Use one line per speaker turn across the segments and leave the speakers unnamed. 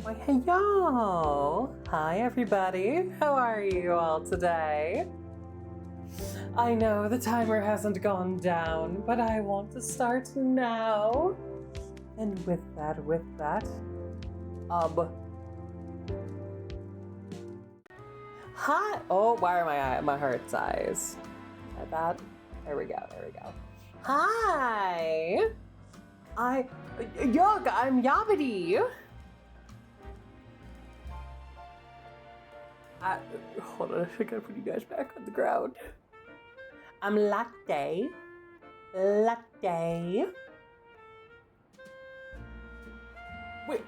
Why, hey, yo! Hi, everybody. How are you all today? I know the timer hasn't gone down, but I want to start now. And with that, hi. Oh, why are my heart's eyes? Like that. There we go. Hi. I'm Yabadi. Hold on, I gotta put you guys back on the ground. I'm Latte. Wait.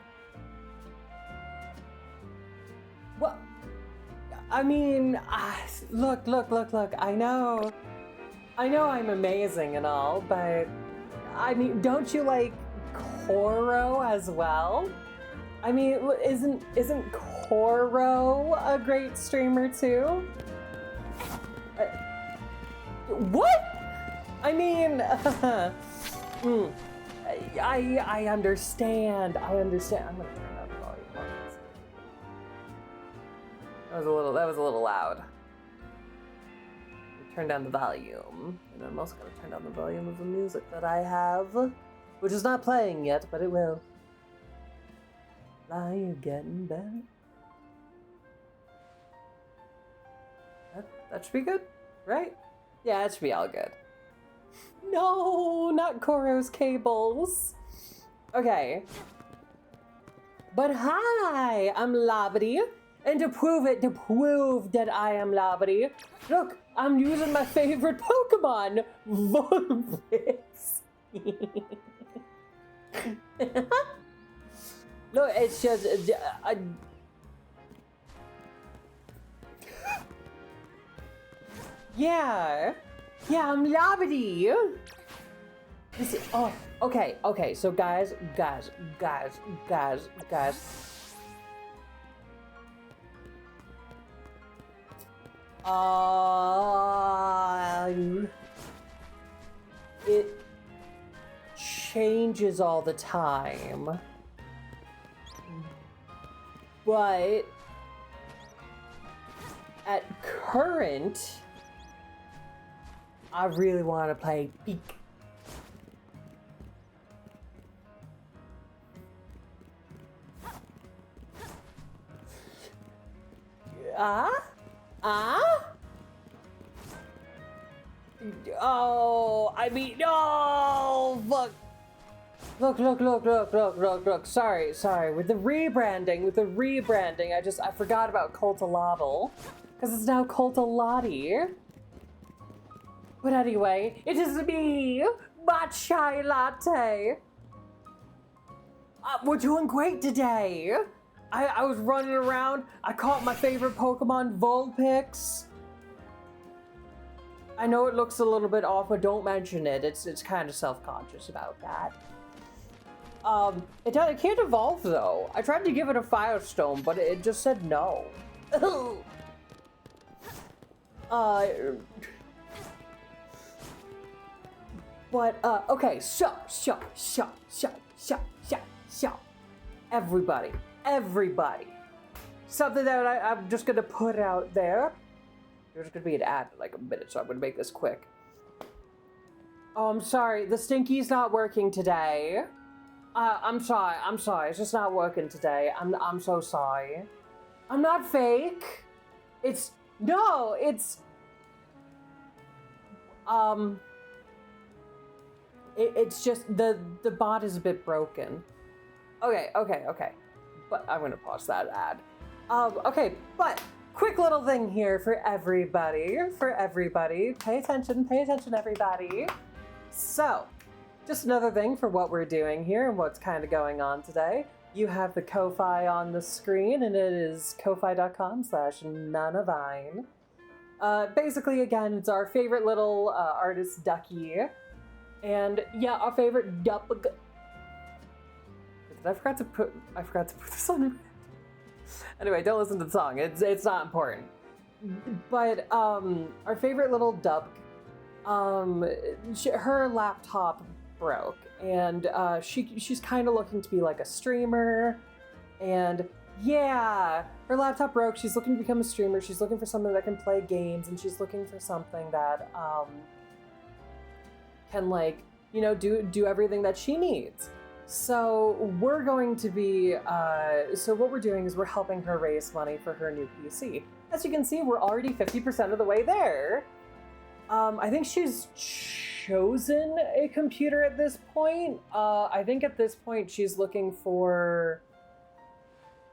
What? I mean, look. I know I'm amazing and all, but I mean, don't you like Koro as well? I mean, isn't Koro a great streamer too? What? I mean, I understand. I'm gonna turn up the volume on this. That was a little loud. Turn down the volume, and I'm also gonna turn down the volume of the music that I have, which is not playing yet, but it will. Are you getting better? That should be good, right? Yeah, it should be all good. No, not Koro's cables. Okay. But hi, I'm Labadee. And to prove that I am Labadee, look, I'm using my favorite Pokemon, Vulpix. No, it's just... Yeah, I'm Labadee. Oh, okay, so guys. It changes all the time. But at current, I really want to play Peak. Oh, I mean, no, fuck. Look. Sorry. With the rebranding, I forgot about Coltalotl. Because it's now Coltalottie. But anyway, it is me, Matcha Latte. We're doing great today. I was running around. I caught my favorite Pokemon, Vulpix. I know it looks a little bit off, but don't mention it. It's kind of self-conscious about that. It can't evolve though. I tried to give it a Firestone, but it just said no. But okay, so everybody. Something that I'm just gonna put out there. There's gonna be an ad in like a minute, so I'm gonna make this quick. Oh, I'm sorry, the Stinky's not working today. I'm sorry, it's just not working today. I'm so sorry. I'm not fake. It's it's just the bot is a bit broken. Okay. But I'm gonna pause that ad. Okay, but quick little thing here for everybody. Pay attention, everybody. So, just another thing for what we're doing here and what's kind of going on today. You have the Ko-Fi on the screen, and it is ko-fi.com/nanavine. Basically, again, it's our favorite little artist, Ducky. And yeah, our favorite Duck. I forgot to put this on. Anyway, don't listen to the song. It's not important. But our favorite little Duck, her laptop broke, and she's kind of looking to be like a streamer. And yeah, her laptop broke. She's looking to become a streamer. She's looking for something that can play games, and she's looking for something that can, like, you know, do everything that she needs. So we're going to be, so what we're doing is we're helping her raise money for her new PC. As you can see, we're already 50% of the way there. I think she's chosen a computer at this point. I think at this point she's looking for,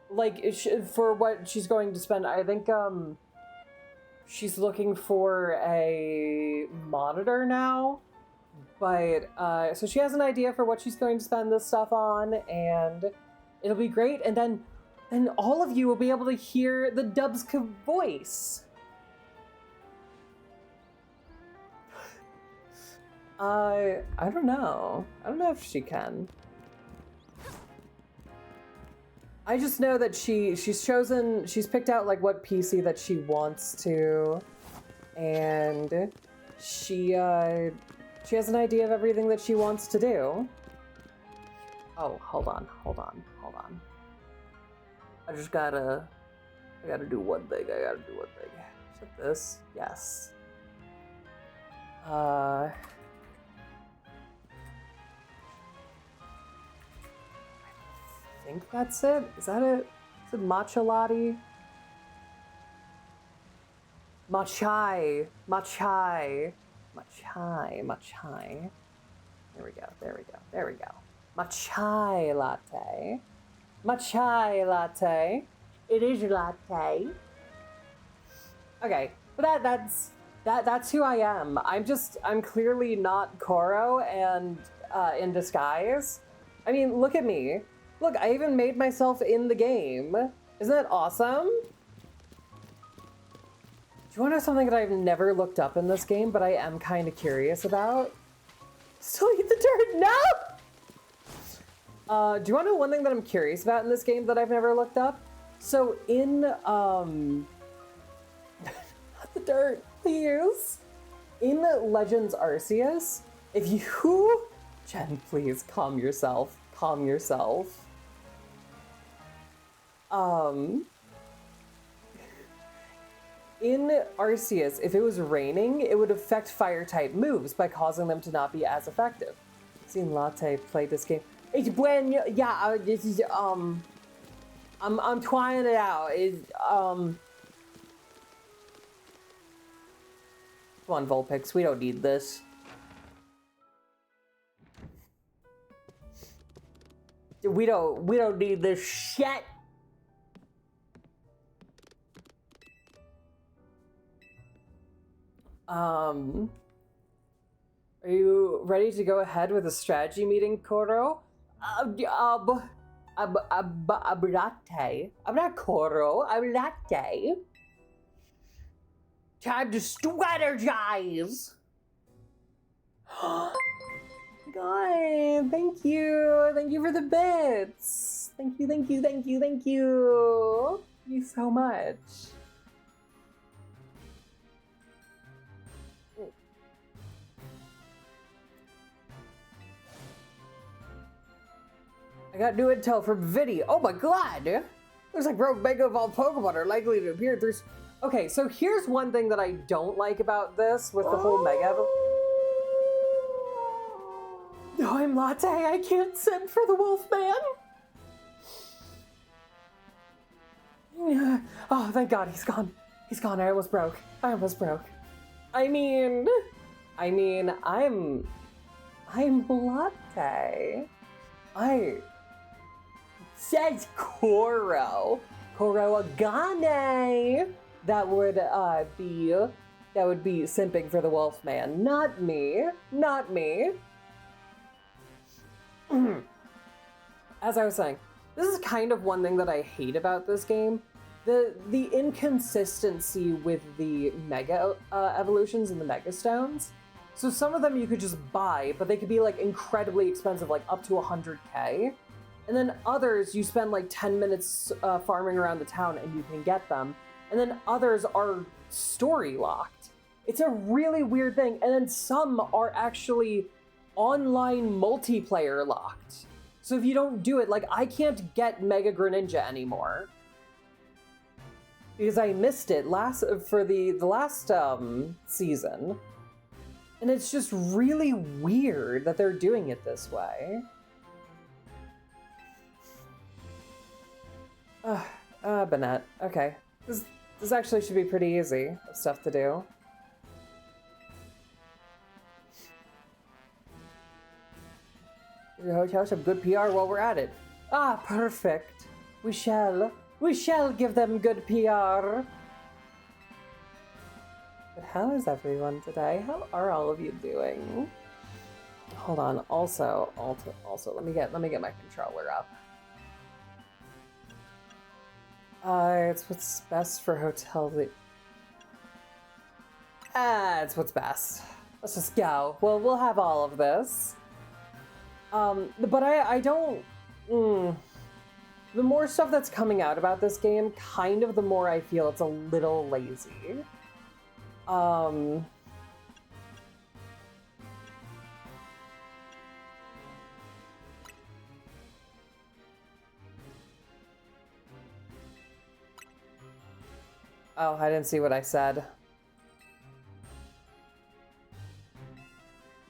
like, for what she's going to spend. I think she's looking for a monitor now. But, so she has an idea for what she's going to spend this stuff on, and it'll be great. And then all of you will be able to hear the Dubska voice. I don't know. I don't know if she can. I just know that she's picked out, like, what PC that she wants to, and she has an idea of everything that she wants to do. Oh, hold on. I gotta do one thing. Is it this? Yes. I think that's it. Is that it? Is it matcha latte? Machai. There we go. Matcha latte. It is latte. Okay, but that's who I am. I'm clearly not Koro and in disguise. I mean, look at me. Look, I even made myself in the game. Isn't that awesome? Do you want to know something that I've never looked up in this game, but I am kind of curious about? Still eat the dirt? No! Do you want to know one thing that I'm curious about in this game that I've never looked up? So in, not the dirt, please. In Legends Arceus, if you... Jen, please, calm yourself. In Arceus, if it was raining, it would affect fire-type moves by causing them to not be as effective. I've seen Latte play this game. It's when, yeah, this is, I'm trying it out. Come on, Vulpix, we don't need this. We don't need this shit. Are you ready to go ahead with a strategy meeting, Koro? I'm not Koro, I'm Latte. Time to strategize! God, thank you. Thank you for the bits. Thank you. Thank you so much. I got new intel from Vinny. Oh my god! Looks like rogue Mega Evolved Pokemon are likely to appear through... Okay, so here's one thing that I don't like about this with the whole Mega Evolved... No, I'm Latte. I can't send for the Wolfman. Oh, thank God, he's gone. He's gone. I almost broke. I mean, I'm Latte. Says Koro Agane. That would be simping for the Wolfman, not me. As I was saying, this is kind of one thing that I hate about this game. The inconsistency with the Mega evolutions and the Mega Stones. So some of them you could just buy, but they could be like incredibly expensive, like up to 100k. And then others, you spend like 10 minutes farming around the town and you can get them. And then others are story locked. It's a really weird thing. And then some are actually online multiplayer locked. So if you don't do it, like, I can't get Mega Greninja anymore. Because I missed it for the last season. And it's just really weird that they're doing it this way. Banette. Okay. This actually should be pretty easy of stuff to do. Your hotel should have good PR while we're at it. Ah, perfect. We shall give them good PR. But how is everyone today? How are all of you doing? Hold on. Also, let me get my controller up. It's what's best for hotel. It's what's best. Let's just go. Well, we'll have all of this. But I don't. The more stuff that's coming out about this game, kind of the more I feel it's a little lazy. Oh, I didn't see what I said.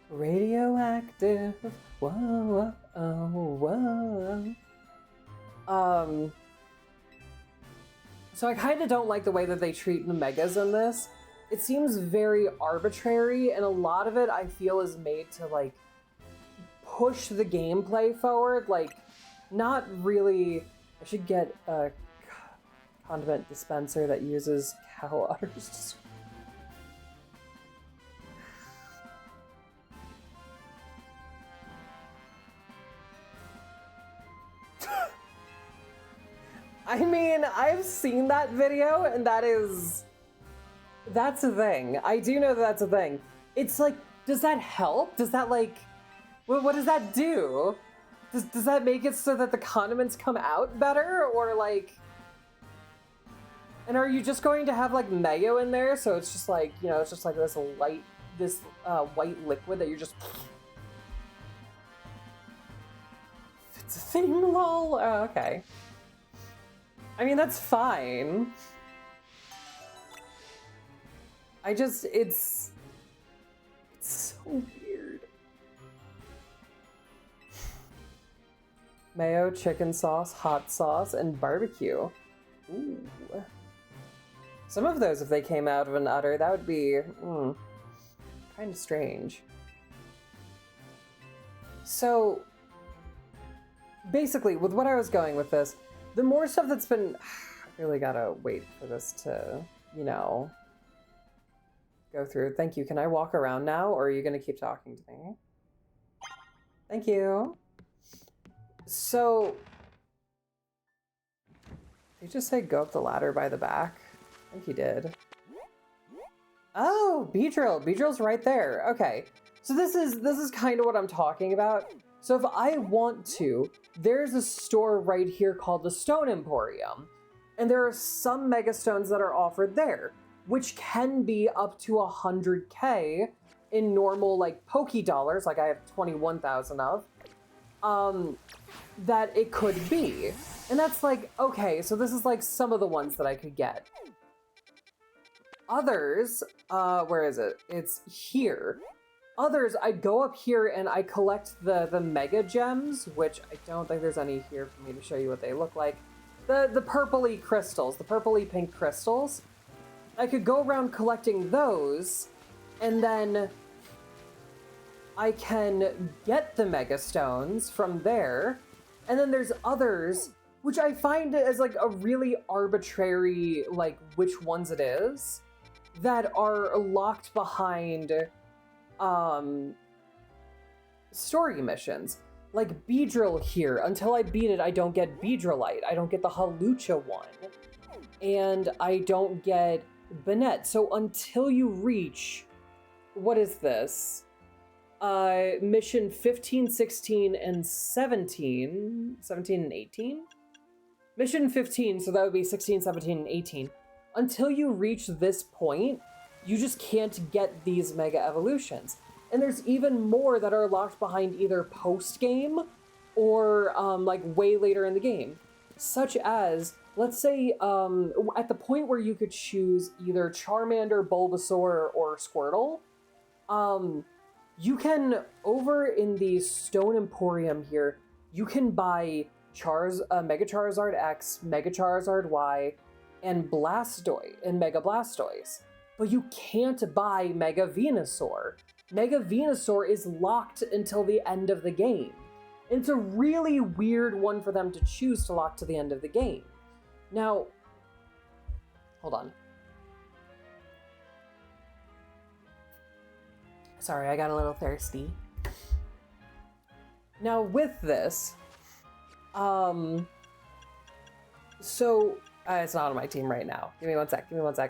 Radioactive. Whoa, whoa, whoa. So I kind of don't like the way that they treat the megas in this. It seems very arbitrary, and a lot of it I feel is made to, like, push the gameplay forward. Like, not really. I should get a condiment dispenser that uses cow udders. I mean, I've seen that video, and that's a thing. I do know that that's a thing. It's like, does that help? Does that, like, what does that do? Does that make it so that the condiments come out better, or, like, and are you just going to have, like, mayo in there, so it's just like, you know, it's just like this white liquid that you're just... It's a thing, lol. Oh, okay. I mean, that's fine. It's so weird. Mayo, chicken sauce, hot sauce, and barbecue. Ooh. Some of those, if they came out of an udder, that would be kind of strange. So, basically, with what I was going with this, the more stuff that's been... I really gotta wait for this to, you know, go through. Thank you. Can I walk around now, or are you gonna keep talking to me? Thank you. So... Did you just say go up the ladder by the back? I think he did. Oh, Beedrill. Beedrill's right there. Okay. So this is kind of what I'm talking about. So if I want to, there's a store right here called the Stone Emporium. And there are some Mega Stones that are offered there, which can be up to 100K in normal, like, Poké Dollars, like I have 21,000 of, that it could be. And that's like, okay, so this is like some of the ones that I could get. Others, where is it? It's here. Others, I go up here and I collect the Mega Gems, which I don't think there's any here for me to show you what they look like. The purpley crystals, the purpley pink crystals. I could go around collecting those, and then I can get the Mega Stones from there. And then there's others, which I find as like a really arbitrary, like, which ones it is, that are locked behind story missions. Like Beedrill here, until I beat it, I don't get Beedrillite. I don't get the Hawlucha one. And I don't get Banette. So until you reach, what is this? Mission 15, 16, and 17. 17 and 18? Mission 15, so that would be 16, 17, and 18. Until you reach this point, you just can't get these Mega Evolutions. And there's even more that are locked behind either post-game or like way later in the game, such as, let's say, at the point where you could choose either Charmander, Bulbasaur, or Squirtle, you can, over in the Stone Emporium here, you can buy Mega Charizard X, Mega Charizard Y, and Blastoise, and Mega Blastoise. But you can't buy Mega Venusaur. Mega Venusaur is locked until the end of the game. And it's a really weird one for them to choose to lock to the end of the game. Now, hold on. Sorry, I got a little thirsty. Now with this, it's not on my team right now. Give me one sec.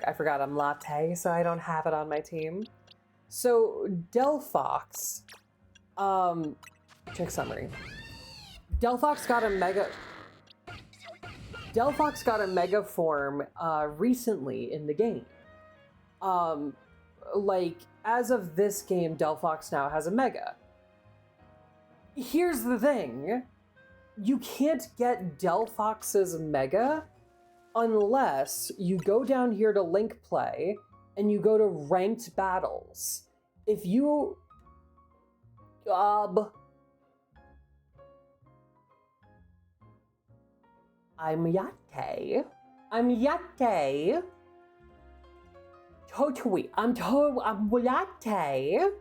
I forgot I'm Latte, so I don't have it on my team. So, Delphox, trick summary. Delphox got a mega form, recently in the game. Like, as of this game, Delphox now has a mega. Here's the thing. You can't get Delphox's mega unless you go down here to Link Play and you go to Ranked Battles. If you... I'm Yatte. Totally. I'm Yatte.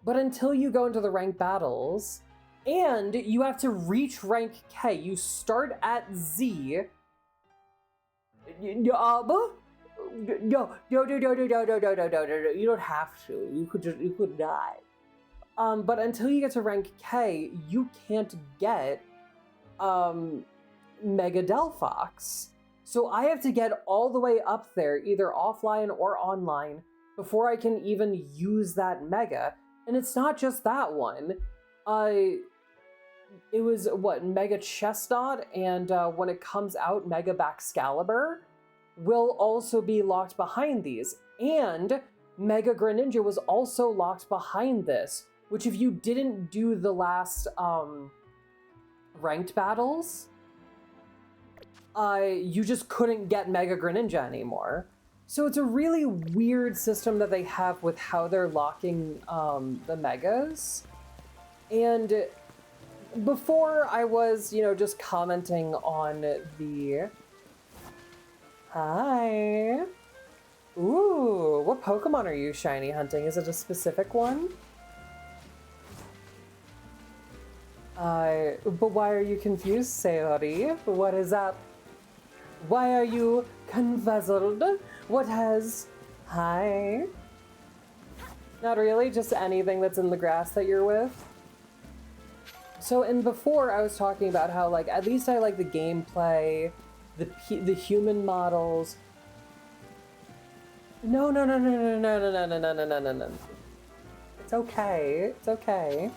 But until you go into the ranked battles, and you have to reach rank K, you start at Z. No, you don't have to. You could die. But until you get to rank K, you can't get Mega Delphox. So I have to get all the way up there, either offline or online, before I can even use that Mega. And it's not just that one. It was, Mega Chestnut, and when it comes out, Mega Baxcalibur will also be locked behind these. And Mega Greninja was also locked behind this, which if you didn't do the last ranked battles, you just couldn't get Mega Greninja anymore. So it's a really weird system that they have with how they're locking the Megas. And before I was, just commenting on the... Hi. Ooh, what Pokemon are you shiny hunting? Is it a specific one? But why are you confused, Sayori? What is up? Why are you confuzzled? What has... Hi? Not really, just anything that's in the grass that you're with. So, and before I was talking about how, like, at least I like the gameplay, the human models. No. It's okay. It's okay.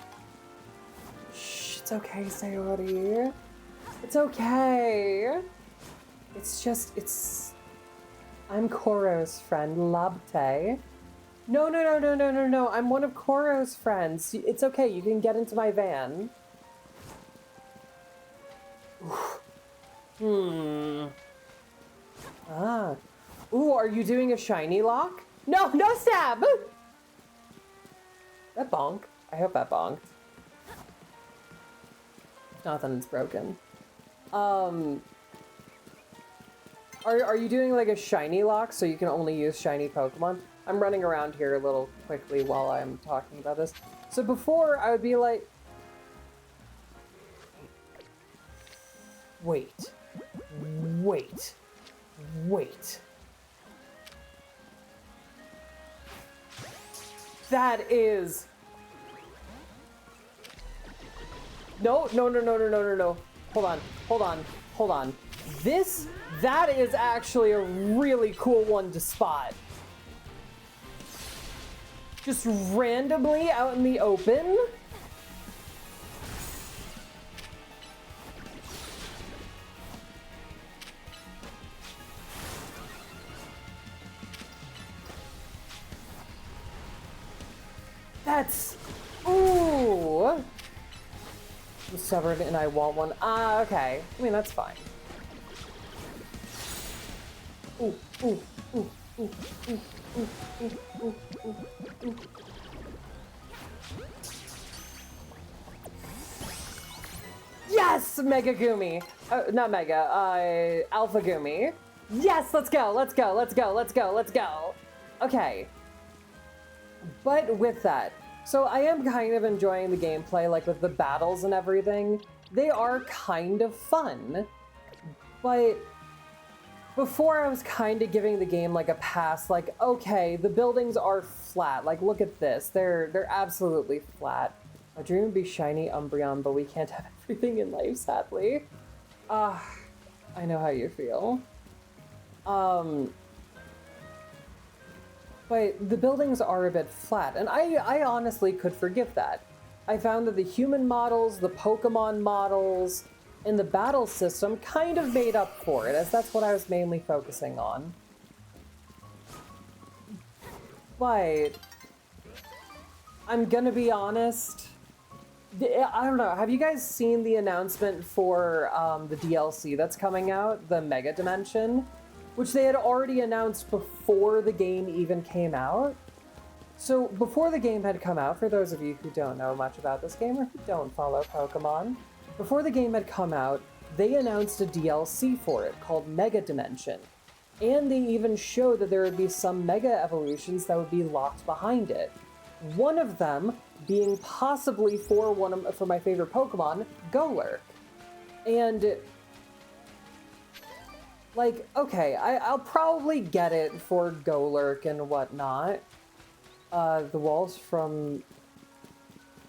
Shh, it's okay, Sayori. It's okay. It's just, I'm Koro's friend, Labte. No. I'm one of Koro's friends. It's okay, you can get into my van. Ooh, are you doing a shiny lock? No stab! That bonk. I hope that bonked. If not, then it's broken. Are you doing like a shiny lock so you can only use shiny Pokemon? I'm running around here a little quickly while I'm talking about this. So before, I would be like... Wait. That is... No. Hold on. That is actually a really cool one to spot. Just randomly out in the open. That's... Ooh. stubborn and I want one. Ah, okay. I mean, that's fine. Ooh, ooh, ooh, ooh, ooh, ooh, ooh, ooh, ooh, ooh. Yes, Mega Gumi. Not Mega, Alpha Gumi. Yes, let's go, let's go, let's go, let's go, let's go. Okay. But with that, so I am kind of enjoying the gameplay, like with the battles and everything. They are kind of fun. But before I was kind of giving the game like a pass, like, okay, the buildings are flat. Like, look at this. They're absolutely flat. My dream would be shiny Umbreon, but we can't have everything in life, sadly. I know how you feel. But the buildings are a bit flat, and I honestly could forgive that. I found that the human models, the Pokemon models, and the battle system kind of made up for it, as that's what I was mainly focusing on. But I'm gonna be honest, I don't know, have you guys seen the announcement for the DLC that's coming out, the Mega Dimension? Which they had already announced before the game even came out. So before the game had come out, for those of you who don't know much about this game or who don't follow Pokemon, before the game had come out, they announced a DLC for it called Mega Dimension. And they even showed that there would be some Mega Evolutions that would be locked behind it. One of them being possibly for my favorite Pokemon, Golurk. And like, okay, I'll probably get it for Golurk and whatnot. The walls from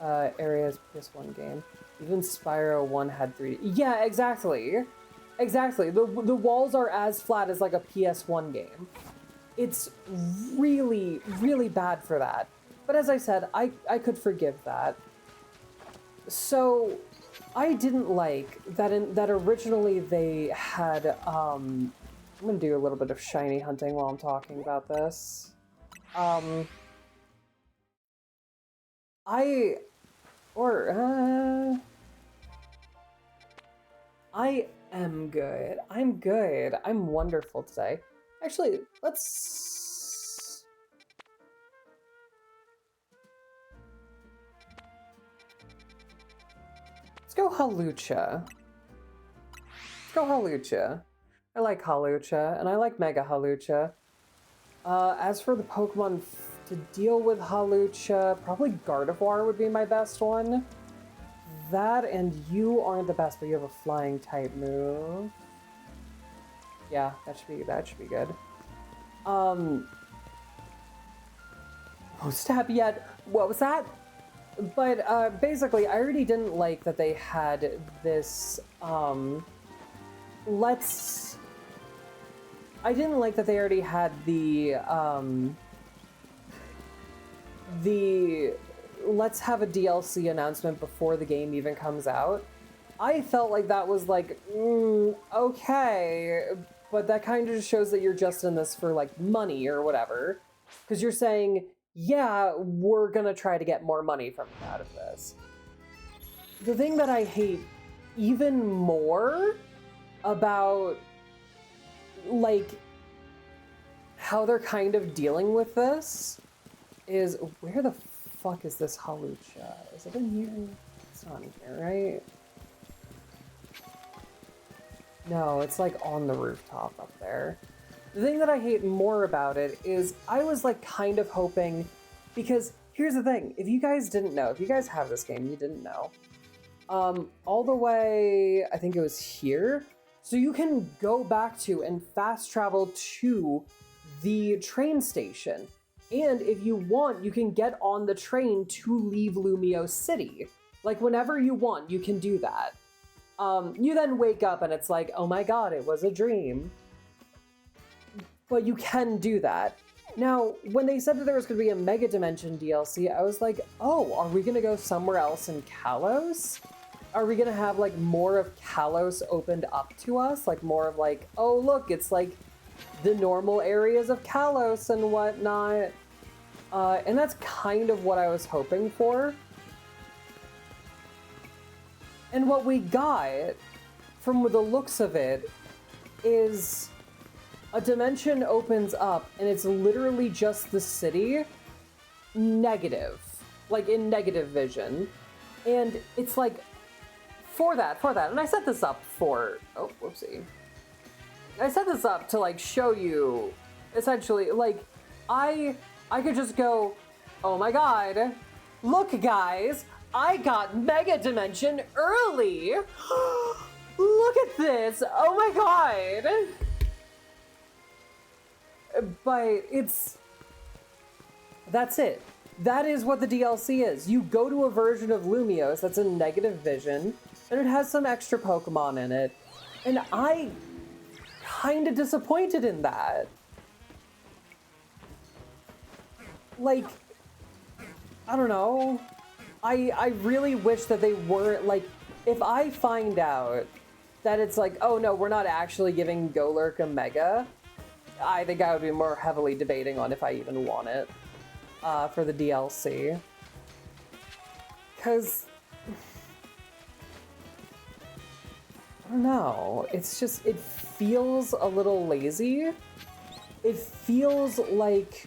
Area's PS1 game. Even Spyro 1 had 3D. Yeah, exactly. Exactly. The walls are as flat as like a PS1 game. It's really, really bad for that. But as I said, I could forgive that. So I didn't like that that originally they had, I'm gonna do a little bit of shiny hunting while I'm talking about this. I am good. I'm good. I'm wonderful today. Actually, let's go Hawlucha. Let's go Hawlucha. I like Hawlucha, and I like Mega Hawlucha. As for the Pokemon to deal with Hawlucha, probably Gardevoir would be my best one. That, and you aren't the best, but you have a flying type move. Yeah, that should be good. Stab yet. What was that? But basically, I already didn't like that they had this. I didn't like that they already had the let's have a DLC announcement before the game even comes out. I felt like that was like, okay, but that kind of just shows that you're just in this for like money or whatever. Because you're saying, yeah, we're gonna try to get more money out of this. The thing that I hate even more about like how they're kind of dealing with this is, where the fuck is this Hawlucha? Is it in here? It's not in here, right? No, it's like on the rooftop up there. The thing that I hate more about it is I was like kind of hoping, because here's the thing, if you guys didn't know, if you guys have this game, you didn't know, all the way, I think it was here, so you can go back to and fast travel to the train station. And if you want, you can get on the train to leave Lumio City. Like, whenever you want, you can do that. You then wake up and it's like, oh my god, it was a dream. But you can do that. Now, when they said that there was going to be a Mega Dimension DLC, I was like, oh, are we going to go somewhere else in Kalos? Are we going to have, like, more of Kalos opened up to us? Like, more of, like, oh, look, it's, like, the normal areas of Kalos and whatnot. And that's kind of what I was hoping for. And what we got, from the looks of it, is a dimension opens up and it's literally just the city negative, like in negative vision. And it's like, for that, and I set this up for, oh, whoopsie. I set this up to like show you, essentially, like, I could just go, oh my god, look guys, I got Mega Dimension early! Look at this, oh my god! But that's it. That is what the DLC is. You go to a version of Lumiose that's in negative vision, and it has some extra Pokemon in it. And I kinda disappointed in that. Like, I don't know. I really wish that they weren't, like, if I find out that it's like, oh no, we're not actually giving Golurk a Mega, I think I would be more heavily debating on if I even want it for the DLC. Because, I don't know, it's just, it feels a little lazy. It feels like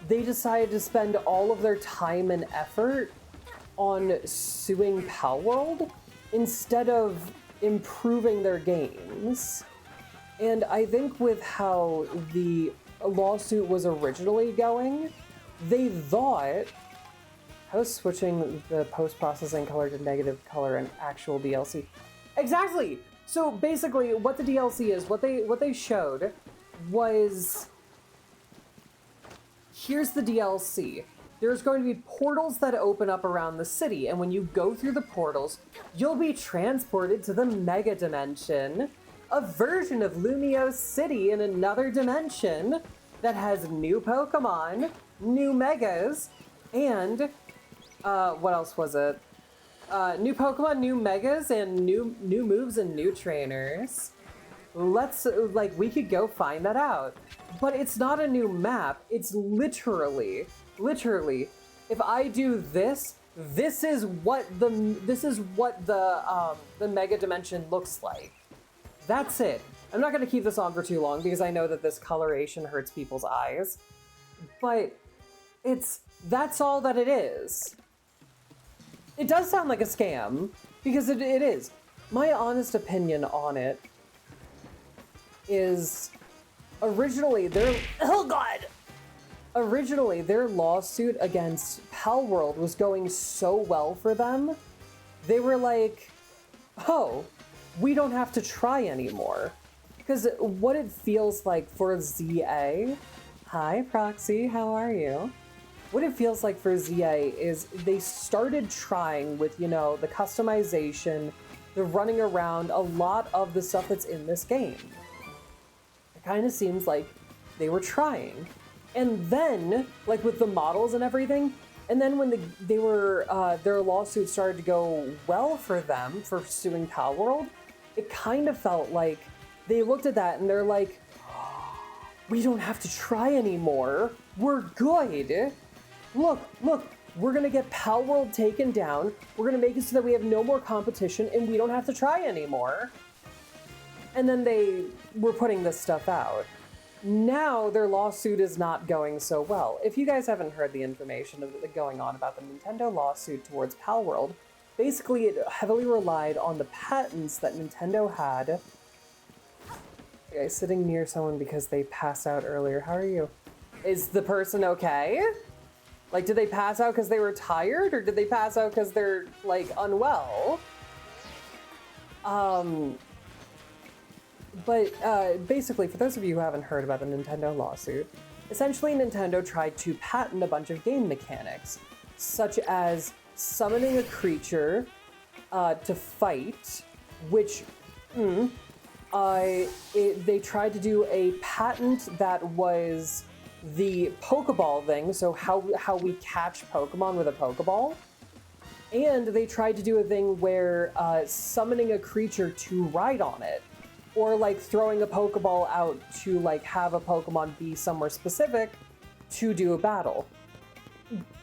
they decided to spend all of their time and effort on suing Palworld instead of improving their games. And I think with how the lawsuit was originally going, they thought, I was switching the post-processing color to negative color in actual DLC. Exactly! So basically what the DLC is, what they showed was, here's the DLC. There's going to be portals that open up around the city, and when you go through the portals, you'll be transported to the Mega Dimension, a version of Lumiose City in another dimension that has new Pokemon, new Megas, and, what else was it? New Pokemon, new Megas, and new moves and new trainers. Let's, like, we could go find that out. But it's not a new map, it's literally, if I do this, this is what the Mega Dimension looks like. That's it. I'm not gonna keep this on for too long because I know that this coloration hurts people's eyes, but that's all that it is. It does sound like a scam, because it is. My honest opinion on it is, originally their lawsuit against Palworld was going so well for them, they were like, oh, we don't have to try anymore. Because what it feels like for ZA, hi Proxy, how are you? What it feels like for ZA is they started trying with, you know, the customization, the running around, a lot of the stuff that's in this game. It kind of seems like they were trying. And then, like with the models and everything, and then when they were, their lawsuit started to go well for them for suing Palworld, it kind of felt like they looked at that and they're like, we don't have to try anymore. We're good. Look, we're gonna get Palworld taken down. We're gonna make it so that we have no more competition and we don't have to try anymore. And then they were putting this stuff out. Now their lawsuit is not going so well. If you guys haven't heard the information going on about the Nintendo lawsuit towards Palworld, basically it heavily relied on the patents that Nintendo had. Okay, sitting near someone because they passed out earlier. How are you? Is the person okay? Like, did they pass out because they were tired, or did they pass out because they're, like, unwell? Basically, for those of you who haven't heard about the Nintendo lawsuit, essentially Nintendo tried to patent a bunch of game mechanics, such as summoning a creature to fight, which, they tried to do a patent that was the Pokeball thing, so how we catch Pokemon with a Pokeball. And they tried to do a thing where summoning a creature to ride on it, or like throwing a Pokeball out to like have a Pokemon be somewhere specific to do a battle.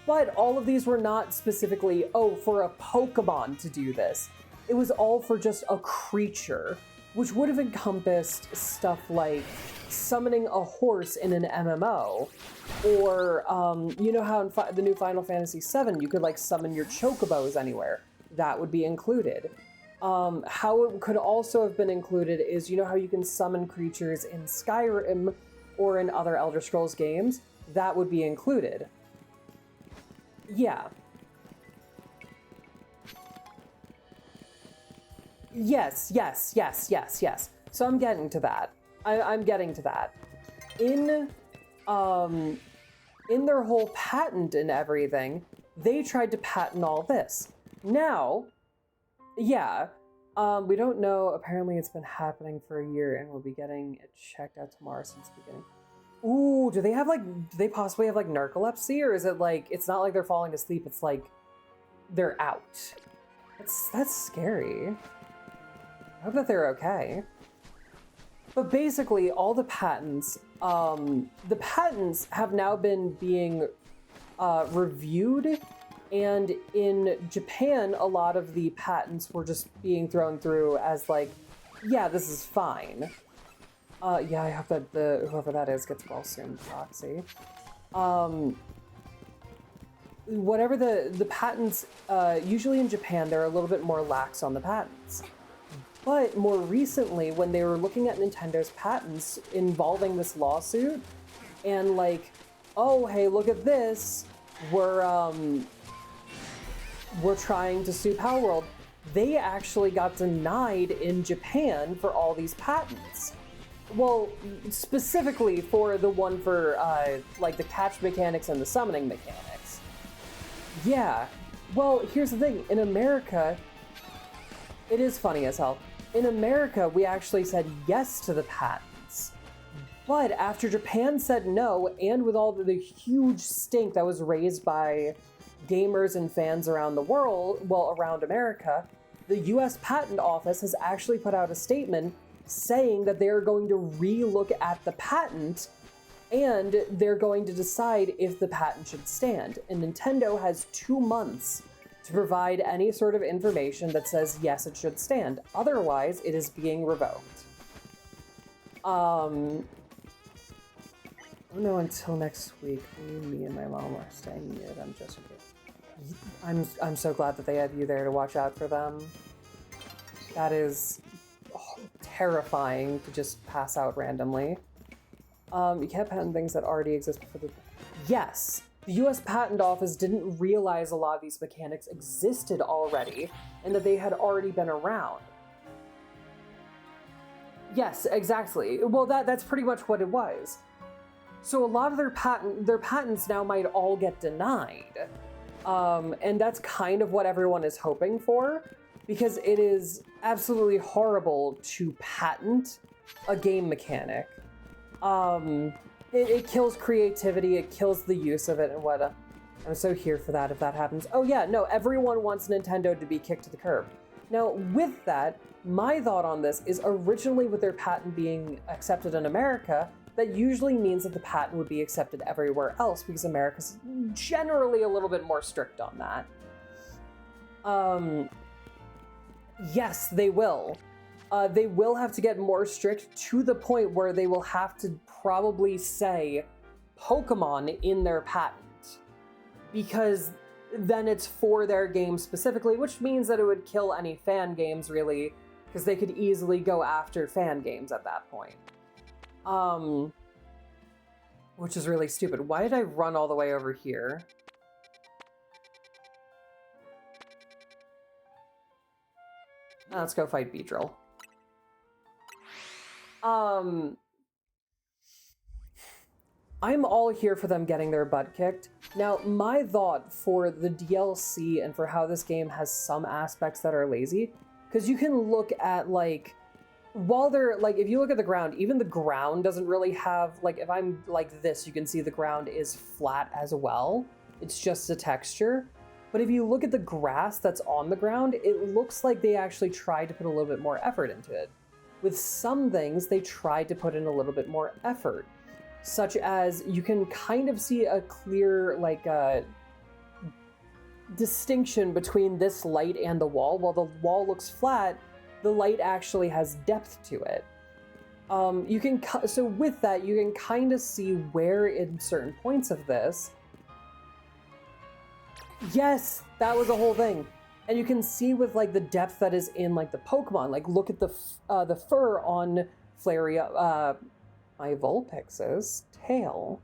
But all of these were not specifically, oh, for a Pokemon to do this. it was all for just a creature, which would have encompassed stuff like summoning a horse in an MMO, or you know how in the new Final Fantasy VII you could like summon your chocobos anywhere. That would be included. How it could also have been included is, you know how you can summon creatures in Skyrim or in other Elder Scrolls games? That would be included. Yeah. Yes. So I'm getting to that. I'm getting to that. In their whole patent and everything, they tried to patent all this. Now, yeah, we don't know. Apparently it's been happening for a year and we'll be getting it checked out tomorrow since the beginning. Ooh, do they possibly have like narcolepsy, or is it like, it's not like they're falling asleep, it's like they're out? That's scary. I hope that they're okay. But basically, all the patents have now been being reviewed, and in Japan, a lot of the patents were just being thrown through as like, yeah, this is fine. Yeah, I hope that whoever that is gets well soon, Proxy. Whatever the patents, usually in Japan, they're a little bit more lax on the patents. But more recently, when they were looking at Nintendo's patents involving this lawsuit, and like, oh, hey, look at this, we're trying to sue Palworld, they actually got denied in Japan for all these patents. Well, specifically for the one for, like, the catch mechanics and the summoning mechanics. Yeah. Well, here's the thing. In America, it is funny as hell. In America, we actually said yes to the patents. But after Japan said no, and with all the huge stink that was raised by gamers and fans around the world, well, around America, the US Patent Office has actually put out a statement saying that they're going to re-look at the patent and they're going to decide if the patent should stand. And Nintendo has 2 months to provide any sort of information that says yes, it should stand. Otherwise, it is being revoked. Oh no, until next week. Me and my mom are staying mute. I'm just kidding. I'm so glad that they have you there to watch out for them. That is terrifying to just pass out randomly. You can't patent things that already exist before the... Yes! The US Patent Office didn't realize a lot of these mechanics existed already, and that they had already been around. Yes, exactly. Well, that's pretty much what it was. So a lot of their patents now might all get denied. And that's kind of what everyone is hoping for, because it is absolutely horrible to patent a game mechanic. It kills creativity, it kills the use of it, and what. I'm so here for that if that happens. Oh yeah, no, everyone wants Nintendo to be kicked to the curb. Now, with that, my thought on this is originally with their patent being accepted in America, that usually means that the patent would be accepted everywhere else, because America's generally a little bit more strict on that. Yes, they will. They will have to get more strict to the point where they will have to probably say Pokemon in their patent, because then it's for their game specifically, which means that it would kill any fan games, really, because they could easily go after fan games at that point. Which is really stupid. Why did I run all the way over here? Let's go fight Beedrill. I'm all here for them getting their butt kicked. Now, my thought for the DLC and for how this game has some aspects that are lazy, because you can look at, like, while they're, like, if you look at the ground, even the ground doesn't really have, like, if I'm like this, you can see the ground is flat as well. It's just a texture. But if you look at the grass that's on the ground, it looks like they actually tried to put a little bit more effort into it. With some things, they tried to put in a little bit more effort, such as you can kind of see a clear, like, distinction between this light and the wall. While the wall looks flat, the light actually has depth to it. So with that, you can kind of see where in certain points of this. Yes, that was a whole thing. And you can see with like the depth that is in like the Pokemon. Like look at the fur on Flareon, my Vulpix's tail.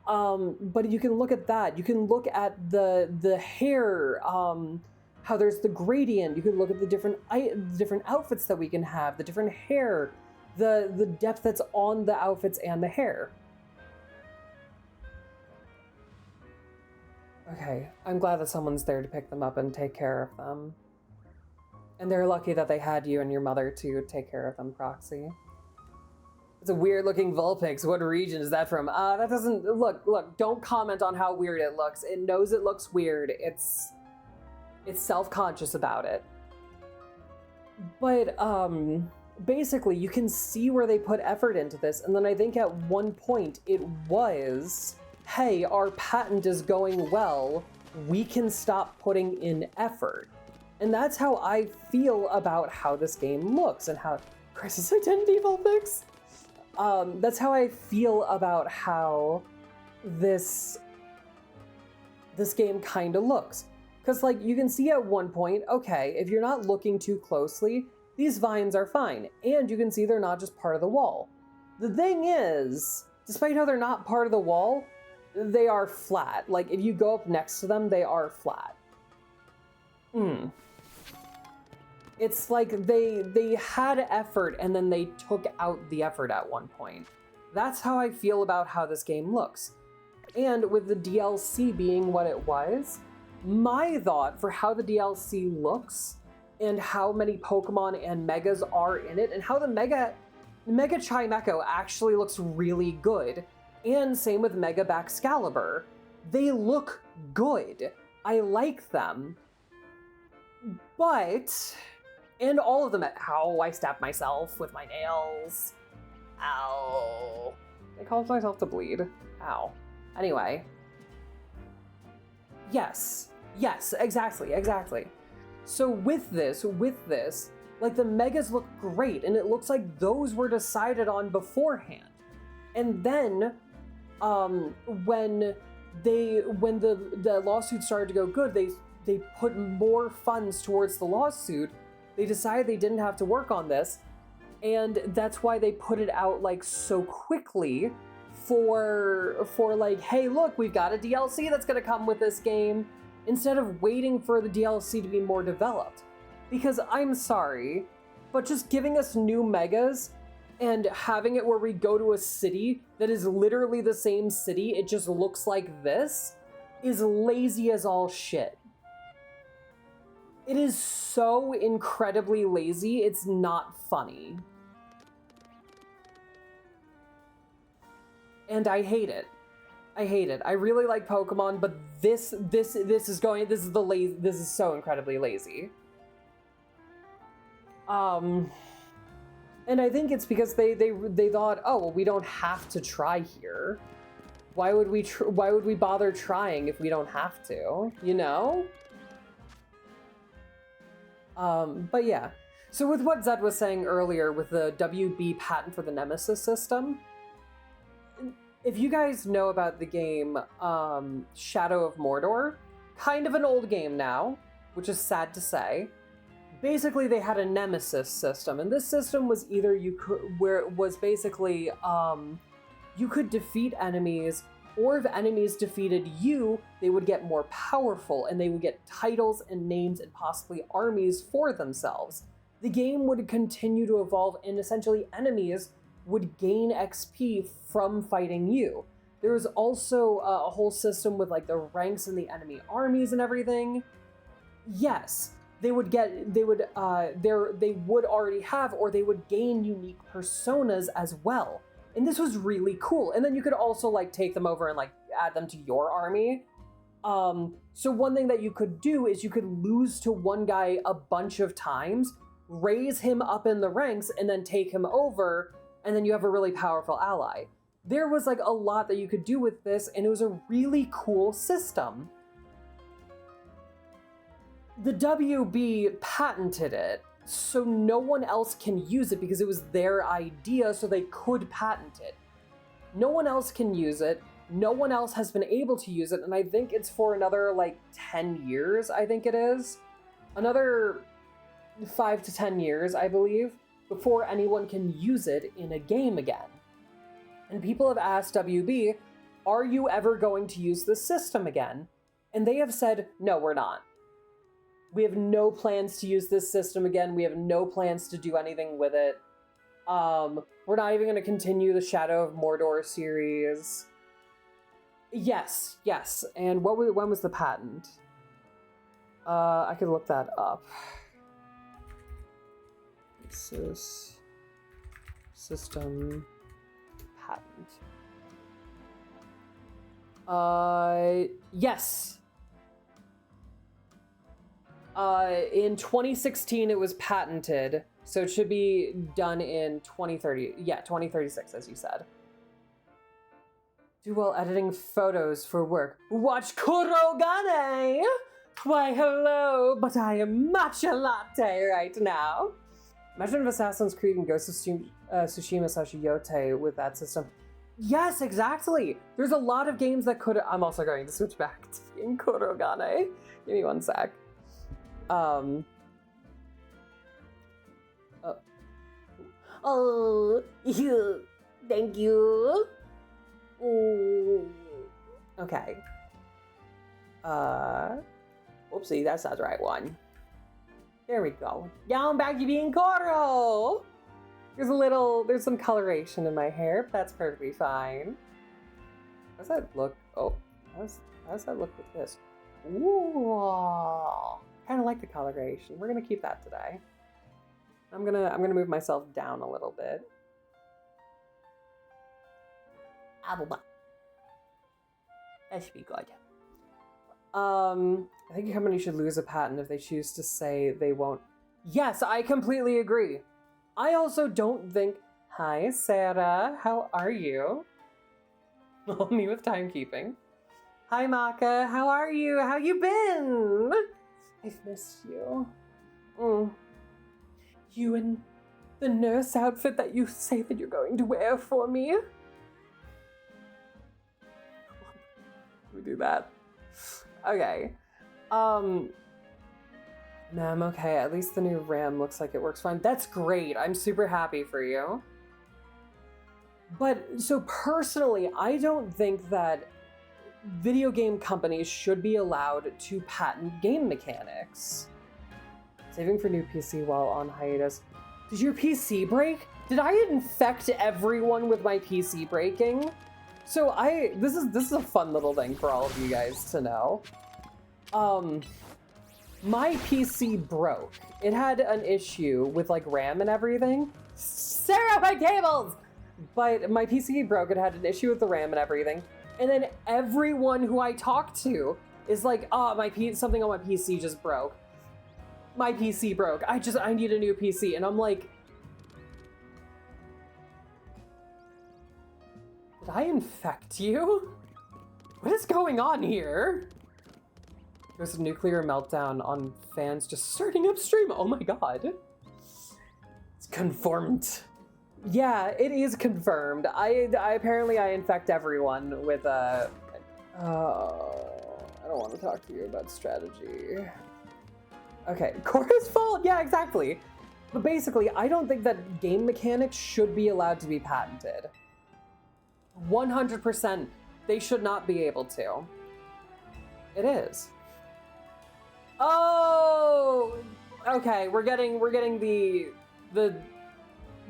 But you can look at that. You can look at the hair, how there's the gradient. You can look at the different outfits that we can have, the different hair, the depth that's on the outfits and the hair. Okay, I'm glad that someone's there to pick them up and take care of them. And they're lucky that they had you and your mother to take care of them, Proxy. It's a weird looking Vulpix. What region is that from? That doesn't, look, don't comment on how weird it looks. It knows it looks weird. It's self-conscious about it. But, basically you can see where they put effort into this. And then I think at one point it was, hey, our patent is going well. We can stop putting in effort. And that's how I feel about how this game looks and how, Crisis Identity Vulpix? That's how I feel about how this game kind of looks. Because, like, you can see at one point, okay, if you're not looking too closely, these vines are fine. And you can see they're not just part of the wall. The thing is, despite how they're not part of the wall, they are flat. Like, if you go up next to them, they are flat. It's like they had effort and then they took out the effort at one point. That's how I feel about how this game looks. And with the DLC being what it was, my thought for how the DLC looks and how many Pokemon and Megas are in it and how the Mega Chimecho actually looks really good. And same with Mega Baxcalibur. They look good. I like them. But... and all of them, ow, I stabbed myself with my nails. Ow. I caused myself to bleed. Ow. Anyway. Yes, exactly. So with this, like the Megas look great, and it looks like those were decided on beforehand. And then, when the lawsuit started to go good, they put more funds towards the lawsuit. They decided they didn't have to work on this, and that's why they put it out like so quickly for like, hey, look, we've got a DLC that's gonna come with this game, instead of waiting for the DLC to be more developed. Because I'm sorry, but just giving us new Megas and having it where we go to a city that is literally the same city, it just looks like this, is lazy as all shit. It is so incredibly lazy, it's not funny. And I hate it. I really like Pokemon, but this is so incredibly lazy. And I think it's because they thought, oh, well, we don't have to try here. Why would we bother trying if we don't have to, you know? But yeah. So with what Zed was saying earlier with the WB patent for the Nemesis system, if you guys know about the game Shadow of Mordor, kind of an old game now, which is sad to say. Basically, they had a Nemesis system, and this system was either you could defeat enemies, or if enemies defeated you, they would get more powerful, and they would get titles and names and possibly armies for themselves. The game would continue to evolve, and essentially enemies would gain XP from fighting you. There was also a whole system with like the ranks in the enemy armies and everything. Yes, they would already have, or they would gain unique personas as well. And this was really cool. And then you could also like take them over and like add them to your army. So one thing that you could do is you could lose to one guy a bunch of times, raise him up in the ranks, and then take him over, and then you have a really powerful ally. There was like a lot that you could do with this, and it was a really cool system. the WB patented it, so no one else can use it because it was their idea, so they could patent it. No one else can use it. No one else has been able to use it, and I think it's for another, like, 10 years, I think it is. Another 5 to 10 years, I believe, before anyone can use it in a game again. And people have asked WB, are you ever going to use this system again? And they have said, no, we're not. We have no plans to use this system again. We have no plans to do anything with it. We're not even going to continue the Shadow of Mordor series. Yes. And when was the patent? I could look that up. This is system patent. Yes. In 2016 it was patented, so it should be done in 2030. Yeah, 2036, as you said. Do while editing photos for work. Watch Kurogane! Why, hello, but I am matcha latte right now. Imagine if Assassin's Creed and Ghost of Tsushima Sashiyote with that system. Yes, exactly. There's a lot of games that could. I'm also going to switch back to being Kurogane. Give me one sec. Oh, thank you. Ooh. Okay. Whoopsie, that's not the right one. There we go. Now I'm back to being Koro. There's some coloration in my hair, but that's perfectly fine. How does that look? Oh, how does that look with this? Ooh, kind of like the coloration. We're gonna keep that today. I'm gonna move myself down a little bit. That should be good. I think a company should lose a patent if they choose to say they won't. Yes, I completely agree. I also don't think. Hi, Sarah. How are you? Me with timekeeping. Hi, Maka. How are you? How you been? I've missed you. You in the nurse outfit that you say that you're going to wear for me? We do that. Okay. No, I'm okay. At least the new RAM looks like it works fine. That's great. I'm super happy for you. But, so personally, I don't think that video game companies should be allowed to patent game mechanics. Saving for new PC while on hiatus. Did your PC break? Did I infect everyone with my PC breaking? So this is a fun little thing for all of you guys to know. My PC broke. It had an issue with like RAM and everything. Sarah, my cables! But my PC broke. It had an issue with the RAM and everything. And then everyone who I talked to is like, oh, something on my PC just broke. My PC broke. I need a new PC. And I'm like, did I infect you? What is going on here? There's a nuclear meltdown on fans just starting upstream. Oh my god. It's confirmed. Yeah, it is confirmed. I apparently infect everyone with I don't want to talk to you about strategy. Okay, Cora's fault. Yeah, exactly. But basically, I don't think that game mechanics should be allowed to be patented. 100%, they should not be able to. It is. Oh, okay. We're getting the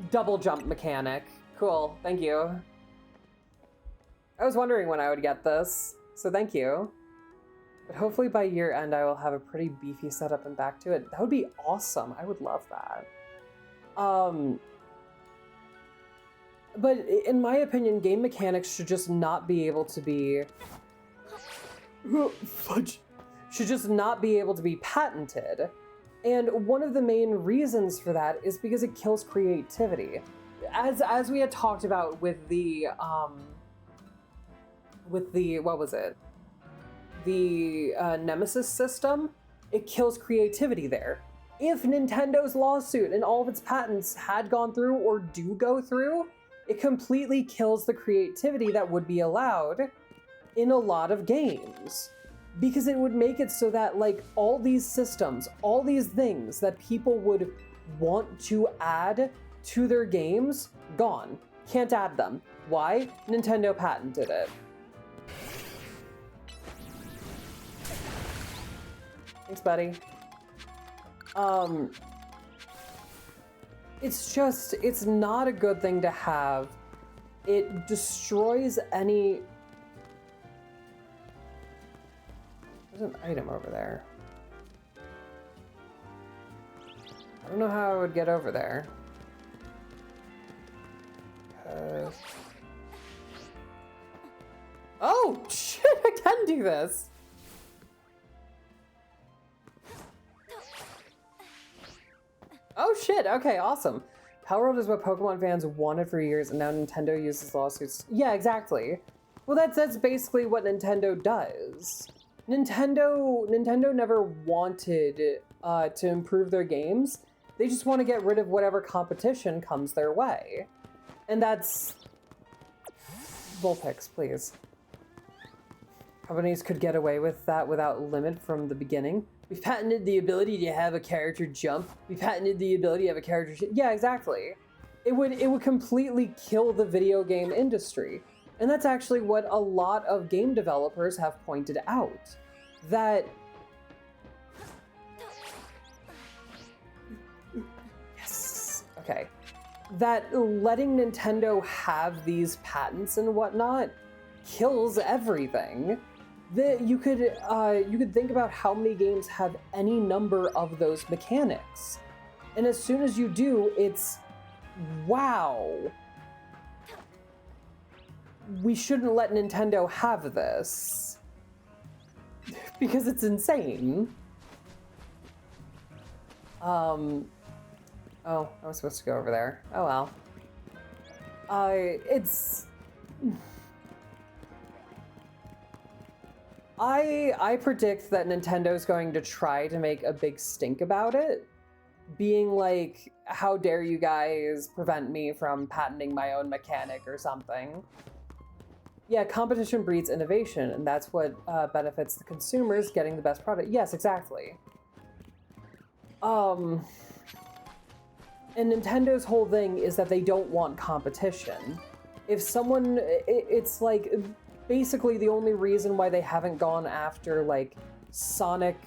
double jump mechanic. Cool. Thank you. I was wondering when I would get this, so thank you. But hopefully by year end, I will have a pretty beefy setup and back to it. That would be awesome. I would love that. But in my opinion, game mechanics should just not be able to be... Fudge. Should just not be able to be patented. And one of the main reasons for that is because it kills creativity. As we had talked about with the what was it? The Nemesis system. it kills creativity there. If Nintendo's lawsuit and all of its patents had gone through or do go through, it completely kills the creativity that would be allowed in a lot of games. Because it would make it so that, like, all these systems, all these things that people would want to add to their games, gone. Can't add them. Why? Nintendo patented it. Thanks, buddy. It's not a good thing to have. It destroys any... There's an item over there. I don't know how I would get over there. Oh, shit, I can do this! Oh shit, okay, awesome. Palworld is what Pokemon fans wanted for years, and now Nintendo uses lawsuits. Yeah, exactly. Well, that's basically what Nintendo does. Nintendo never wanted to improve their games. They just want to get rid of whatever competition comes their way. And that's... Vulpix, please. Companies could get away with that without limit from the beginning. We've patented the ability to have a character jump. We patented the ability to have a character... Yeah, exactly. It would completely kill the video game industry. And that's actually what a lot of game developers have pointed out. That... Yes. Okay. That letting Nintendo have these patents and whatnot kills everything. You could think about how many games have any number of those mechanics. And as soon as you do, it's... Wow. We shouldn't let Nintendo have this. Because it's insane. Oh, I was supposed to go over there. Oh well. It's... I predict that Nintendo's going to try to make a big stink about it, being like, how dare you guys prevent me from patenting my own mechanic or something. Yeah, competition breeds innovation, and that's what benefits the consumers getting the best product. Yes, exactly. And Nintendo's whole thing is that they don't want competition. If someone, it's like... Basically, the only reason why they haven't gone after, like, Sonic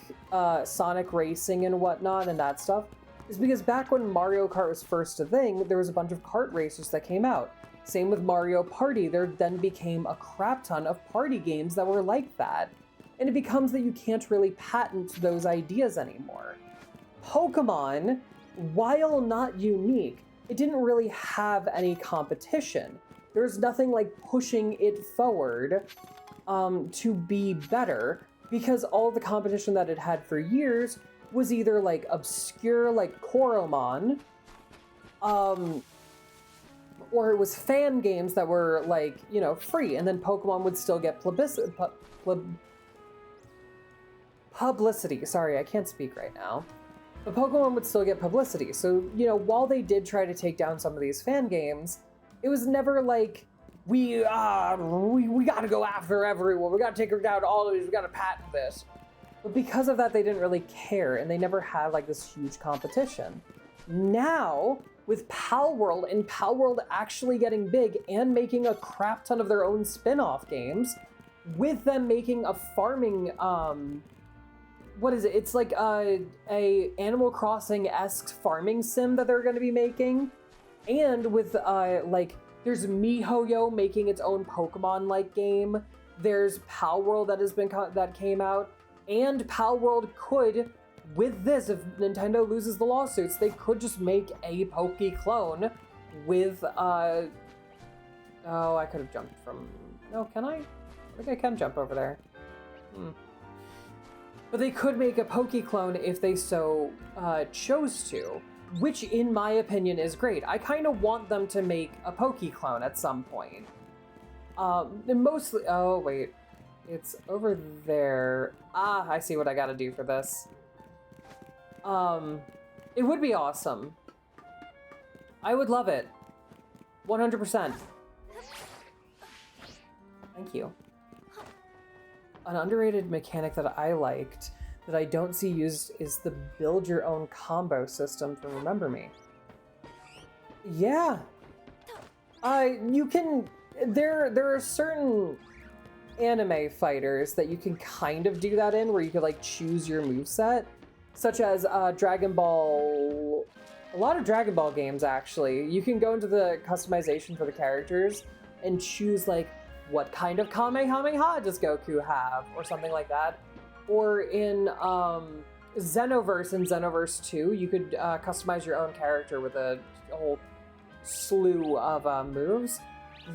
racing and whatnot and that stuff is because back when Mario Kart was first a thing, there was a bunch of kart racers that came out. Same with Mario Party. There then became a crap ton of party games that were like that. And it becomes that you can't really patent those ideas anymore. Pokemon, while not unique, it didn't really have any competition. There's nothing like pushing it forward to be better, because all the competition that it had for years was either like obscure, like Koromon, or it was fan games that were like, you know, free, and then Pokemon would still get publicity. Sorry, I can't speak right now. But Pokemon would still get publicity. So, you know, while they did try to take down some of these fan games, it was never like, we gotta go after everyone, we gotta take down all of these, we gotta patent this. But because of that, they didn't really care, and they never had like this huge competition. Now, with Palworld, and Palworld actually getting big and making a crap ton of their own spin-off games, with them making a farming, what is it? It's like a Animal Crossing-esque farming sim that they're gonna be making. And with, like, there's MiHoYo making its own Pokemon-like game. There's Palworld that came out. And Palworld could, with this, if Nintendo loses the lawsuits, they could just make a Poke clone with, oh, I could have jumped from... No, can I? I think I can jump over there. But they could make a Poke clone if they so chose to. Which, in my opinion, is great. I kind of want them to make a Poke clone at some point. Mostly... Oh, wait. It's over there. Ah, I see what I gotta do for this. It would be awesome. I would love it. 100%. Thank you. An underrated mechanic that I liked that I don't see used is the build your own combo system from Remember Me. Yeah. You can, there are certain anime fighters that you can kind of do that in, where you could like choose your moveset, such as Dragon Ball, a lot of Dragon Ball games actually. You can go into the customization for the characters and choose like what kind of Kamehameha does Goku have, or something like that. Or in Xenoverse and Xenoverse 2, you could customize your own character with a whole slew of moves.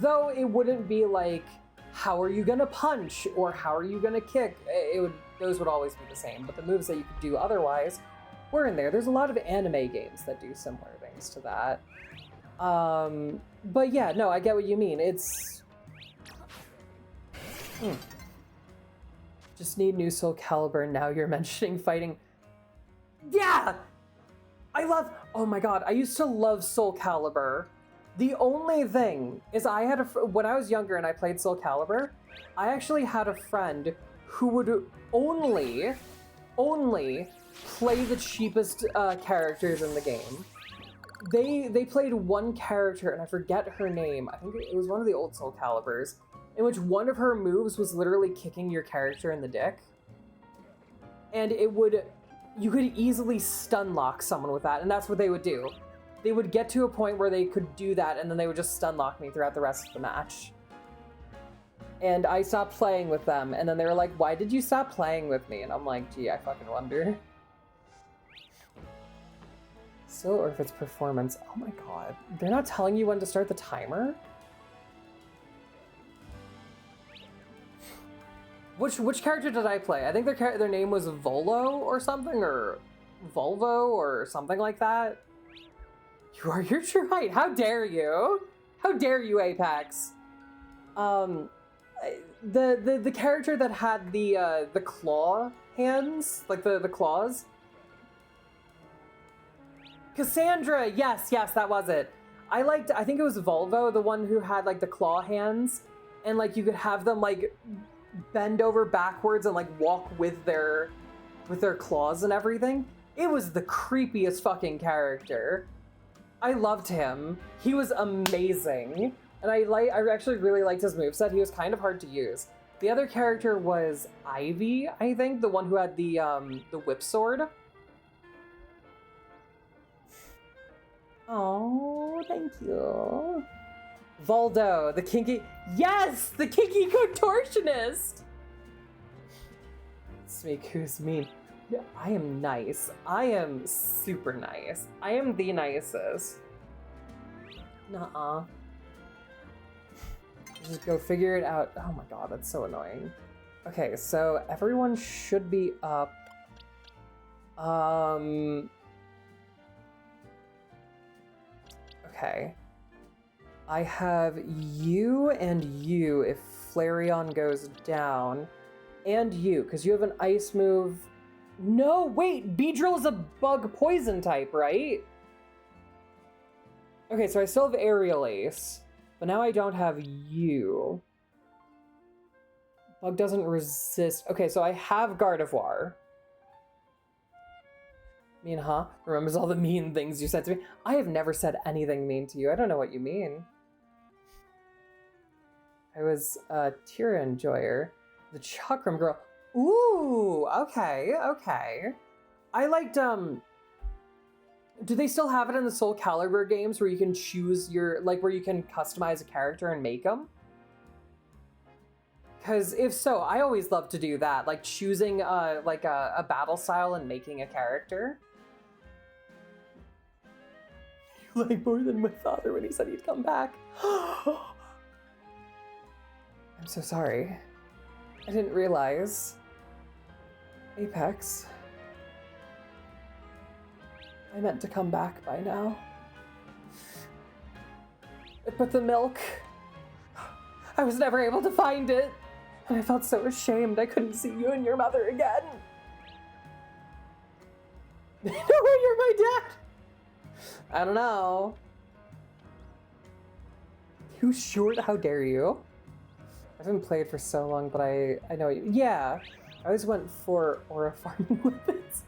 Though it wouldn't be like, how are you gonna punch or how are you gonna kick? Those would always be the same, but the moves that you could do otherwise were in there. There's a lot of anime games that do similar things to that. But yeah, no, I get what you mean. It's... Just need new Soul Calibur. Now you're mentioning fighting. Yeah! I love... Oh my god, I used to love Soul Calibur. The only thing is when I was younger and I played Soul Calibur, I actually had a friend who would only play the cheapest characters in the game. They played one character, and I forget her name. I think it was one of the old Soul Caliburs, in which one of her moves was literally kicking your character in the dick. And you could easily stun lock someone with that, and that's what they would do. They would get to a point where they could do that, and then they would just stun lock me throughout the rest of the match. And I stopped playing with them, and then they were like, why did you stop playing with me? And I'm like, gee, I fucking wonder. Still, or if it's performance. Oh my god. They're not telling you when to start the timer? Which character did I play? I think their name was Volo or something, or Volvo or something like that. You are your true height. How dare you? How dare you, Apex? The character that had the claw hands, like the claws. Cassandra, yes, that was it. I think it was Volvo, the one who had like the claw hands, and like you could have them like bend over backwards and like walk with their claws and everything. It was the creepiest fucking character. I loved him. He was amazing. And I actually really liked his moveset. He was kind of hard to use. The other character was Ivy, I think, the one who had the whip sword. Oh, thank you. Voldo, the kinky... Yes! The kinky contortionist! Smiku's mean. I am nice. I am super nice. I am the nicest. Nuh-uh. Just go figure it out. Oh my god, that's so annoying. Okay, so everyone should be up. Okay. I have you and you if Flareon goes down. And you, because you have an ice move. No, wait, Beedrill is a bug poison type, right? Okay, so I still have Aerial Ace, but now I don't have you. Bug doesn't resist. Okay, so I have Gardevoir. Mean, huh? Remembers all the mean things you said to me. I have never said anything mean to you. I don't know what you mean. I was a Tira Enjoyer. The Chakram Girl. Ooh, okay. I liked, do they still have it in the Soul Calibur games where you can choose where you can customize a character and make them? Because if so, I always love to do that, like choosing a battle style and making a character. You like more than my father when he said he'd come back. I'm so sorry. I didn't realize. Apex. I meant to come back by now. But the milk... I was never able to find it. And I felt so ashamed I couldn't see you and your mother again. No, you're my dad. I don't know. You short? How dare you? I haven't played for so long, but I know you. Yeah, I always went for aura farming weapons.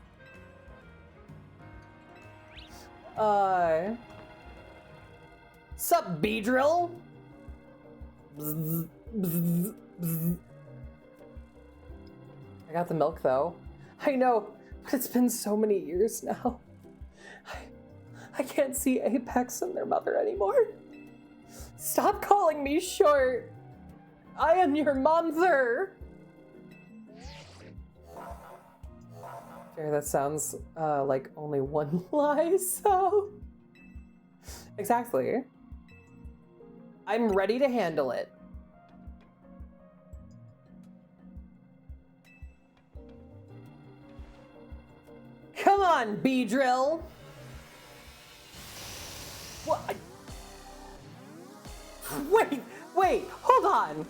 Sup, Beedrill? Bzz, bzz, bzz. I got the milk though. I know, but it's been so many years now. I can't see Apex and their mother anymore. Stop calling me short. I am your mother. Jerry, that sounds like only one lie, so... Exactly. I'm ready to handle it. Come on, Beedrill. What? Wait, hold on.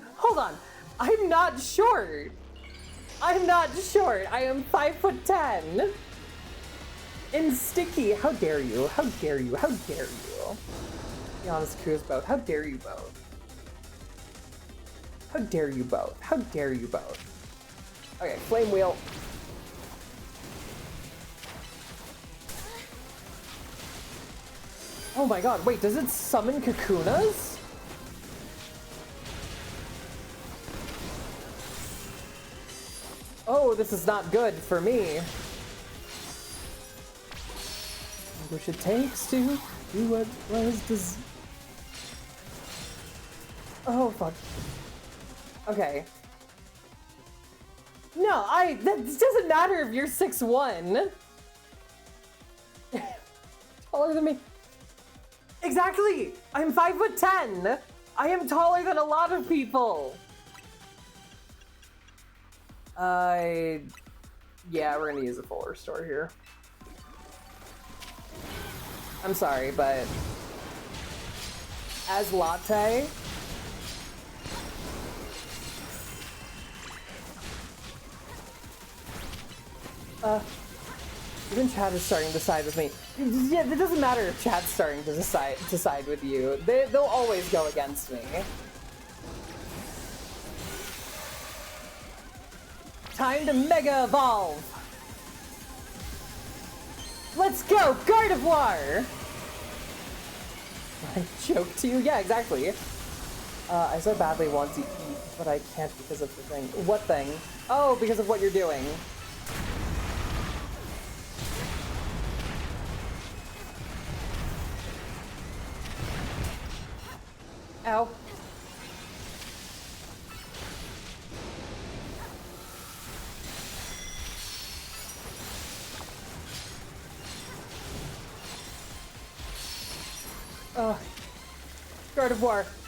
I'm not short. I am 5'10". And sticky, how dare you? Be honest, Ku's both. How dare you both? Okay, flame wheel. Oh my god, wait, does it summon Kakunas? Oh, this is not good for me. Which it takes to do what was Oh, fuck. Okay. No, that doesn't matter if you're 6'1". Taller than me. Exactly! I'm 5'10". I am taller than a lot of people. Yeah, we're gonna use a full restore here. I'm sorry, but as Latte, even Chad is starting to side with me. Yeah, it doesn't matter if Chad's starting to side with you. They'll always go against me. Time to Mega Evolve! Let's go, Gardevoir! I joked you? Yeah, exactly. I so badly want to eat, but I can't because of the thing. What thing? Oh, because of what you're doing. Ow.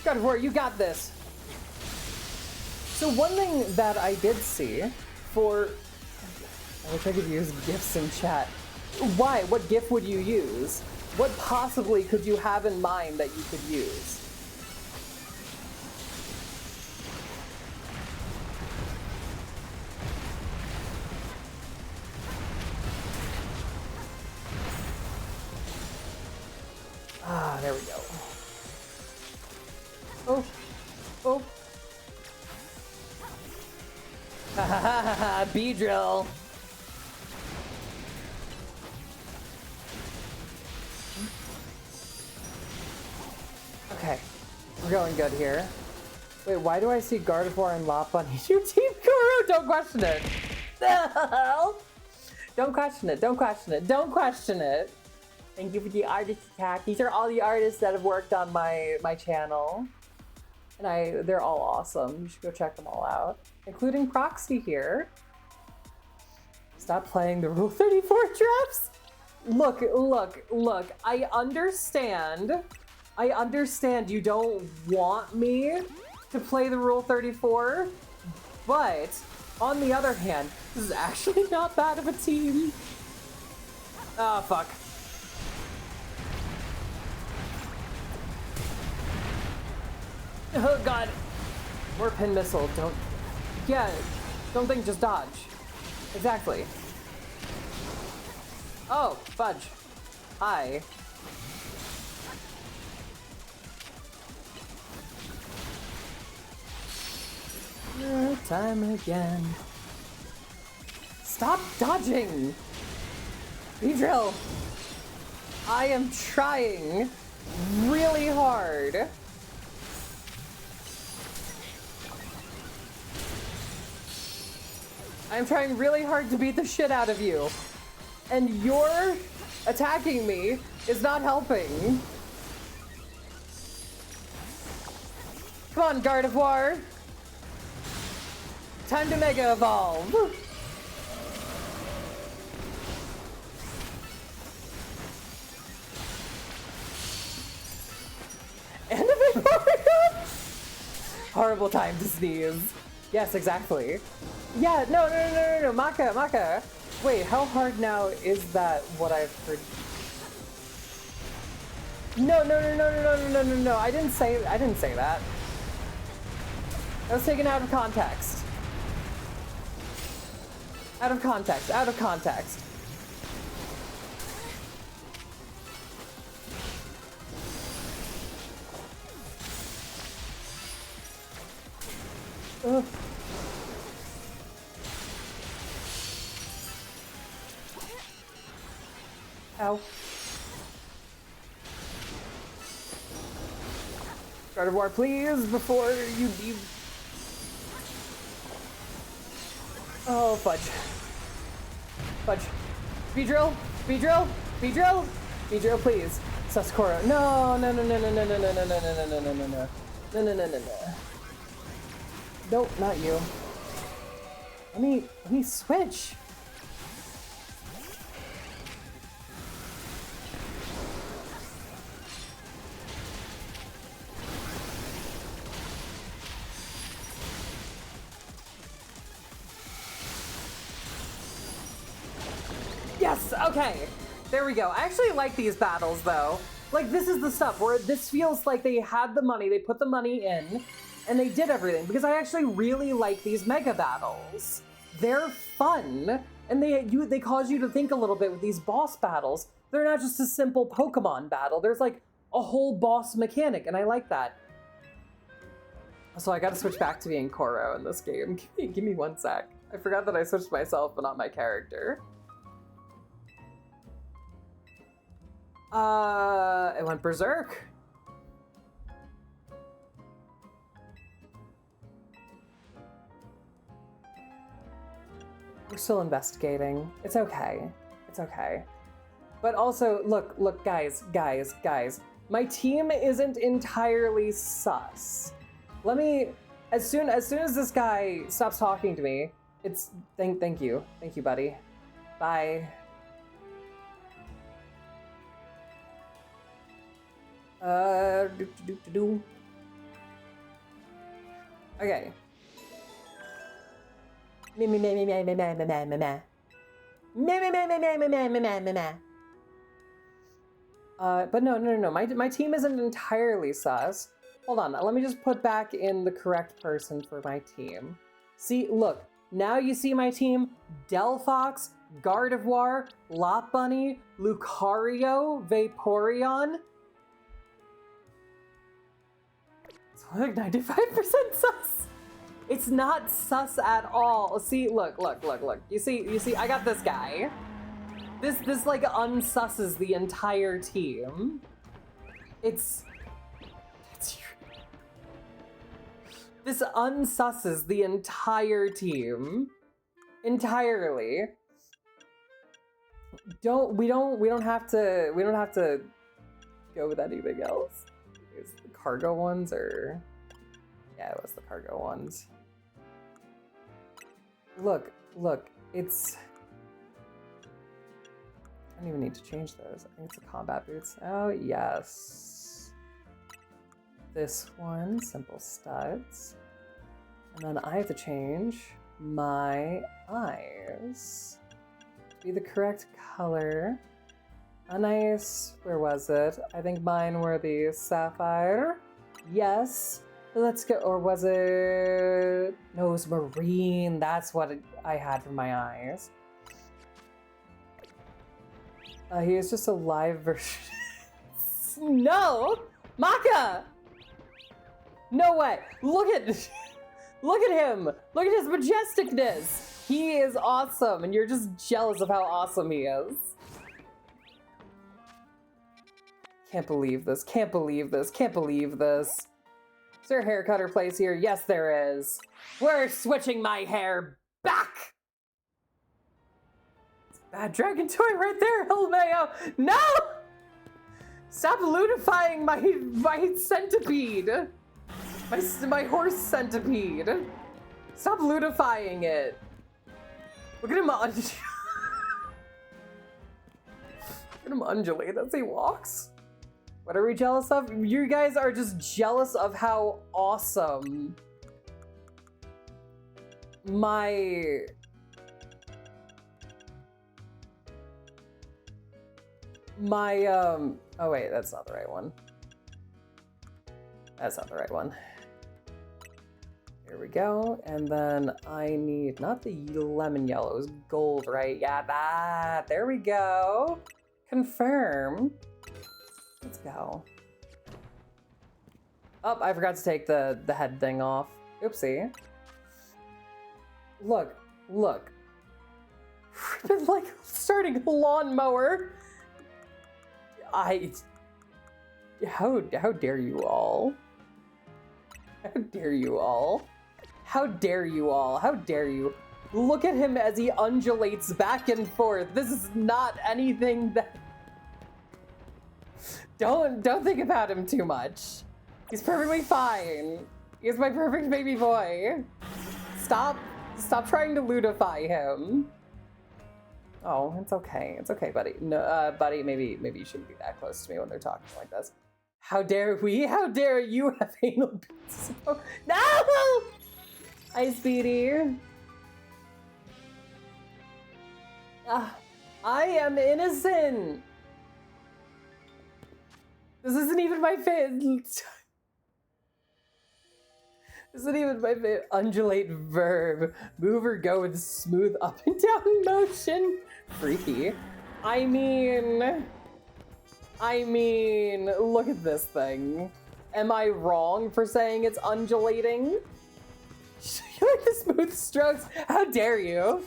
Gardevoir, you got this. So one thing that I did see for... I wish I could use GIFs in chat. Why? What GIF would you use? What possibly could you have in mind that you could use? Ah, there we go. Oh. Ha ha ha ha, Beedrill. Okay, we're going good here. Wait, why do I see Gardevoir and Lop on your team? Guru, don't question it. Don't question it. Thank you for the artist attack. These are all the artists that have worked on my channel. And they're all awesome. You should go check them all out. Including Proxy here. Stop playing the Rule 34 traps. Look. I understand you don't want me to play the Rule 34, but on the other hand, this is actually not bad of a team. Oh, fuck. Oh god. More pin missile. Don't think, just dodge. Exactly. Oh, fudge. Hi. Time again. Stop dodging! Beedrill! I am trying really hard. I'm trying really hard to beat the shit out of you. And your attacking me is not helping. Come on, Gardevoir. Time to Mega Evolve. And a Vaporeon? Horrible time to sneeze. Yes, exactly. Yeah, no, Maka. Wait, how hard now is that what I've heard? No. I didn't say that. That was taken out of context. Out of context. Ugh. Ow. Gardevoir, please, before you leave. Oh, fudge. Beedrill, please. Suscoro. No. Nope, not you. Let me switch. Yes, okay. There we go. I actually like these battles though. Like this is the stuff where this feels like they had the money, they put the money in, and they did everything, because I actually really like these mega battles. They're fun, and they cause you to think a little bit with these boss battles. They're not just a simple Pokemon battle. There's like a whole boss mechanic, and I like that. So I gotta switch back to being Koro in this game. Give me 1 sec. I forgot that I switched myself, but not my character. It went berserk. We're still investigating. It's okay. It's okay. But also, look, guys. My team isn't entirely sus. Let me, as soon as this guy stops talking to me, it's, thank you, buddy. Bye. Okay. But no. My team isn't entirely sus. Hold on, let me just put back in the correct person for my team. See, look, now you see my team: Delphox, Gardevoir, Lopunny, Lucario, Vaporeon. It's like 95% sus. It's not sus at all. See, look. You see, I got this guy. This like unsusses the entire team. This unsusses the entire team. Entirely. We don't have to go with anything else. Is the cargo ones or yeah, it was the cargo ones. Look, it's I don't even need to change those. I think it's the combat boots. Oh yes. This one, simple studs. And then I have to change my eyes to be the correct color. A nice, where was it? I think mine were the sapphire. Yes. Let's go, or was it? No, it was marine. That's what I had for my eyes. He is just a live version. No! Maka! No way! Look at him! Look at his majesticness! He is awesome, and you're just jealous of how awesome he is. Can't believe this, can't believe this, can't believe this. Is there a hair cutter place here? Yes, there is. We're switching my hair back! Bad dragon toy right there, LMAO! No! Stop ludifying my centipede! My horse centipede! Stop ludifying it! Look at him Look at him undulate as he walks. What are we jealous of? You guys are just jealous of how awesome my... oh wait, that's not the right one. That's not the right one. Here we go, and then I need, not the lemon yellows, gold, right? Yeah, that, there we go. Confirm. Let's go. Oh, I forgot to take the head thing off. Oopsie. Look. We've been like starting a lawnmower. How dare you all? How dare you all? How dare you all? How dare you? Look at him as he undulates back and forth. This is not anything that... Don't think about him too much. He's perfectly fine. He's my perfect baby boy. Stop trying to ludify him. Oh, it's okay. It's okay, buddy. No, buddy, maybe you shouldn't be that close to me when they're talking like this. How dare we? How dare you have anal beads? No! Hi, Speedy. I am innocent. This isn't even my face. This isn't even my face. Undulate verb. Move or go with smooth up and down motion. Freaky. I mean, look at this thing. Am I wrong for saying it's undulating? You like the smooth strokes? How dare you?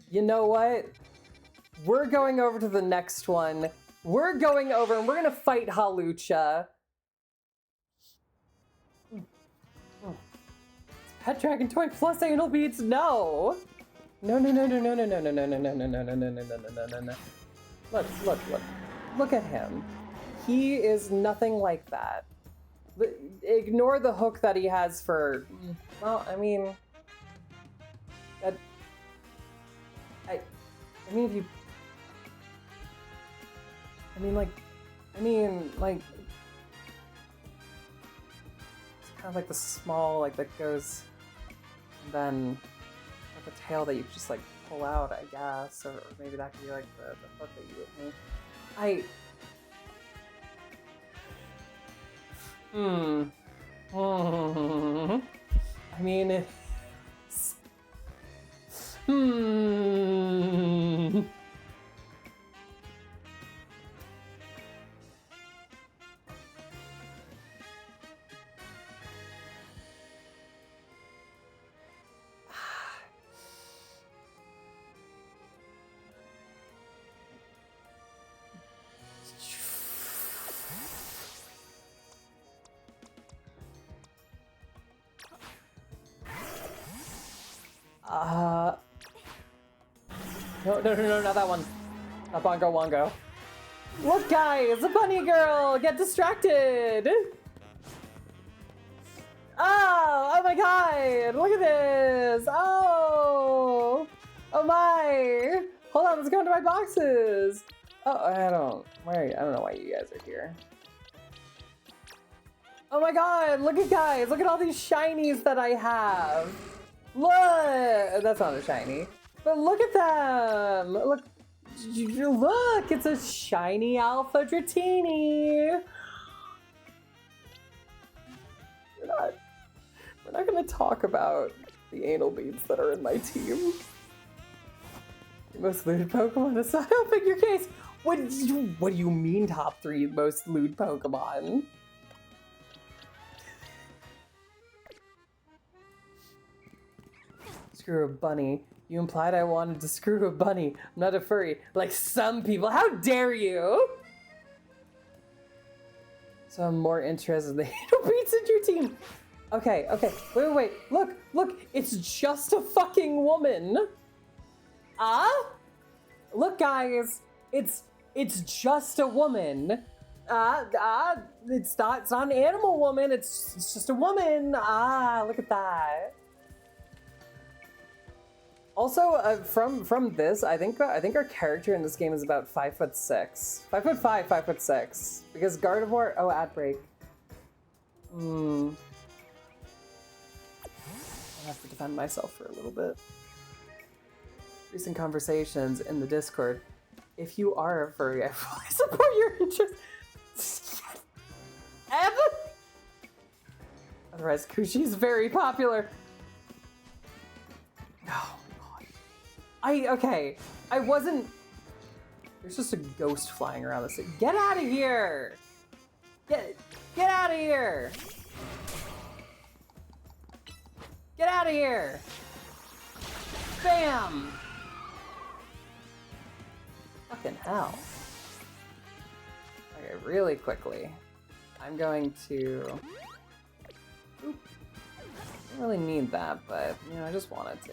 You know what? We're going over to the next one. We're going over and we're gonna fight Hawlucha. Pet Dragon Toy plus anal beads? No! No. Look at him. He is nothing like that. Ignore the hook that he has for... Well, I mean... I mean, if you... I mean, like... It's kind of like the small, like, that goes... And then... Like the tail that you just, like, pull out, I guess. Or maybe that could be, like, the hook that you would make. I mean, it's... No, not that one. Not Bongo Wongo. Look, guys, a bunny girl! Get distracted! Oh my god! Look at this! Oh my! Hold on, let's go into my boxes! Oh, I don't know why you guys are here. Oh my god, look at guys! Look at all these shinies that I have! Look! That's not a shiny. But look at them! Look, it's a shiny Alpha Dratini! not gonna talk about the anal beads that are in my team. Most lewd Pokemon aside, I'll pick your case. What do you mean top 3 most lewd Pokemon? Screw a bunny. You implied I wanted to screw a bunny. I'm not a furry, like some people. How dare you? So I'm more interested in the anal beads in your team. Okay, wait. Look, it's just a fucking woman. Look, guys, it's just a woman. It's not an animal woman. It's just a woman. Look at that. Also, from this, I think our character in this game is about 5'6", 5'5", 5'6", because Gardevoir. Oh, ad break. I have to defend myself for a little bit. Recent conversations in the Discord. If you are a furry, I fully support your interest. Otherwise, Kushi is very popular. Oh, God. Okay. I wasn't... There's just a ghost flying around this thing. Get out of here! Get out of here! Get out of here! Bam! Fucking hell. Okay, really quickly. I'm going to... Oop. I don't really need that, but, you know, I just wanted to.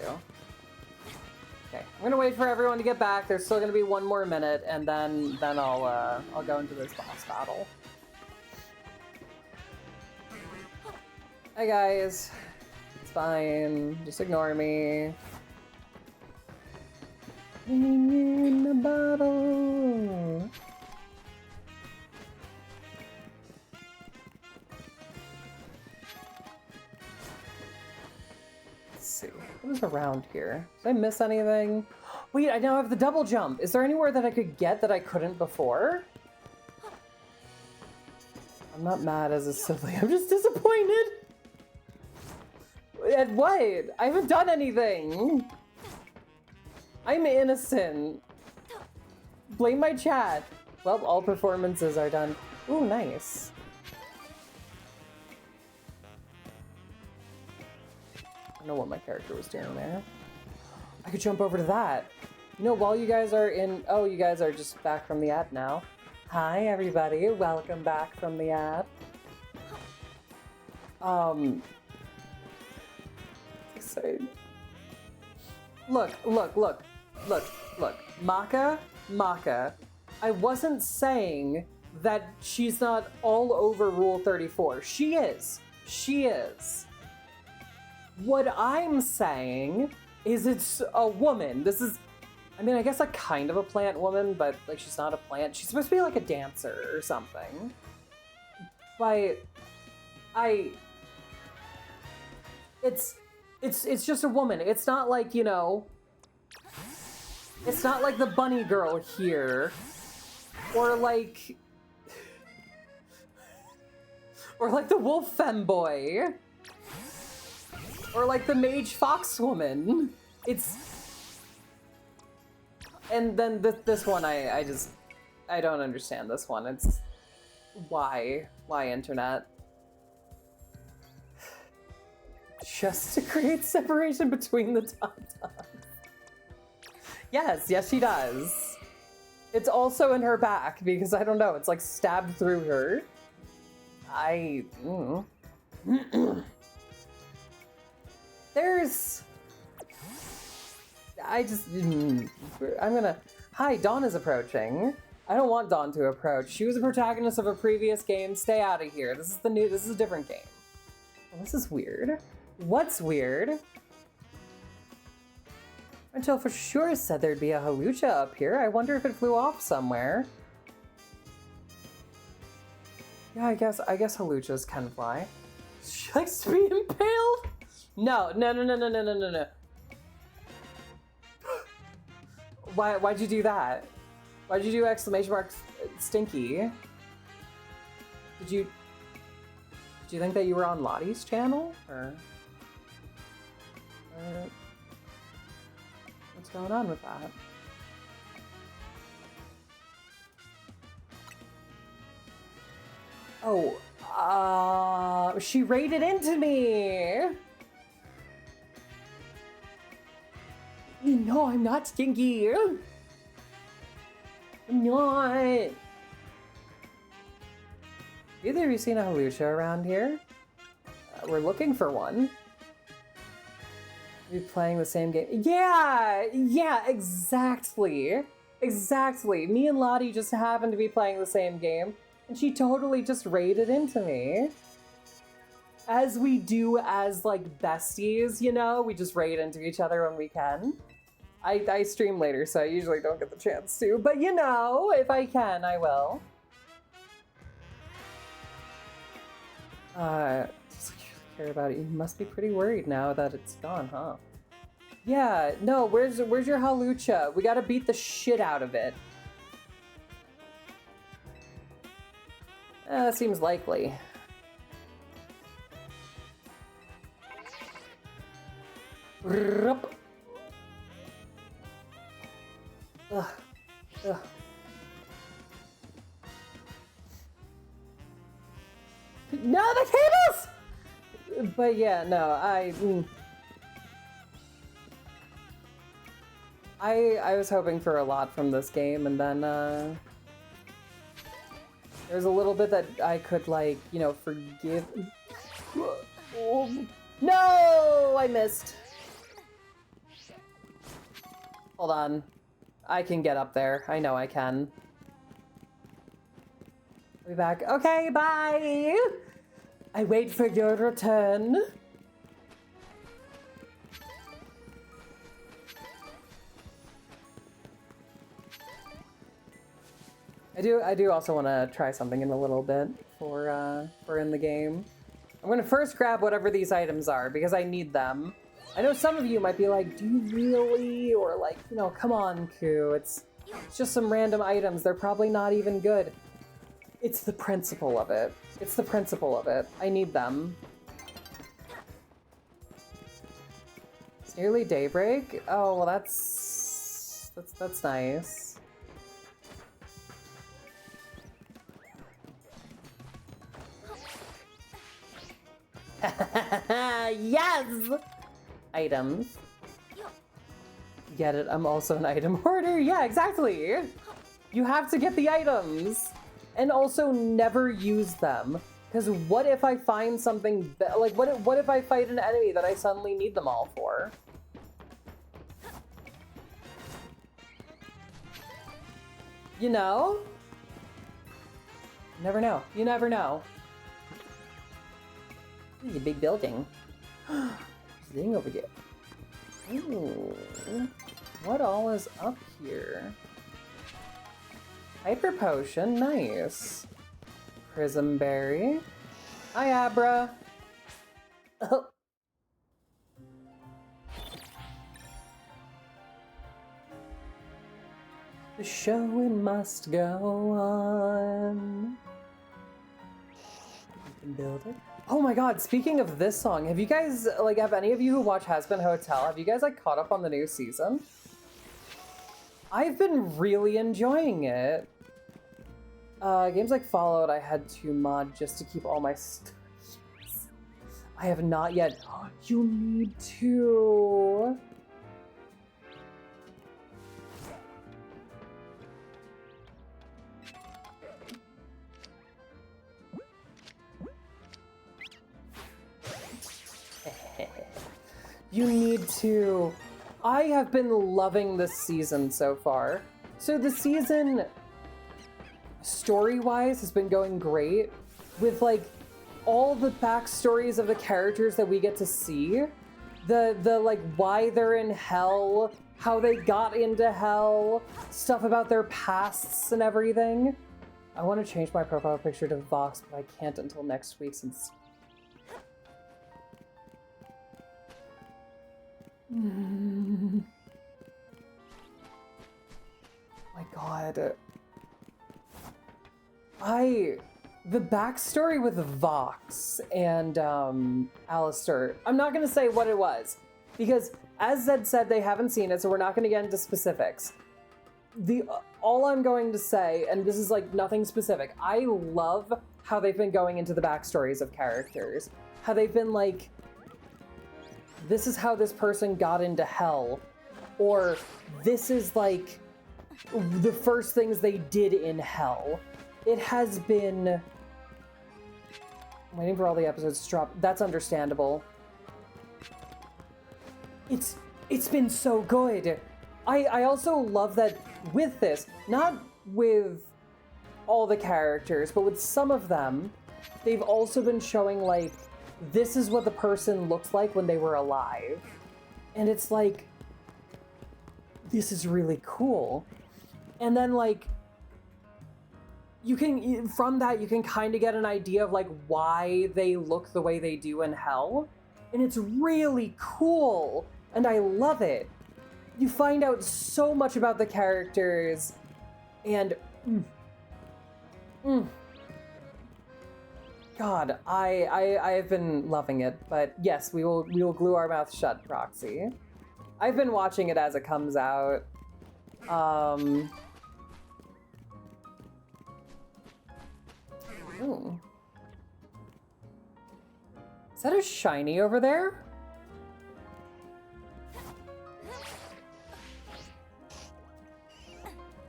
Okay, I'm gonna wait for everyone to get back. There's still gonna be 1 more minute, and then I'll go into this boss battle. Hi guys. It's fine. Just ignore me. In the bottle. Let's see. What is around here? Did I miss anything? Wait, I now have the double jump. Is there anywhere that I could get that I couldn't before? I'm not mad as a sibling. I'm just disappointed. At what? I haven't done anything. I'm innocent. Blame my chat. Well, all performances are done. Ooh, nice. I don't know what my character was doing there. I could jump over to that. You know, while you guys are in... Oh, you guys are just back from the ad now. Hi, everybody. Welcome back from the ad. So... Look. Maka. I wasn't saying that she's not all over Rule 34. She is. What I'm saying is it's a woman. This is, I mean, I guess like kind of a plant woman, but like she's not a plant. She's supposed to be like a dancer or something. But it's just a woman. It's not like, you know, it's not like the bunny girl here, or like the wolf femboy, or like the mage fox woman. It's, and then this one, I don't understand this one. It's why internet? Just to create separation between the Tom-Toms. Yes, she does. It's also in her back because I don't know, it's like stabbed through her. I'm gonna... Hi, Dawn is approaching. I don't want Dawn to approach. She was a protagonist of a previous game. Stay out of here. This is a different game. Well, this is weird. What's weird? Until for sure said there'd be a Hawlucha up here. I wonder if it flew off somewhere. Yeah, I guess Hawluchas can fly. She likes to be impaled? No. Why'd you do that? Why'd you do exclamation mark Stinky? Did you think that you were on Lottie's channel? Or What's going on with that? Oh, she raided into me. No, I'm not stinky. I'm not. Either of you seen a Hawlucha around here? We're looking for one. Are we playing the same game? Yeah, exactly. Exactly. Me and Lottie just happened to be playing the same game, and she totally just raided into me. As we do as, like, besties, you know? We just raid into each other when we can. I stream later, so I usually don't get the chance to, but you know, if I can, I will. Just care about it. You must be pretty worried now that it's gone, huh? Yeah, no, where's your Hawlucha? We gotta beat the shit out of it. That seems likely. Ugh. Ugh. No, the cables! But yeah, no, I was hoping for a lot from this game, and then there's a little bit that I could, like, you know, forgive. No, I missed. Hold on. I can get up there. I know I can. Be back. Okay, bye! I wait for your return. I do also want to try something in a little bit for in the game. I'm gonna first grab whatever these items are because I need them. I know some of you might be like, do you really? Or like, you know, come on, Ku. It's just some random items. They're probably not even good. It's the principle of it. It's the principle of it. I need them. It's nearly daybreak. Oh, well, that's nice. Yes! Items. Get it? I'm also an item hoarder. Yeah, exactly. You have to get the items. And also never use them. Because what if I find something, like, what if I fight an enemy that I suddenly need them all for? You know? You never know. You never know. Ooh, a big building. Thing over here. Ooh. What all is up here? Hyper Potion, nice. Prism Berry. Hi, Abra. Oh. The show must go on. You can build it. Oh my god, speaking of this song, have you guys, like, have any of you who watch Hazbin Hotel, have you guys, like, caught up on the new season? I've been really enjoying it. Games like Fallout, I had to mod just to keep all my stuff. I have not yet. You need to. You need to. I have been loving this season so far. So the season, story-wise, has been going great with, like, all the backstories of the characters that we get to see. The like, why they're in hell, how they got into hell, stuff about their pasts and everything. I want to change my profile picture to Vox, but I can't until next week since... My god. The backstory with Vox and Alistair, I'm not gonna say what it was, Because as Zed said, they haven't seen it, so we're not going to get into specifics. All I'm going to say, and this is like nothing specific, I love how they've been going into the backstories of characters. How they've been like, this is how this person got into hell. Or this is like the first things they did in hell. It has been... I'm waiting for all the episodes to drop. That's understandable. It's been so good. I also love that with this, not with all the characters, but with some of them, they've also been showing like, this is what the person looked like when they were alive. And it's like, this is really cool. And then like, you can, from that, you can kind of get an idea of like why they look the way they do in hell. And it's really cool. And I love it. You find out so much about the characters, and God, I have been loving it. But yes, we will glue our mouth shut, Proxy. I've been watching it as it comes out. Ooh. Is that a shiny over there?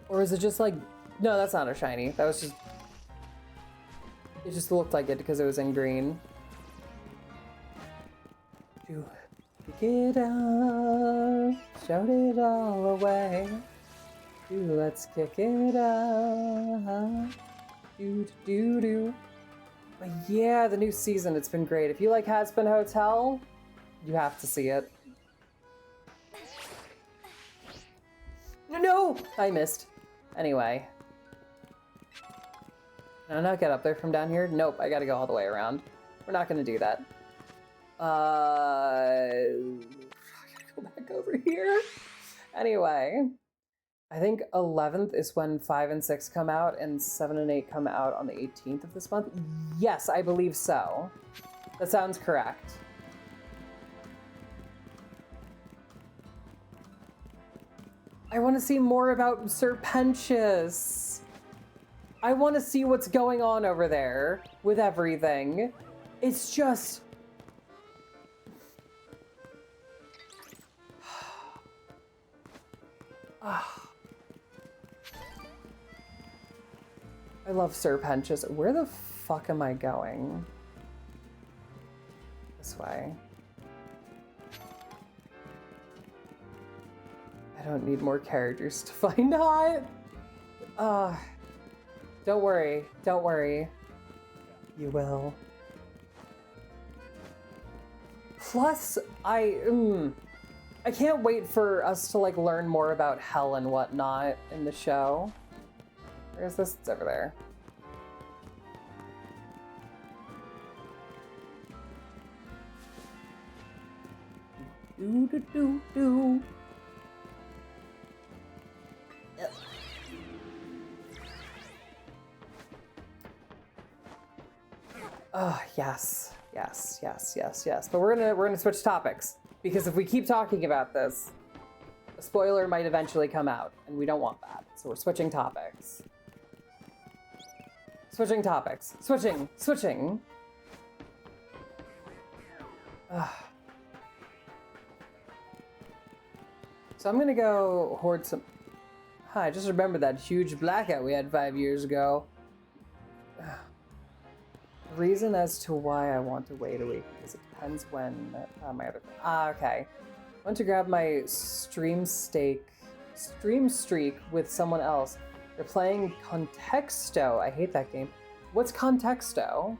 Or is it just like, no, that's not a shiny. That was just, it just looked like it because it was in green. To pick it up, shout it all away. Let's kick it up. Do. But yeah, the new season, it's been great. If you like Hazbin Hotel, you have to see it. No! I missed. Anyway. Can I not get up there from down here? Nope, I gotta go all the way around. We're not gonna do that. I gotta go back over here. Anyway. I think 11th is when 5 and 6 come out, and 7 and 8 come out on the 18th of this month. Yes, I believe so. That sounds correct. I want to see more about Serpentius. I want to see what's going on over there with everything. It's just... I love Serpentius. Where the fuck am I going? This way. I don't need more characters to find hot. Don't worry. Don't worry. You will. Plus, I can't wait for us to like learn more about hell and whatnot in the show. Where's this? It's over there. Do. Oh, yes. But we're gonna switch topics, because if we keep talking about this, a spoiler might eventually come out, and we don't want that. So we're switching topics. Switching. So I'm gonna go hoard some... I just remembered that huge blackout we had 5 years ago. Reason as to why I want to wait a week, because it depends when my other... okay. I want to grab my stream streak with someone else. They're playing Contexto. I hate that game. What's Contexto?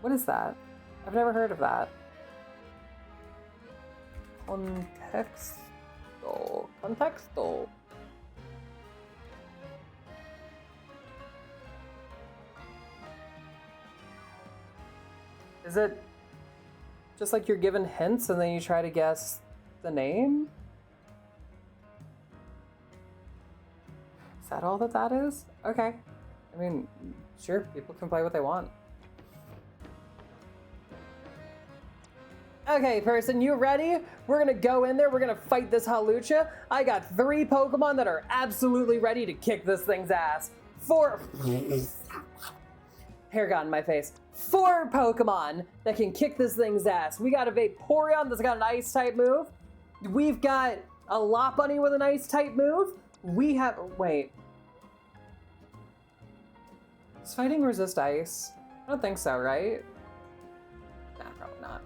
What is that? I've never heard of that. Contexto. Is it just like you're given hints and then you try to guess the name? Is that all that is? Okay. I mean, sure, people can play what they want. Okay, person, you ready? We're gonna go in there, we're gonna fight this Hawlucha. I got 3 Pokemon that are absolutely ready to kick this thing's ass. 4... Hair got in my face. 4 Pokemon that can kick this thing's ass. We got a Vaporeon that's got an Ice-type move. We've got a Lopunny with an Ice-type move. We have... Wait. Does fighting resist ice? I don't think so, right? Nah, probably not.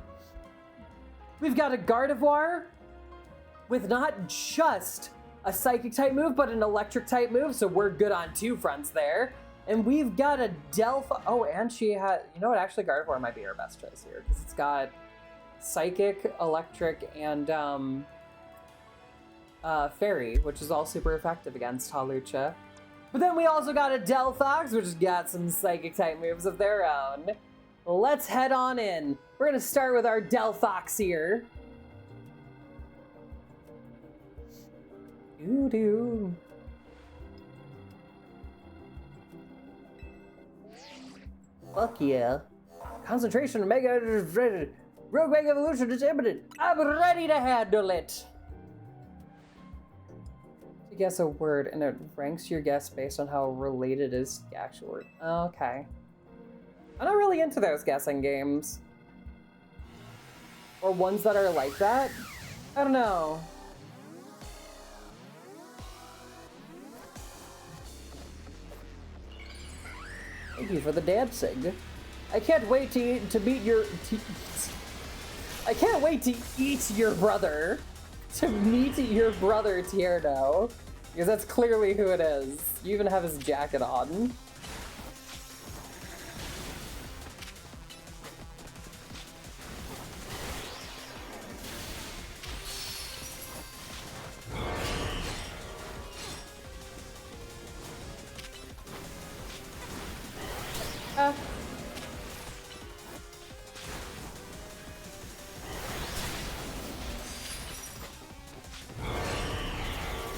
We've got a Gardevoir with not just a Psychic type move, but an Electric type move, so we're good on 2 fronts there. And we've got a Delphi. Oh, and she had, you know what? Actually, Gardevoir might be our best choice here because it's got Psychic, Electric, and Fairy, which is all super effective against Hawlucha. But then we also got a Delphox, which has got some Psychic type moves of their own. Let's head on in. We're gonna start with our Delphox here. Doo-doo. Fuck yeah. Concentration Mega Rogue Mega Evolution is imminent. I'm ready to handle it. You guess a word and it ranks your guess based on how related it is to the actual word. Okay. I'm not really into those guessing games. Or ones that are like that. I don't know. Thank you for the dancing. I can't wait to meet your... I can't wait to eat your brother. To meet your brother, Tierno. Because that's clearly who it is. You even have his jacket on.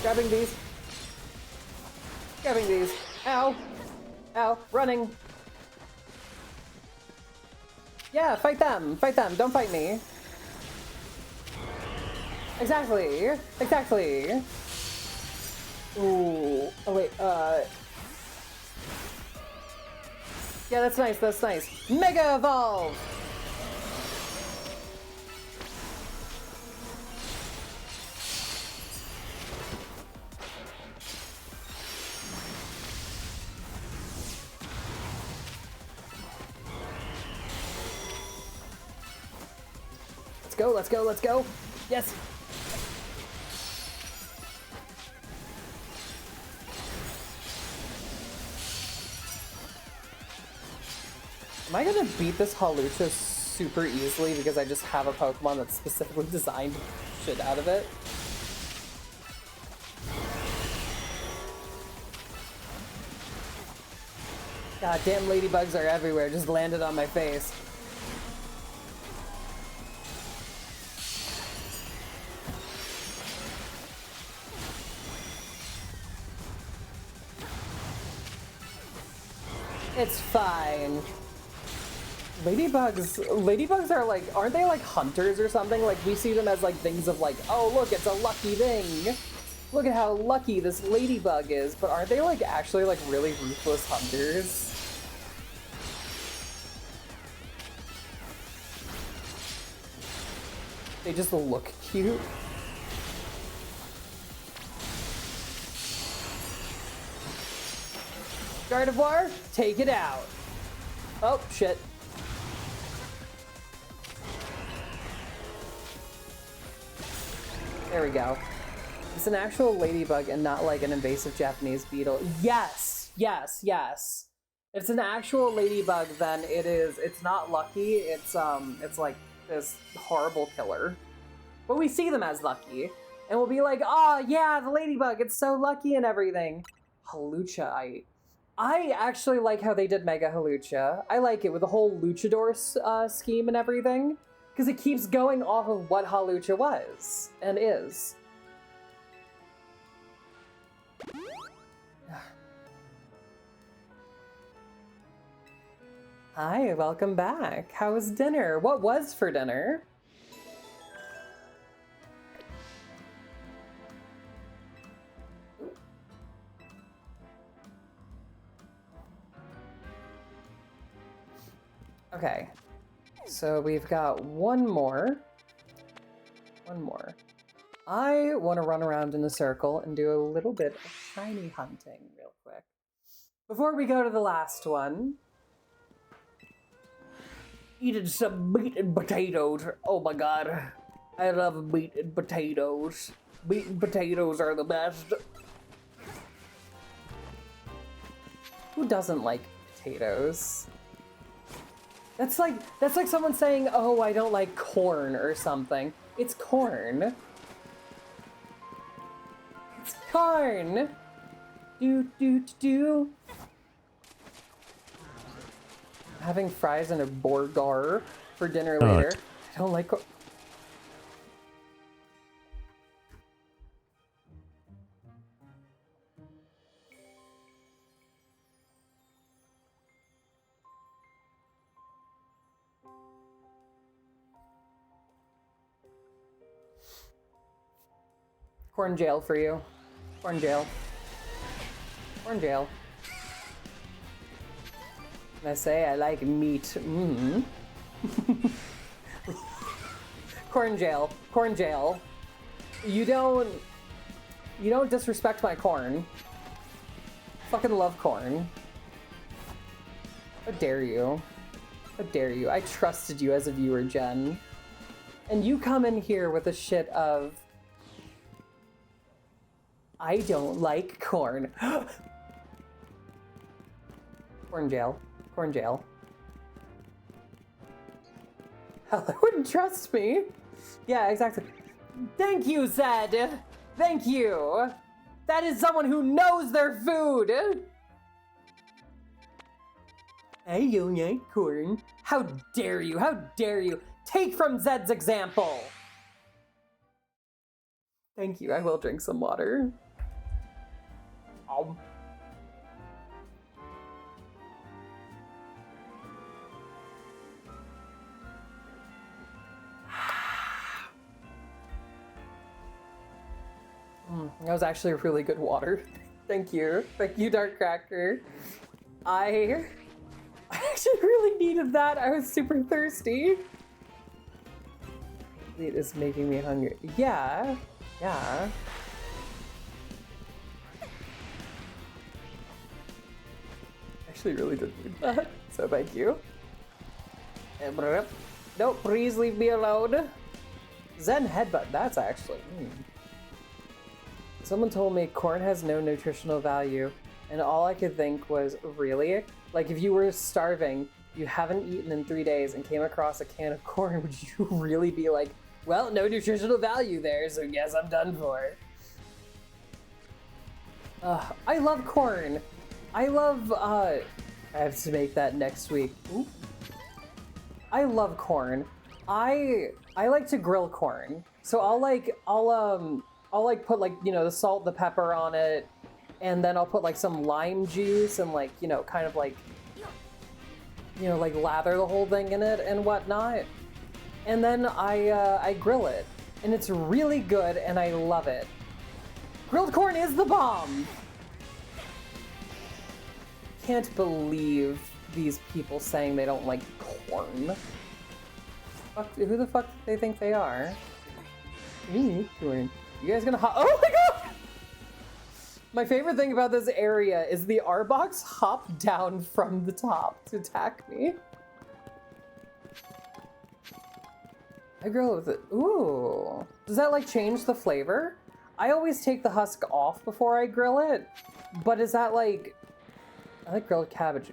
Grabbing these. Grabbing these. Ow. Ow. Running. Yeah, fight them. Fight them. Don't fight me. Exactly. Exactly. Ooh. Oh, wait. Yeah, that's nice. That's nice. Mega Evolve! Go, let's go, let's go. Yes. Am I gonna beat this Hawlucha super easily because I just have a Pokemon that's specifically designed to shit out of it? God damn, ladybugs are everywhere, just landed on my face. It's fine. Ladybugs are like, aren't they like hunters or something? Like we see them as like things of like, oh look, it's a lucky thing. Look at how lucky this ladybug is. But aren't they like actually like really ruthless hunters? They just look cute. Gardevoir, take it out. Oh, shit. There we go. It's an actual ladybug and not like an invasive Japanese beetle. Yes, yes, yes. If it's an actual ladybug, then it's not lucky. It's like this horrible killer. But we see them as lucky. And we'll be like, oh yeah, the ladybug, it's so lucky and everything. Hawlucha, I actually like how they did Mega Hawlucha. I like it with the whole Luchador scheme and everything. Because it keeps going off of what Hawlucha was and is. Hi, welcome back. How was dinner? What was for dinner? Okay. So we've got one more. One more. I want to run around in a circle and do a little bit of shiny hunting real quick. Before we go to the last one. Eating some meat and potatoes. Oh my god. I love meat and potatoes. Meat and potatoes are the best. Who doesn't like potatoes? That's like someone saying, "Oh, I don't like corn" or something. It's corn. It's corn. Do do do. Having fries and a burger for dinner later. I don't like. Corn jail for you. Corn jail. Corn jail. And I say I like meat. Mm. Corn jail. Corn jail. You don't disrespect my corn. Fucking love corn. How dare you? How dare you? I trusted you as a viewer, Jen. And you come in here with a shit of I don't like corn. Corn jail. Corn jail. Hell, I wouldn't trust me. Yeah, exactly. Thank you, Zed. Thank you. That is someone who knows their food. I don't like corn. How dare you? How dare you? Take from Zed's example. Thank you. I will drink some water. That was actually a really good water. Thank you. Thank you, Dark Cracker. I actually really needed that. I was super thirsty. It is making me hungry. Yeah. Yeah. Actually really did need that. So thank you. Nope, please leave me alone. Zen headbutt. That's actually... Someone told me corn has no nutritional value, and all I could think was, really? Like, if you were starving, you haven't eaten in 3 days, and came across a can of corn, would you really be like, well, no nutritional value there, so guess I'm done for. I love corn. I love, I have to make that next week. Ooh. I love corn. I like to grill corn. So I'll put like, you know, the salt, the pepper on it, and then I'll put like some lime juice and like, you know, kind of like, you know, like lather the whole thing in it and whatnot. And then I grill it, and it's really good, and I love it. Grilled corn is the bomb. Can't believe these people saying they don't like corn. Who the fuck do they think they are? You guys gonna oh my god! My favorite thing about this area is the Arbok hopped down from the top to attack me. I grill with it. Ooh. Does that like change the flavor? I always take the husk off before I grill it. But is that like... I like grilled cabbage.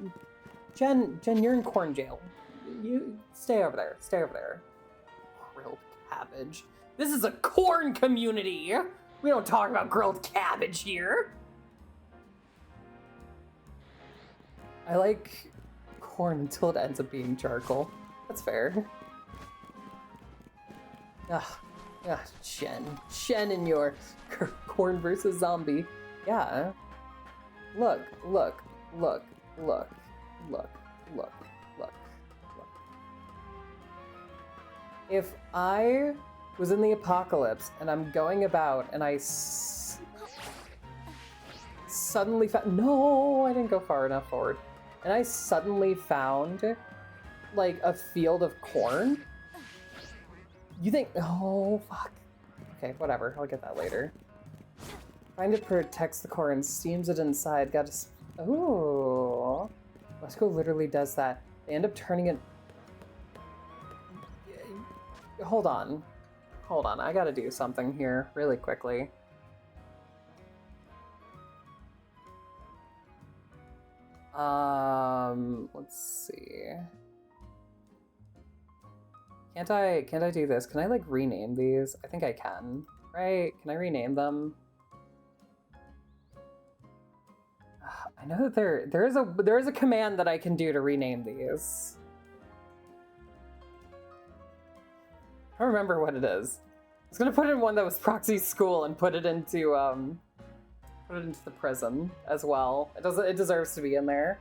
Jen, you're in corn jail. You stay over there. Stay over there. Grilled cabbage. This is a corn community. We don't talk about grilled cabbage here. I like corn until it ends up being charcoal. That's fair. Jen and your corn versus zombie. Yeah. Look. If I was in the apocalypse and I'm going about and I suddenly found... No, I didn't go far enough forward. And I suddenly found like a field of corn? You think, oh, fuck. Okay, whatever, I'll get that later. Find it protects the core and steams it inside. Gotta, ooh. Wesco literally does that. They end up turning it. Hold on. Hold on, I gotta do something here really quickly. Let's see. Can't I do this? Can I like rename these? I think I can, right? Can I rename them? I know that there is a command that I can do to rename these. I don't remember what it is. I was gonna put in one that was Proxy School and put it into the prison as well. It deserves to be in there.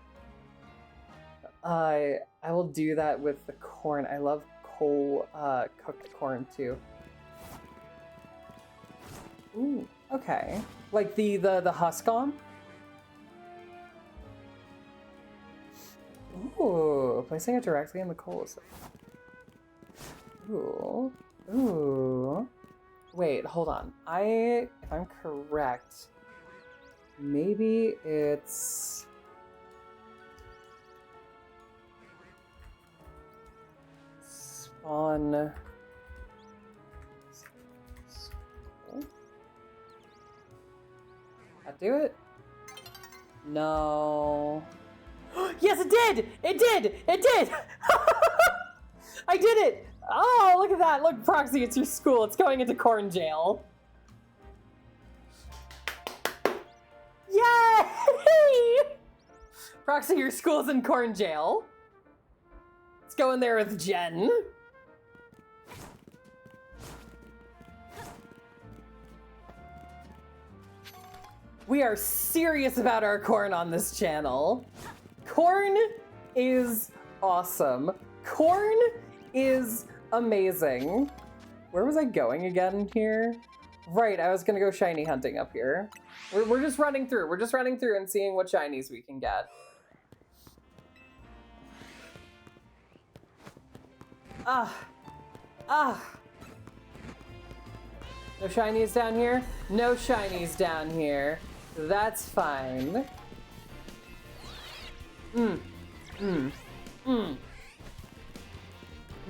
I will do that with the corn. I love cooked corn too. Ooh, okay. Like the husk on? Ooh, placing it directly in the coals. Ooh. Ooh. Wait, hold on. If I'm correct, maybe it's spawn. That do it? No. Yes, it did! It did! It did! I did it! Oh, look at that. Look, Proxy, it's your school. It's going into corn jail. Yay! Proxy, your school's in corn jail. Let's go in there with Jen. We are serious about our corn on this channel. Corn is awesome. Corn is amazing. Where was I going again here? Right, I was gonna go shiny hunting up here. We're just running through. We're just running through and seeing what shinies we can get. No shinies down here? No shinies down here. That's fine. I'm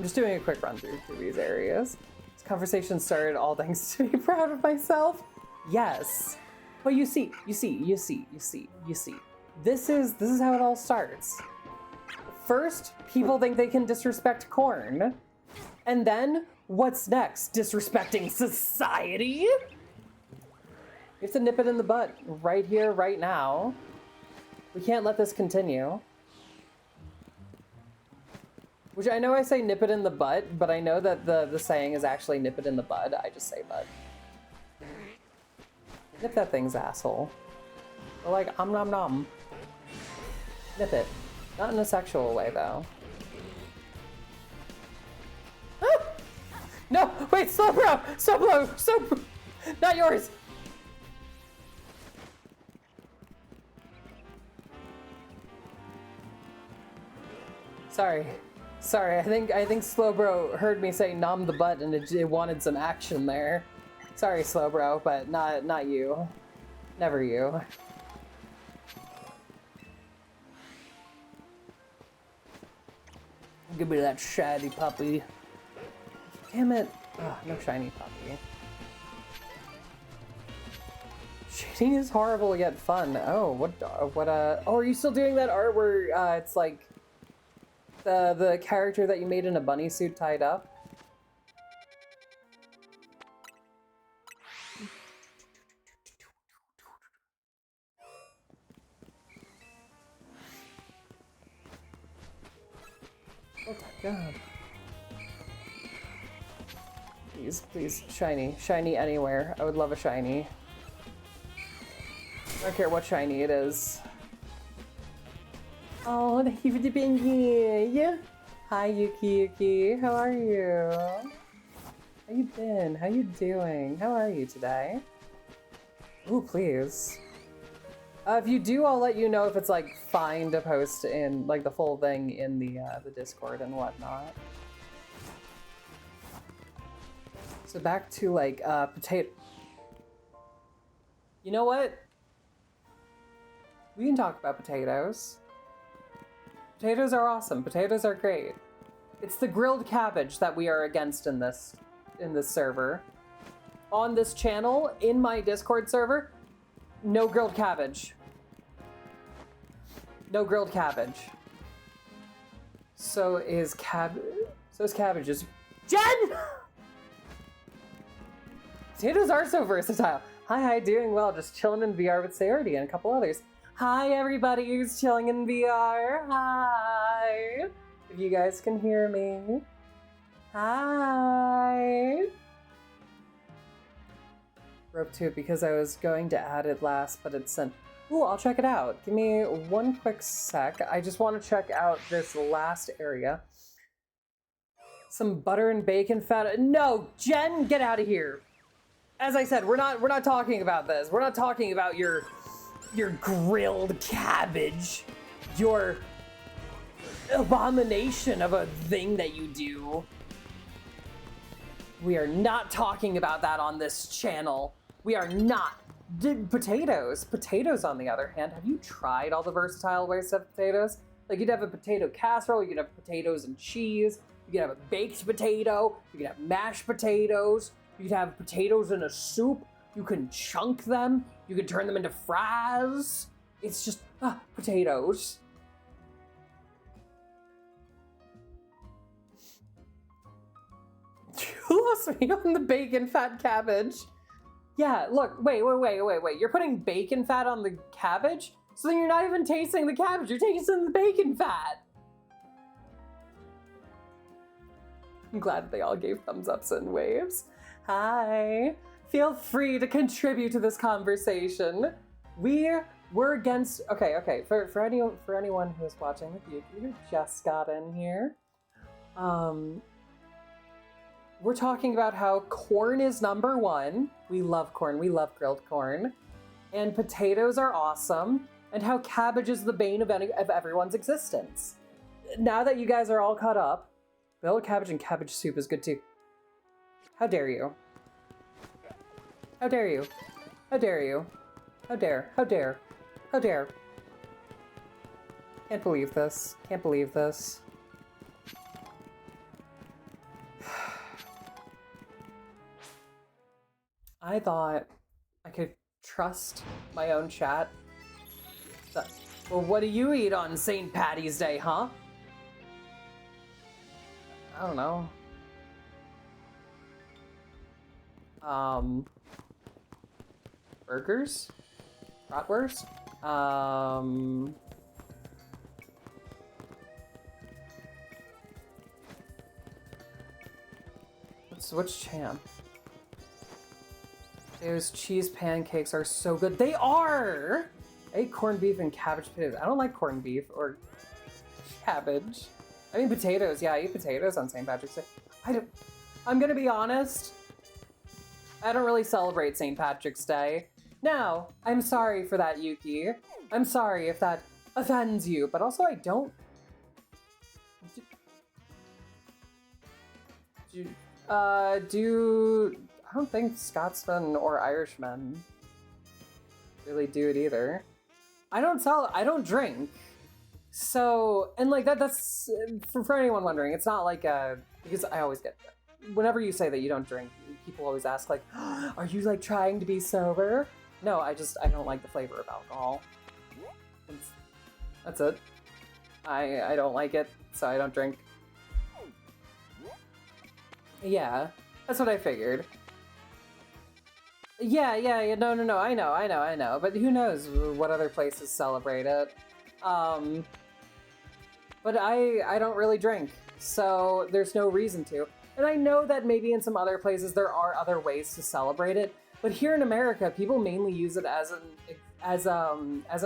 just doing a quick run through these areas. This conversation started all thanks to be proud of myself. Yes. But you see. This is how it all starts. First, people think they can disrespect corn. And then, what's next? Disrespecting society? We have to nip it in the butt right here, right now. We can't let this continue. Which I know I say nip it in the butt, but I know that the saying is actually nip it in the bud. I just say bud. Nip that thing's asshole. Or like, nom nom. Nip it. Not in a sexual way, though. Ah! No! Wait, Slowbro! Slowbro! Not yours! Sorry, I think Slowbro heard me say nom the butt and it wanted some action there. Sorry, Slowbro, but not you. Never you. Give me that shiny puppy. Damn it. Oh, no shiny puppy. Shading is horrible yet fun. Oh, oh, are you still doing that art where it's like the character that you made in a bunny suit tied up? Oh my god. Please, shiny. Shiny anywhere. I would love a shiny. I don't care what shiny it is. Oh, thank you for being here. Hi, Yuki. How are you? How you been? How you doing? How are you today? Ooh, please. If you do, I'll let you know if it's like fine to post in like the full thing in the Discord and whatnot. So back to like potato. You know what? We can talk about potatoes. Potatoes are awesome. Potatoes are great. It's the grilled cabbage that we are against in this server. On this channel, in my Discord server, no grilled cabbage. No grilled cabbage. So is cabbages. Jen! Potatoes are so versatile. Hi, doing well. Just chilling in VR with Sarity and a couple others. Hi, everybody who's chilling in VR. Hi. If you guys can hear me. Hi. Rope to it because I was going to add it last, but it sent. Ooh, I'll check it out. Give me one quick sec. I just want to check out this last area. Some butter and bacon fat. No, Jen, get out of here. As I said, we're not talking about this. We're not talking about your grilled cabbage, your abomination of a thing that you do. We are not talking about that on this channel. We are not. Potatoes, on the other hand, have you tried all the versatile ways to have potatoes? Like, you'd have a potato casserole, you could have potatoes and cheese, you could have a baked potato, you could have mashed potatoes, you could have potatoes in a soup, you can chunk them, you can turn them into fries. It's just, potatoes. You lost me on the bacon fat cabbage. Yeah, look, wait. You're putting bacon fat on the cabbage? So then you're not even tasting the cabbage, you're tasting the bacon fat. I'm glad they all gave thumbs ups and waves. Hi. Feel free to contribute to this conversation. We're against, okay, for anyone who's watching with you, who just got in here, we're talking about how corn is number one. We love corn. We love grilled corn. And potatoes are awesome. And how cabbage is the bane of everyone's existence. Now that you guys are all caught up, vanilla cabbage and cabbage soup is good too. How dare you? How dare you? How dare you? How dare? How dare? How dare? Can't believe this. Can't believe this. I thought I could trust my own chat. Well, what do you eat on St. Patty's Day, huh? I don't know. Burgers? Bratwurst? Which champ? Those cheese pancakes are so good. They are! I ate corned beef and cabbage potatoes. I don't like corned beef or cabbage. I mean potatoes. Yeah, I eat potatoes on St. Patrick's Day. I'm gonna be honest. I don't really celebrate St. Patrick's Day. Now, I'm sorry for that, Yuki. I'm sorry if that offends you, but also I don't... I don't think Scotsmen or Irishmen really do it either. I don't drink. So, and like that's, for anyone wondering, it's not like because I always get, whenever you say that you don't drink, people always ask like, are you like trying to be sober? No, I don't like the flavor of alcohol. That's it. I don't like it, so I don't drink. Yeah, that's what I figured. Yeah, no, I know. But who knows what other places celebrate it. But I don't really drink, so there's no reason to. And I know that maybe in some other places there are other ways to celebrate it, but here in America, people mainly use it as an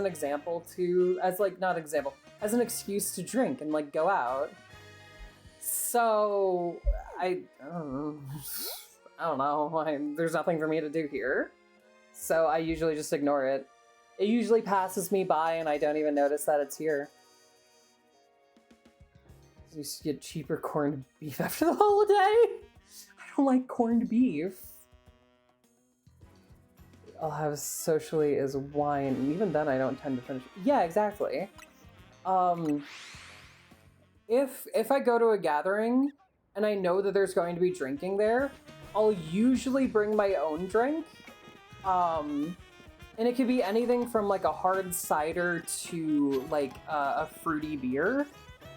example to, as an excuse to drink and like go out. So I don't know. There's nothing for me to do here, so I usually just ignore it. It usually passes me by and I don't even notice that it's here. You used to get cheaper corned beef after the holiday. I don't like corned beef. I'll have socially is wine, and even then I don't tend to finish. Yeah, exactly. If I go to a gathering and I know that there's going to be drinking there, I'll usually bring my own drink. And it could be anything from like a hard cider to like a fruity beer.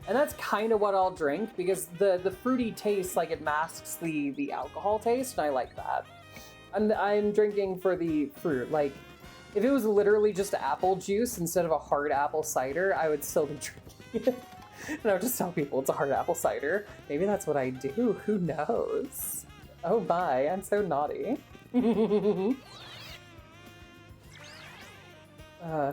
And that's kind of what I'll drink because the fruity taste, like it masks the alcohol taste, and I like that. I'm drinking for the fruit. Like, if it was literally just apple juice instead of a hard apple cider, I would still be drinking it. And I would just tell people it's a hard apple cider. Maybe that's what I do. Who knows? Oh my, I'm so naughty. I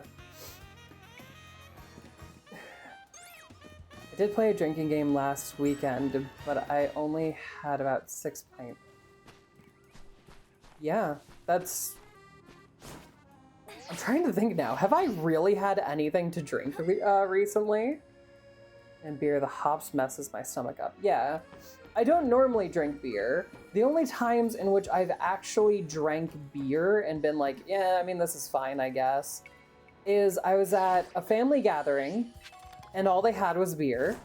did play a drinking game last weekend, but I only had about 6 pints. Yeah, that's... I'm trying to think now. Have I really had anything to drink recently? And beer, the hops messes my stomach up. Yeah, I don't normally drink beer. The only times in which I've actually drank beer and been like, yeah, I mean, this is fine, I guess, is I was at a family gathering and all they had was beer.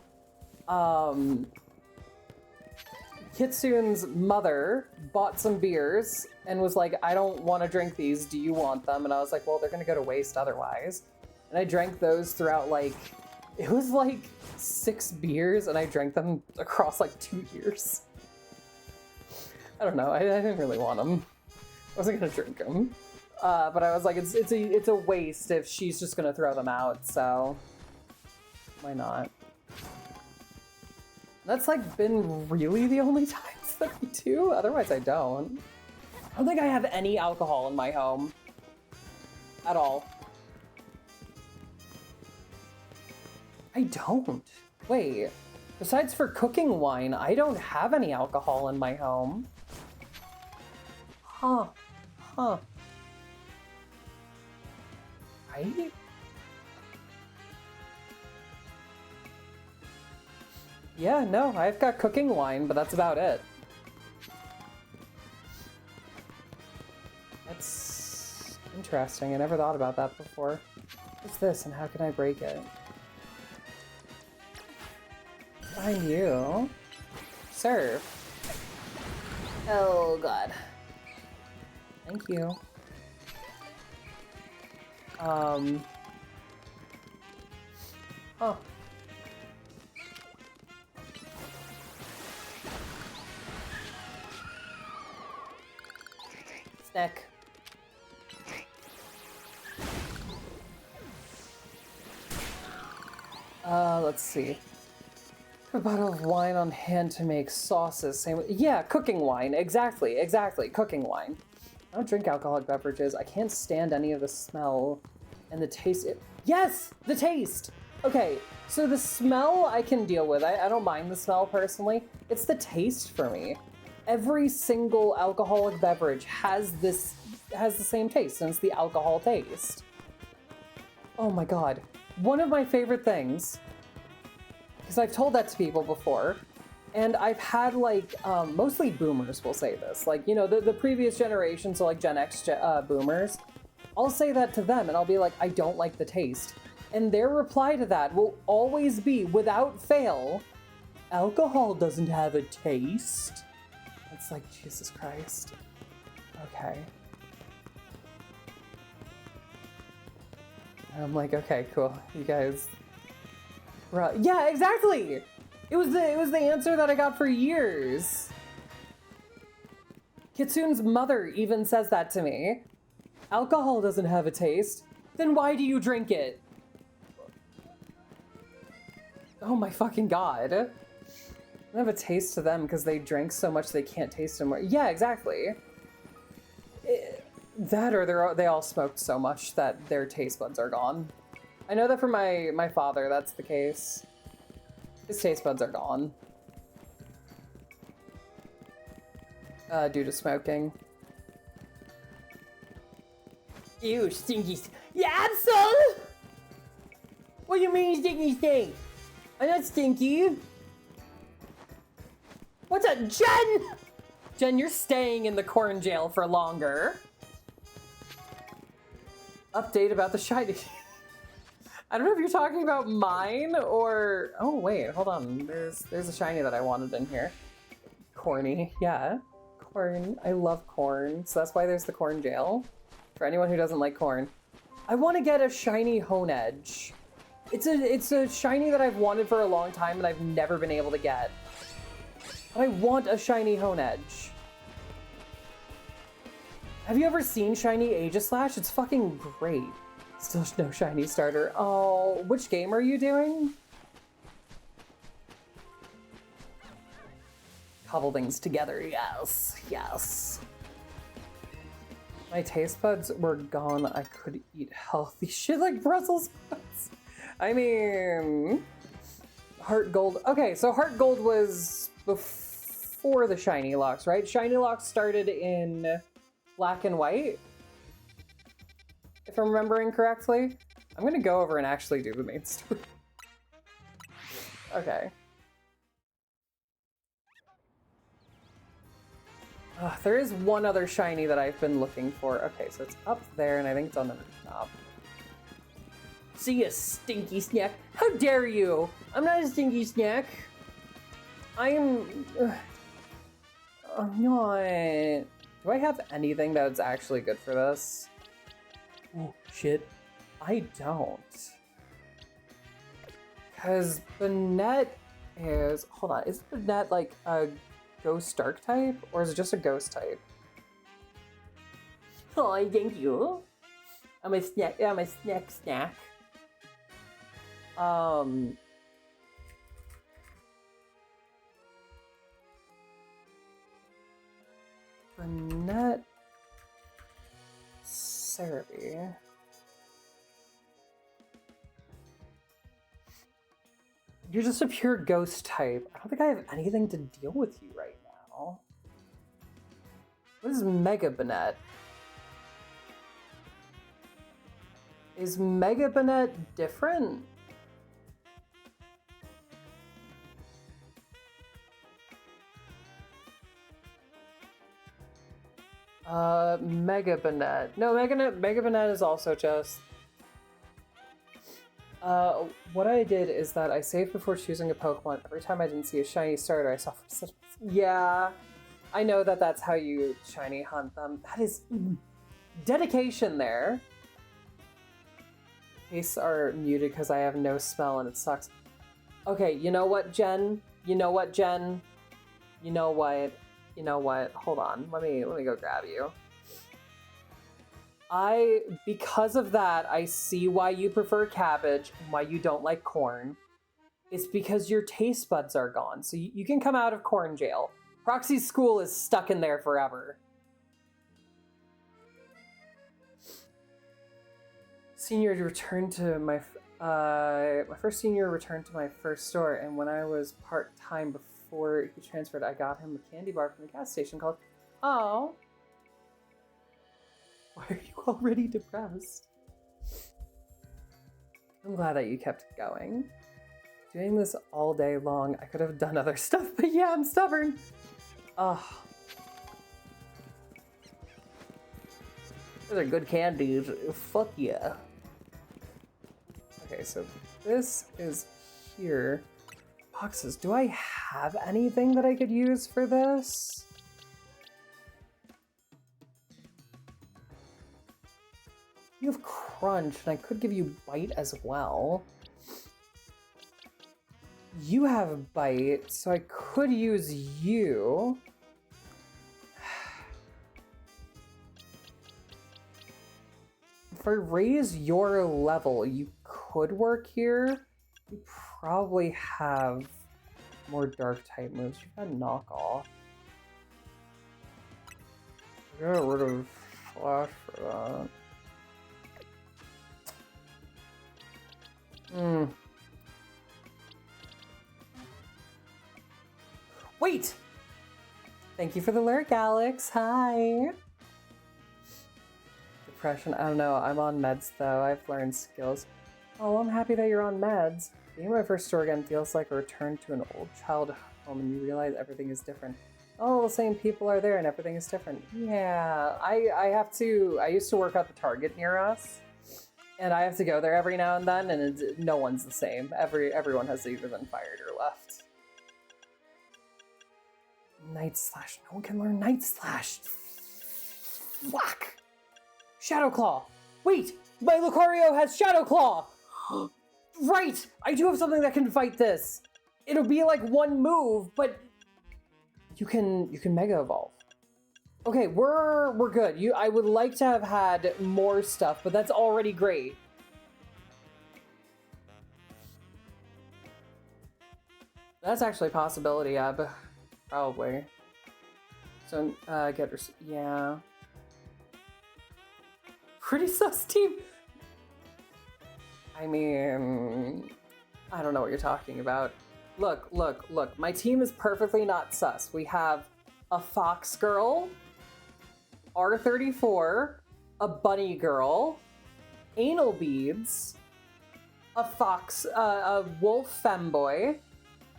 Kitsune's mother bought some beers and was like, I don't want to drink these. Do you want them? And I was like, well, they're going to go to waste otherwise. And I drank those throughout like, it was like 6 beers and I drank them across like 2 years. I don't know. I didn't really want them. I wasn't going to drink them. But I was like, it's a waste if she's just going to throw them out. So why not? That's like been really the only times that I do. Otherwise, I don't. I don't think I have any alcohol in my home at all. I don't. Wait. Besides for cooking wine, I don't have any alcohol in my home. Huh. Huh. Right? Yeah, no, I've got cooking wine, but that's about it. That's interesting. I never thought about that before. What's this, and how can I break it? Find you. Serve. Oh, God. Thank you. Huh. Snack. Let's see. A bottle of wine on hand to make sauces. Same. Yeah, cooking wine. Exactly. Cooking wine. I don't drink alcoholic beverages. I can't stand any of the smell and the taste. Yes! The taste! Okay, so the smell I can deal with. I don't mind the smell personally. It's the taste for me. Every single alcoholic beverage has the same taste, and it's the alcohol taste. Oh my god. One of my favorite things, because I've told that to people before, and I've had like, mostly boomers will say this, like, you know, the previous generation, so like Gen X boomers, I'll say that to them and I'll be like, I don't like the taste. And their reply to that will always be, without fail, alcohol doesn't have a taste. It's like, Jesus Christ. Okay. And I'm like, okay, cool. You guys... Yeah, exactly! It was the answer that I got for years. Kitsune's mother even says that to me. Alcohol doesn't have a taste. Then why do you drink it? Oh my fucking god. They have a taste to them because they drink so much they can't taste anymore. Yeah, exactly. That or they all smoked so much that their taste buds are gone. I know that for my father, that's the case. His taste buds are gone. Due to smoking. Ew, stinky Yeah, Absol! What do you mean you stinky stink? I'm not stinky. What's up, Jen? Jen, you're staying in the corn jail for longer. Update about the shiny. I don't know if you're talking about mine or... Oh, wait, hold on. There's a shiny that I wanted in here. Corny, yeah. Corn, I love corn. So that's why there's the corn jail. For anyone who doesn't like corn. I want to get a shiny Honedge. It's a shiny that I've wanted for a long time and I've never been able to get. But I want a shiny Honedge. Have you ever seen shiny Aegislash? It's fucking great. Still no shiny starter. Oh, which game are you doing? Cobble things together, yes, yes. My taste buds were gone. I could eat healthy shit like Brussels sprouts. I mean, Heart Gold. Okay, so Heart Gold was before the Shiny Locks, right? Shiny Locks started in Black and White, if I'm remembering correctly. I'm gonna go over and actually do the main story. Okay. There is one other shiny that I've been looking for. Okay, so it's up there, and I think it's on the rooftop. See ya, stinky snack. How dare you? I'm not a stinky snack. I'm not. Do I have anything that's actually good for this? Oh, shit. I don't. Because Banette is... Hold on. Is Banette like a Ghost Dark type? Or is it just a Ghost type? Oh, thank you. I'm a snack. I'm a snack. Banette Cerebi. You're just a pure ghost type. I don't think I have anything to deal with you right now. What is Mega Banette? Is Mega Banette different? Mega Banette. No, Mega Banette is also just... what I did is that I saved before choosing a Pokemon. Every time I didn't see a shiny starter, I saw... Yeah, I know that that's how you shiny hunt them. That is dedication there. Tastes are muted because I have no smell and it sucks. Okay, you know what, Jen? You know what, Jen? You know what? You know what? Hold on. Let me go grab you. Because of that, I see why you prefer cabbage and why you don't like corn. It's because your taste buds are gone. So you can come out of corn jail. Proxy's school is stuck in there forever. Senior returned to my first senior returned to my first store, and when I was part-time before he transferred, I got him a candy bar from the gas station called... Oh. Why are you already depressed? I'm glad that you kept going. Doing this all day long, I could have done other stuff, but yeah, I'm stubborn. Ugh. Those are good candies. Fuck yeah. Okay, so this is here. Boxes. Do I have anything that I could use for this? You have Crunch, and I could give you Bite as well. You have Bite, so I could use you. If I raise your level, you could work here. You probably have more dark type moves. You've got Knock Off. I got rid of Flash for that. Wait! Thank you for the lurk, Alex. Hi. depression. I don't know. I'm on meds though. I've learned skills. Oh, I'm happy that you're on meds. Being my first store again feels like a return to an old childhood home, and you realize everything is different. All the same people are there and everything is different. Yeah, I used to work at the Target near us, and I have to go there every now and then, and no one's the same. Everyone has either been fired or left. Night Slash. No one can learn Night Slash. Fuck! Shadow Claw. Wait! My Lucario has Shadow Claw! Right! I do have something that can fight this. It'll be like one move, but you can Mega Evolve. Okay, we're good. I would like to have had more stuff, but that's already great. That's actually a possibility, Ab. Probably. So, get her. Yeah. Pretty sus team. I mean, I don't know what you're talking about. Look. My team is perfectly not sus. We have a fox girl, R34, a bunny girl, anal beads, a wolf femboy,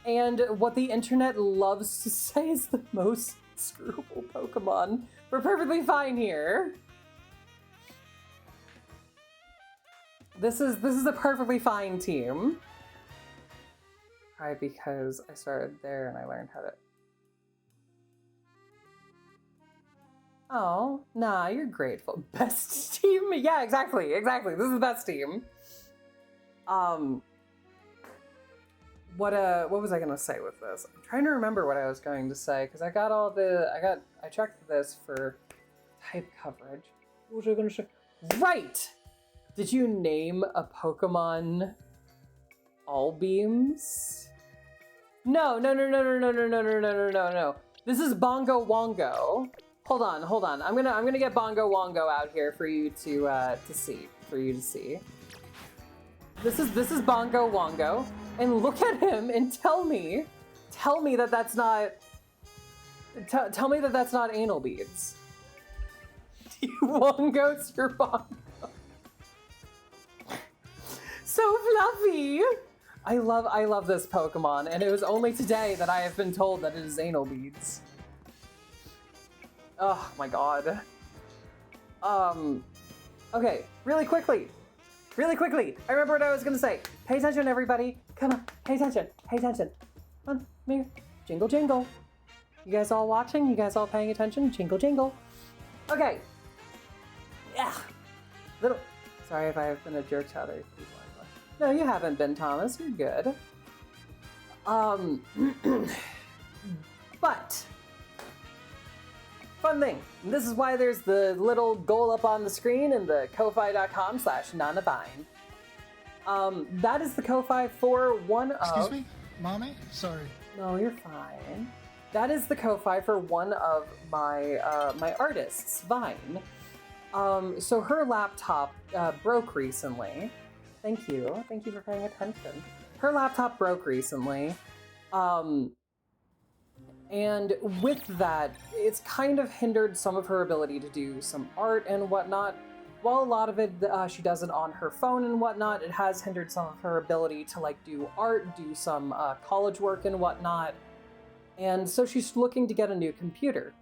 and what the internet loves to say is the most screwable Pokemon. We're perfectly fine here. This is a perfectly fine team. Probably because I started there and I learned how to... Oh, nah, you're grateful. Best team? Yeah, exactly. This is the best team. What was I gonna say with this? I'm trying to remember what I was going to say, because I checked this for type coverage. What was I gonna say? Right! Did you name a Pokemon All Beams? No. This is Bongo Wongo. Hold on. I'm gonna get Bongo Wongo out here for you to see. This is Bongo Wongo, and look at him and tell me that that's not. Tell me that that's not anal beads. Wongo's your Bongo. So fluffy. I love this Pokemon, and it was only today that I have been told that it is anal beads. Oh my god. Okay, really quickly. I remember what I was gonna say. Pay attention, everybody. Come on, pay attention. Come on, come here. Jingle, jingle. You guys all watching? You guys all paying attention? Jingle, jingle. Okay. Yeah. Sorry if I have been a jerk to other people. No, you haven't been, Thomas. You're good. But fun thing. This is why there's the little goal up on the screen in the ko-fi.com/nanavine. That is the Ko-fi for one of...
Excuse me? Mommy? Sorry.
No, you're fine. That is the Ko-fi for one of my my artists, Vine. So her laptop broke recently. Thank you for paying attention. Her laptop broke recently. And with that, it's kind of hindered some of her ability to do some art and whatnot. While a lot of it, she does it on her phone and whatnot, it has hindered some of her ability to like do art, do some college work and whatnot. And so she's looking to get a new computer.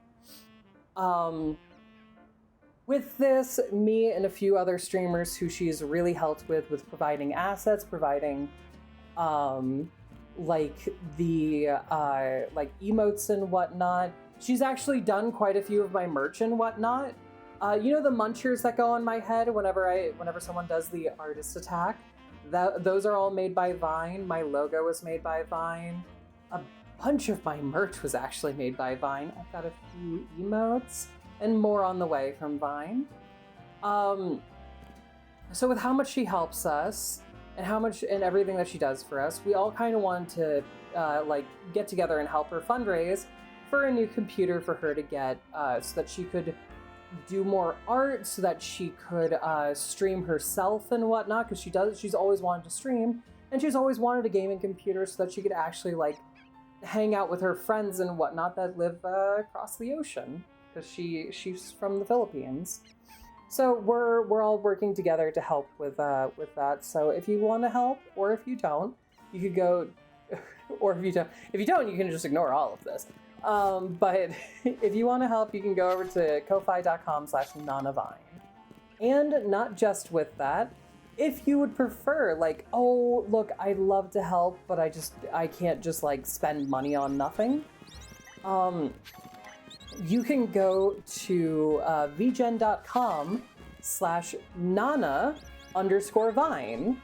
With this, me and a few other streamers who she's really helped with providing assets, providing like the like emotes and whatnot. She's actually done quite a few of my merch and whatnot. You know the munchers that go on my head whenever someone does the artist attack? Those are all made by Vine. My logo was made by Vine. A bunch of my merch was actually made by Vine. I've got a few emotes and more on the way from Vine. So with how much she helps us and how much and everything that she does for us, we all kind of wanted to like get together and help her fundraise for a new computer for her to get so that she could do more art, so that she could stream herself and whatnot, because she's always wanted to stream, and she's always wanted a gaming computer so that she could actually like hang out with her friends and whatnot that live across the ocean, because she's from the Philippines. So we're all working together to help with that. So if you want to help, or if you don't, you could go, or if you don't, you can just ignore all of this. But if you want to help, you can go over to ko-fi.com/nanavine. And not just with that, if you would prefer, like, oh, look, I'd love to help, but I can't just like spend money on nothing. You can go to vgen.com/nana_vine.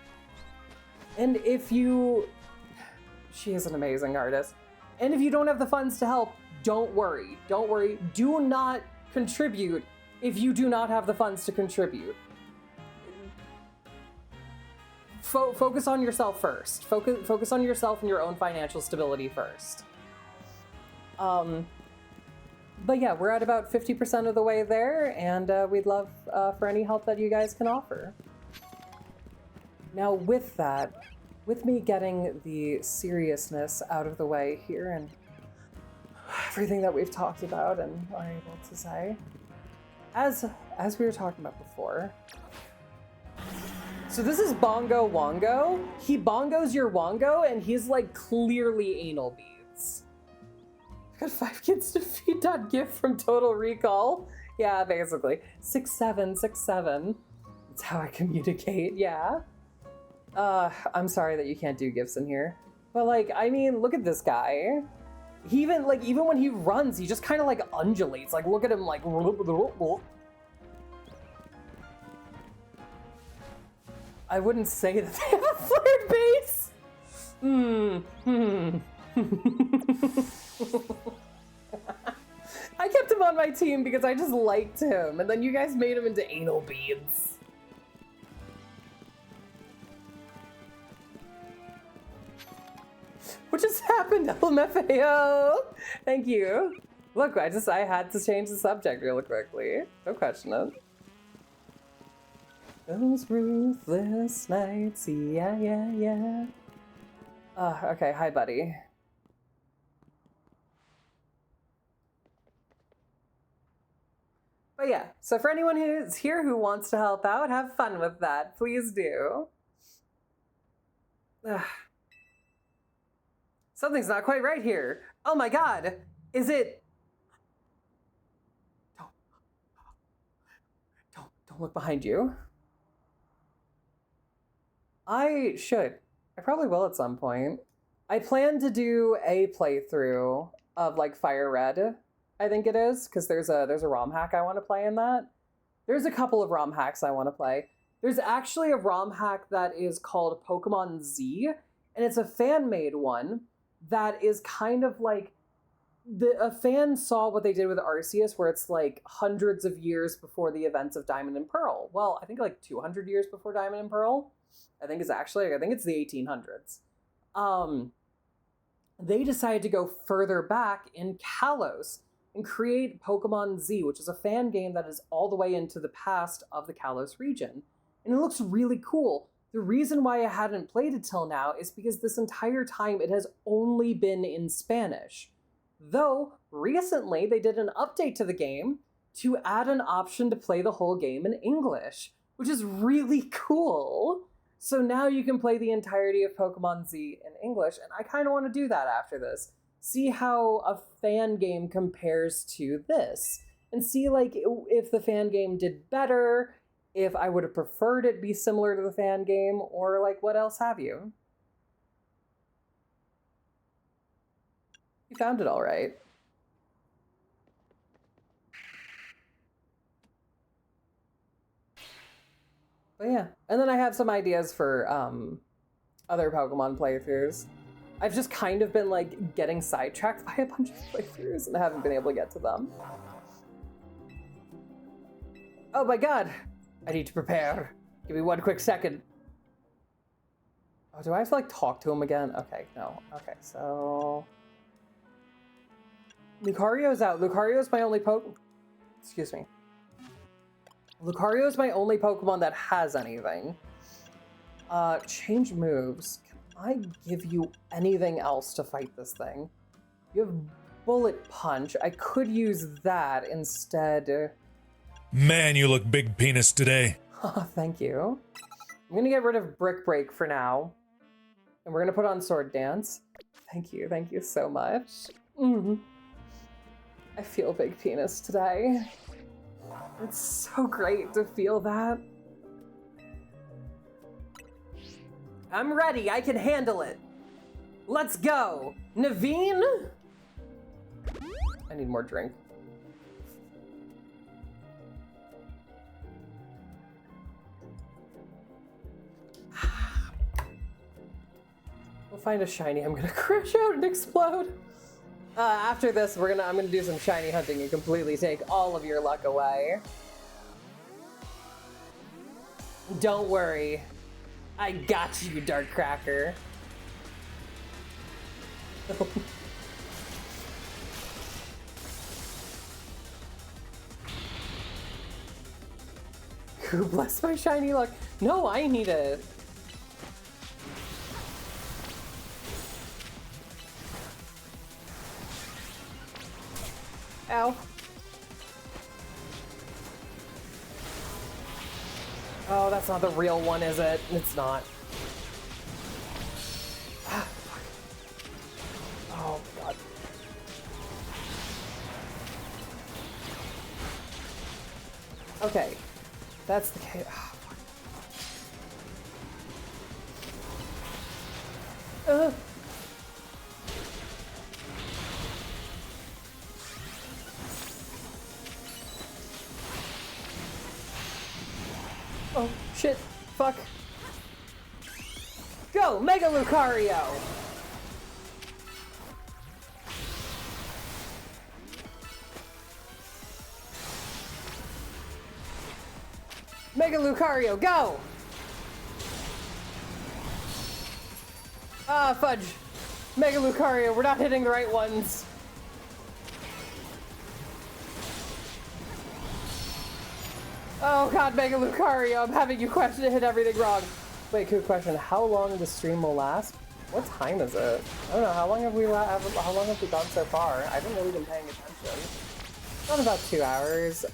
And if you, she is an amazing artist. And if you don't have the funds to help, don't worry. Don't worry. Do not contribute if you do not have the funds to contribute. Focus on yourself first. Focus on yourself and your own financial stability first. But yeah, we're at about 50% of the way there, and we'd love for any help that you guys can offer. Now with that, with me getting the seriousness out of the way here and everything that we've talked about and are able to say, as we were talking about before, so this is Bongo Wongo. He bongos your Wongo, and he's like clearly anal beads. Got 5 kids to feed. Gift from Total Recall. Yeah, basically. 6767. That's how I communicate, yeah. I'm sorry that you can't do gifts in here. But like, I mean, look at this guy. He even when he runs, he just kind of like undulates. Like, look at him like. I wouldn't say that they have a flared base. I kept him on my team because I just liked him, and then you guys made him into anal beads. What just happened, LMFAO? Thank you. Look, I had to change the subject really quickly. Don't question it. Those ruthless nights, yeah. Okay, hi, buddy. But yeah, so for anyone who's here who wants to help out, have fun with that. Please do. Something's not quite right here. Oh my god. Is it... Don't look behind you. I should. I probably will at some point. I plan to do a playthrough of like Fire Red, I think it is, because there's a ROM hack I want to play in that. There's a couple of ROM hacks I want to play. There's actually a ROM hack that is called Pokemon Z, and it's a fan-made one that is kind of like a fan saw what they did with Arceus, where it's like hundreds of years before the events of Diamond and Pearl. Well, I think like 200 years before Diamond and Pearl. I think it's the 1800s. They decided to go further back in Kalos and create Pokemon Z, which is a fan game that is all the way into the past of the Kalos region. And it looks really cool. The reason why I hadn't played it till now is because this entire time it has only been in Spanish. Though, recently they did an update to the game to add an option to play the whole game in English, which is really cool. So now you can play the entirety of Pokemon Z in English, and I kind of want to do that after this. See how a fan game compares to this, and see like if the fan game did better, if I would have preferred it be similar to the fan game, or like what else have you. You found it all right. But yeah, and then I have some ideas for other Pokemon playthroughs. I've just kind of been like getting sidetracked by a bunch of playthroughs and I haven't been able to get to them. Oh my god! I need to prepare. Give me one quick second. Oh, do I have to like talk to him again? Okay, no. Okay, so... Lucario's out. Lucario's my only Excuse me. Lucario's my only Pokemon that has anything. Change moves. Can I give you anything else to fight this thing? You have Bullet Punch. I could use that instead.
Man, you look big penis today.
Oh, thank you. I'm gonna get rid of Brick Break for now. And we're gonna put on Sword Dance. Thank you so much. I feel big penis today. It's so great to feel that. I'm ready, I can handle it. Let's go. Naveen? I need more drink. We'll find a shiny. I'm gonna crash out and explode. After this, I'm gonna do some shiny hunting and completely take all of your luck away. Don't worry. I got you, Dark Cracker. Bless my shiny luck. No, I need it. Ow. Oh, that's not the real one, is it? It's not. Ah, fuck. Oh, God. Okay. That's the case. Oh, fuck. Oh, shit. Fuck. Go, Mega Lucario! Mega Lucario, go! Ah, fudge. Mega Lucario, we're not hitting the right ones. Oh god, Mega Lucario, I'm having you hit everything wrong. Wait, good question. How long the stream will last? What time is it? I don't know. How long have we gone so far? I haven't really been paying attention. Not about 2 hours.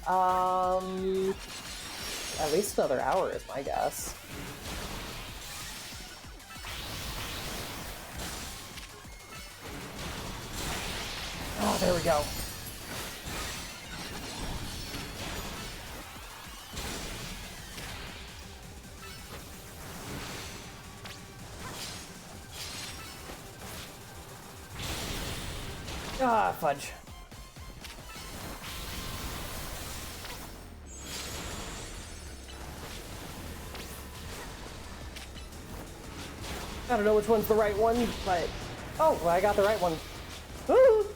At least another hour is my guess. Oh, there we go. Ah, fudge. I don't know which one's the right one, but... Oh, well, I got the right one. Woo!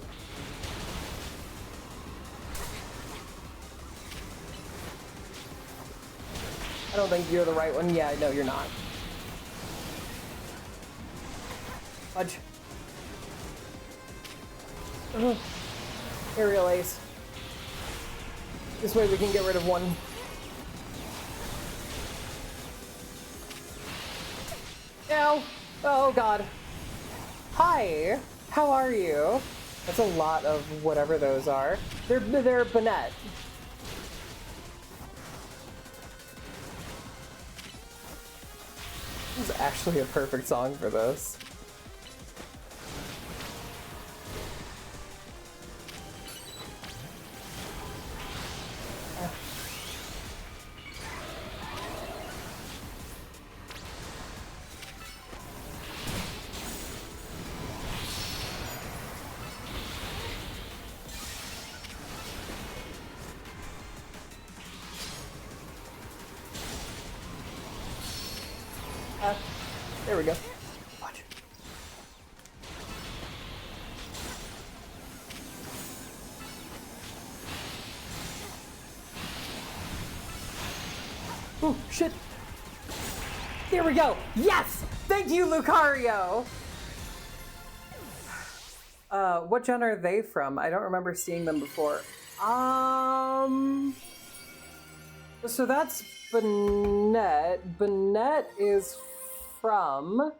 I don't think you're the right one. Yeah, no, you're not. Fudge. Aerial Ace. This way we can get rid of one. Ow! Oh god. Hi! How are you? That's a lot of whatever those are. They're Banette. This is actually a perfect song for this. There we go. Watch. Oh, shit. There we go. Yes! Thank you, Lucario! What gen are they from? I don't remember seeing them before. So that's Banette. Banette is from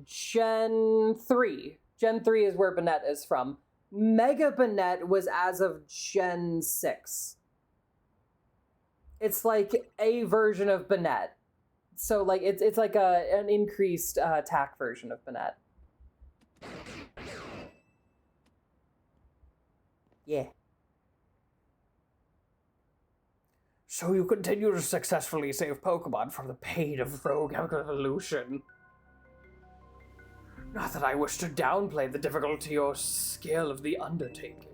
Gen 3. Gen 3 is where Banette is from. Mega Banette was as of Gen 6. It's like a version of Banette. So like it's like an increased attack version of Banette. Yeah. So you continue to successfully save Pokemon from the pain of rogue evolution. Not that I wish to downplay the difficulty or skill of the undertaking.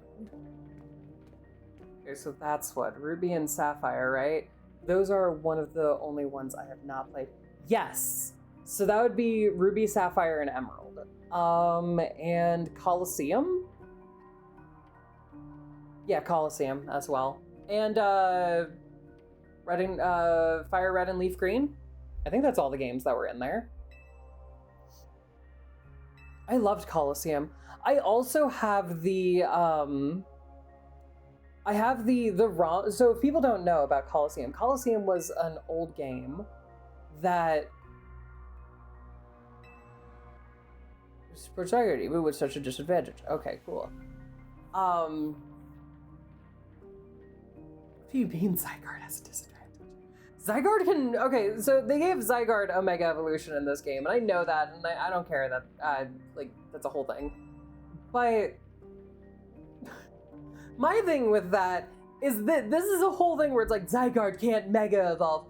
Okay, so that's what, Ruby and Sapphire, right? Those are one of the only ones I have not played. Yes! So that would be Ruby, Sapphire, and Emerald. And Colosseum? Yeah, Colosseum as well. And, Red and, Fire Red and Leaf Green? I think that's all the games that were in there. I loved Colosseum. I also have the, I have the ROM. So if people don't know about Colosseum, Colosseum was an old game that Protagonity, but with such a disadvantage. Okay, cool. What do you mean Zygarde has a disadvantage? Zygarde can, okay, so they gave Zygarde a Mega Evolution in this game, and I know that, and I don't care that, like, that's a whole thing. But my thing with that is that this is a whole thing where it's like, Zygarde can't Mega Evolve.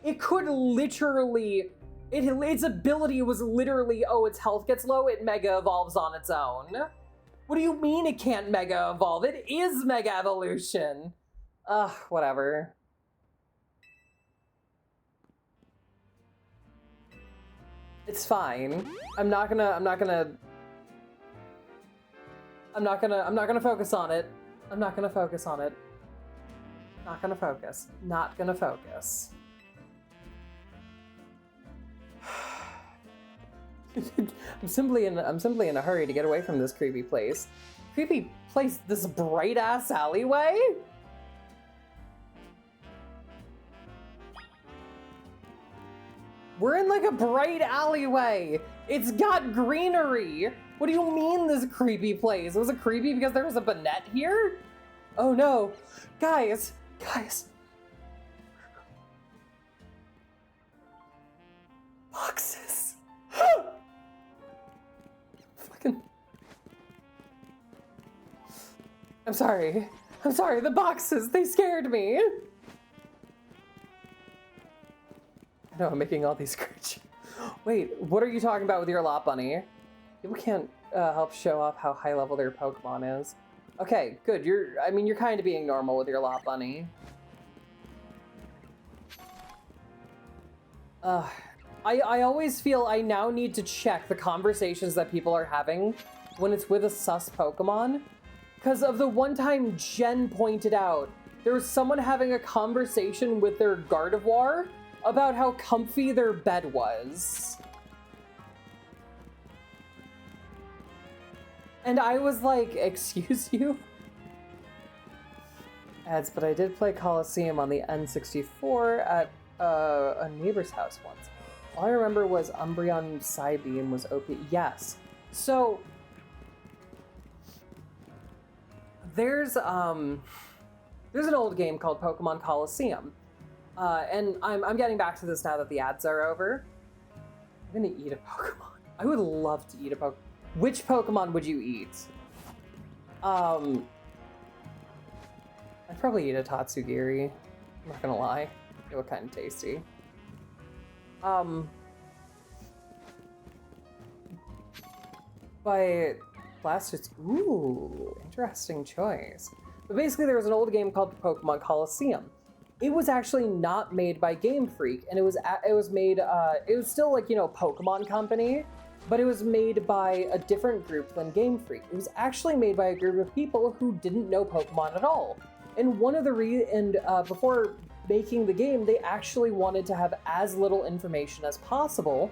It could literally, its ability was literally, oh, its health gets low, it Mega Evolves on its own. What do you mean it can't Mega Evolve? It is Mega Evolution. Ugh, whatever. It's fine. I'm not gonna focus on it. I'm not gonna focus on it. Not gonna focus. Not gonna focus. I'm simply in a hurry to get away from this creepy place. Creepy place, this bright ass alleyway? We're in like a bright alleyway. It's got greenery. What do you mean this creepy place? Was it creepy because there was a Banette here? Oh no. Guys. Boxes. Fucking. I'm sorry, the boxes, they scared me. I know, I'm making all these scratch. Wait, what are you talking about with your Lot Bunny? People can't help show off how high level their Pokemon is. Okay, good. You're kind of being normal with your Lot Bunny. I always feel I now need to check the conversations that people are having when it's with a sus Pokemon. Because of the one time Jen pointed out, there was someone having a conversation with their Gardevoir about how comfy their bed was. And I was like, excuse you? Ads, but I did play Colosseum on the N64 at a neighbor's house once. All I remember was Umbreon Psybeam was OP. Yes. So there's an old game called Pokemon Colosseum. And I'm getting back to this now that the ads are over. I'm gonna eat a Pokemon. I would love to eat a Pokemon. Which Pokemon would you eat? I'd probably eat a Tatsugiri. I'm not gonna lie. They look kind of tasty. But Blastoise, ooh, interesting choice. But basically there was an old game called Pokemon Colosseum. It was actually not made by Game Freak, and it was made, it was still like, you know, Pokemon Company, but it was made by a different group than Game Freak. It was actually made by a group of people who didn't know Pokemon at all. And one of the before making the game, they actually wanted to have as little information as possible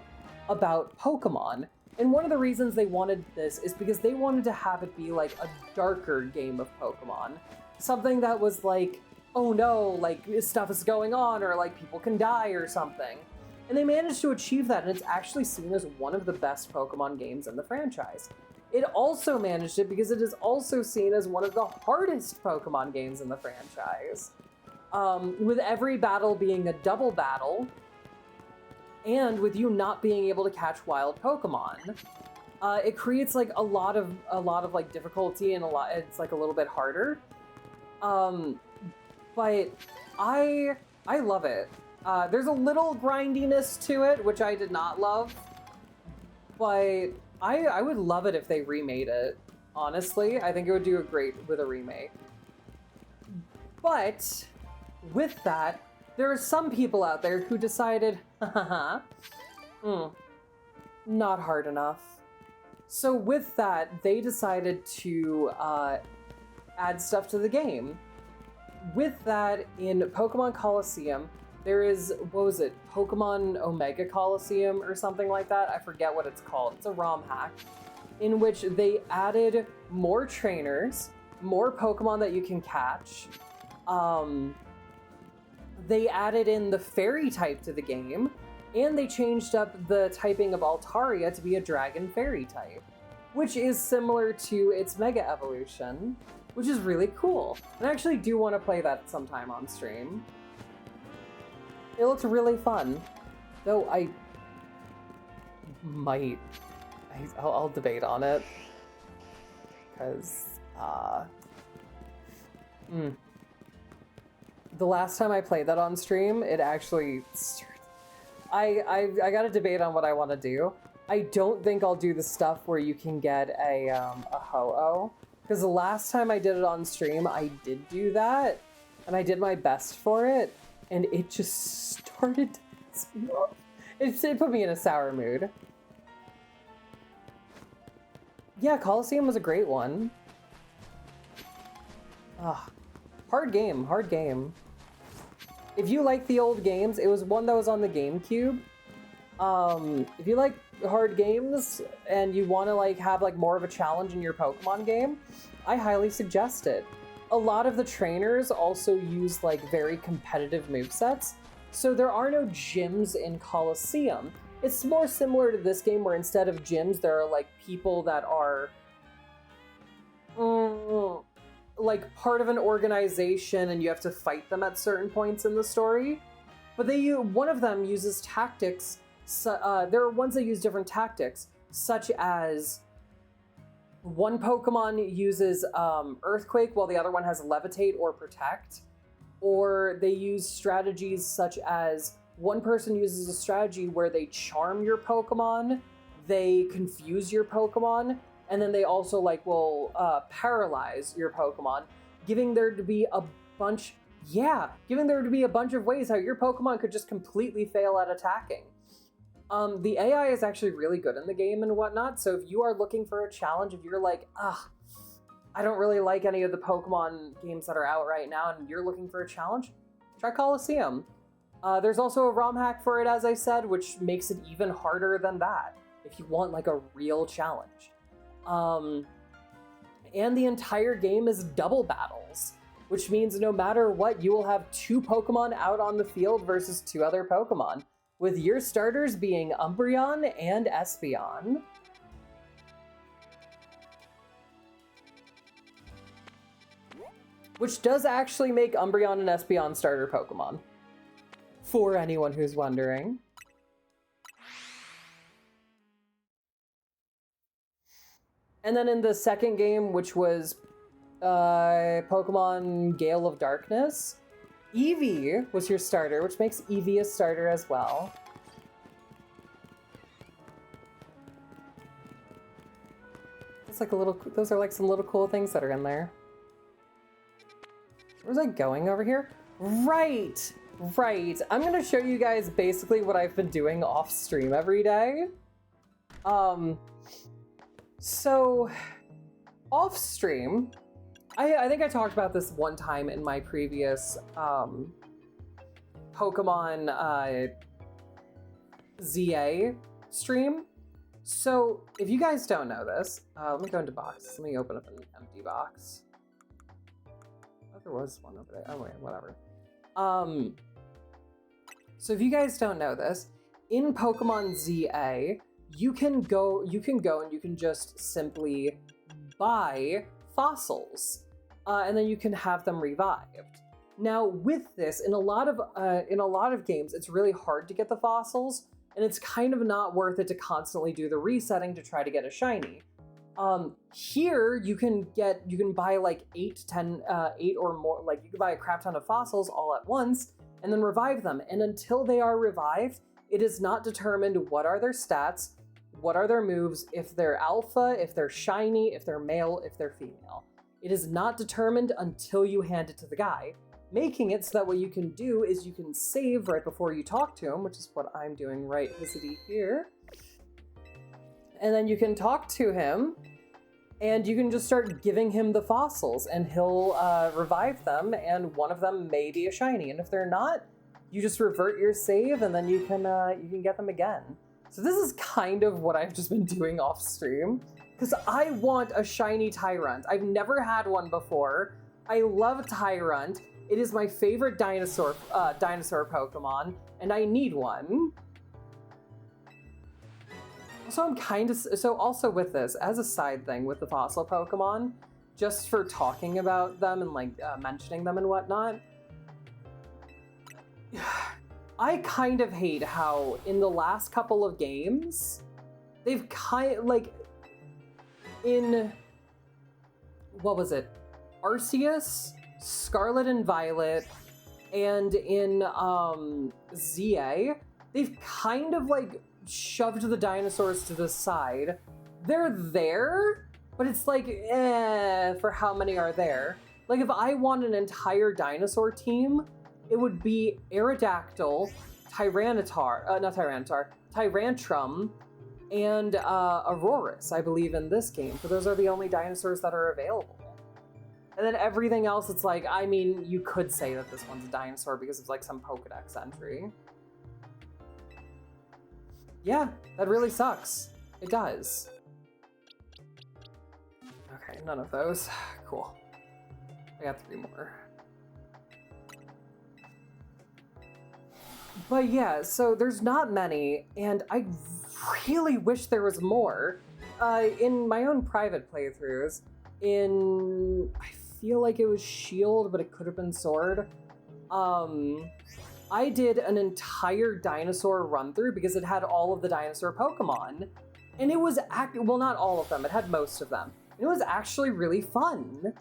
about Pokemon. And one of the reasons they wanted this is because they wanted to have it be like a darker game of Pokemon. Something that was like, oh no, like stuff is going on, or like people can die or something. And they managed to achieve that, and it's actually seen as one of the best Pokemon games in the franchise. It also managed it because it is also seen as one of the hardest Pokemon games in the franchise. with every battle being a double battle, and with you not being able to catch wild Pokemon, it creates like a lot of like difficulty and it's like a little bit harder. But I love it. There's a little grindiness to it, which I did not love, but I would love it if they remade it. Honestly, I think it would do a great with a remake. But with that, there are some people out there who decided, not hard enough. So with that, they decided to add stuff to the game. With that, in Pokemon Colosseum, there is, what was it, Pokemon Omega Colosseum or something like that? I forget what it's called. It's a ROM hack in which they added more trainers, more Pokemon that you can catch. They added in the fairy type to the game, and they changed up the typing of Altaria to be a dragon fairy type, which is similar to its Mega Evolution, which is really cool. And I actually do want to play that sometime on stream. It looks really fun, though I might, I'll debate on it, because, the last time I played that on stream, it actually, I got a debate on what I want to do. I don't think I'll do the stuff where you can get a Ho-Oh, because the last time I did it on stream, I did do that, and I did my best for it, and it just started to piss me off. It put me in a sour mood. Yeah, Colosseum was a great one. Hard game, hard game. If you like the old games, it was one that was on the GameCube. If you like hard games and you want to like have like more of a challenge in your Pokemon game, I highly suggest it. A lot of the trainers also use like very competitive movesets, so there are no gyms in Colosseum. It's more similar to this game where instead of gyms, there are like people that are like part of an organization and you have to fight them at certain points in the story. But one of them uses tactics, there are ones that use different tactics, such as one Pokemon uses Earthquake while the other one has Levitate or Protect. Or they use strategies such as one person uses a strategy where they charm your Pokemon, they confuse your Pokemon, and then they also like will paralyze your Pokemon, giving there to be a bunch of ways how your Pokemon could just completely fail at attacking. The AI is actually really good in the game and whatnot, so if you are looking for a challenge, if you're like, I don't really like any of the Pokemon games that are out right now, and you're looking for a challenge, try Colosseum. There's also a ROM hack for it, as I said, which makes it even harder than that, if you want like a real challenge. And the entire game is double battles, which means no matter what, you will have 2 Pokemon out on the field versus 2 other Pokemon, with your starters being Umbreon and Espeon. Which does actually make Umbreon and Espeon starter Pokemon, for anyone who's wondering. And then in the second game, which was Pokemon Gale of Darkness, Eevee was your starter, which makes Eevee a starter as well. It's like those are like some little cool things that are in there. Where was I going over here? Right. I'm gonna show you guys basically what I've been doing off stream every day. So off stream, I think I talked about this one time in my previous Pokemon ZA stream. So if you guys don't know this, let me go into box. Let me open up an empty box. Oh, there was one over there. Oh wait, whatever. So if you guys don't know this, in Pokemon ZA, you can go and you can just simply buy fossils, and then you can have them revived. Now, with this, in a lot of games, it's really hard to get the fossils, and it's kind of not worth it to constantly do the resetting to try to get a shiny. Here you can buy like 8 or more, like you can buy a crap ton of fossils all at once and then revive them. And until they are revived, it is not determined what are their stats, what are their moves, if they're alpha, if they're shiny, if they're male, if they're female. It is not determined until you hand it to the guy, making it so that what you can do is you can save right before you talk to him, which is what I'm doing right visiting here. And then you can talk to him, and you can just start giving him the fossils, and he'll revive them, and one of them may be a shiny. And if they're not, you just revert your save, and then you can get them again. So this is kind of what I've just been doing off stream, because I want a shiny Tyrunt. I've never had one before. I love Tyrunt. It is my favorite dinosaur Pokemon, and I need one. So also with this, as a side thing with the fossil Pokemon, just for talking about them and like mentioning them and whatnot, I kind of hate how in the last couple of games, they've in, what was it? Arceus, Scarlet and Violet, and in ZA, they've kind of like shoved the dinosaurs to the side. They're there, but it's like, for how many are there? Like if I want an entire dinosaur team, it would be Aerodactyl, Tyrantrum, and Aurorus, I believe, in this game. For those are the only dinosaurs that are available. And then everything else, it's like, I mean, you could say that this one's a dinosaur because it's like some Pokedex entry. Yeah, that really sucks. It does. Okay, none of those. Cool. I got 3 more. But yeah, so there's not many, and I really wish there was more. In my own private playthroughs, I feel like it was Shield, but it could have been Sword. I did an entire dinosaur run through because it had all of the dinosaur Pokemon, and it was well, not all of them, it had most of them. It was actually really fun.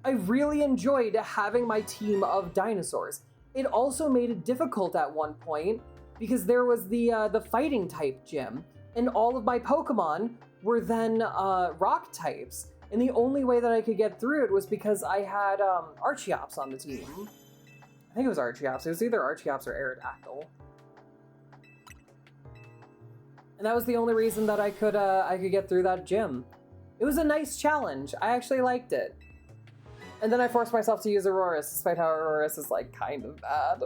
I really enjoyed having my team of dinosaurs. It also made it difficult at one point because there was the fighting type gym, and all of my Pokemon were then rock types. And the only way that I could get through it was because I had Archeops on the team. I think it was Archeops. It was either Archeops or Aerodactyl. And that was the only reason that I could get through that gym. It was a nice challenge. I actually liked it. And then I forced myself to use Aurorus, despite how Aurorus is like kind of bad.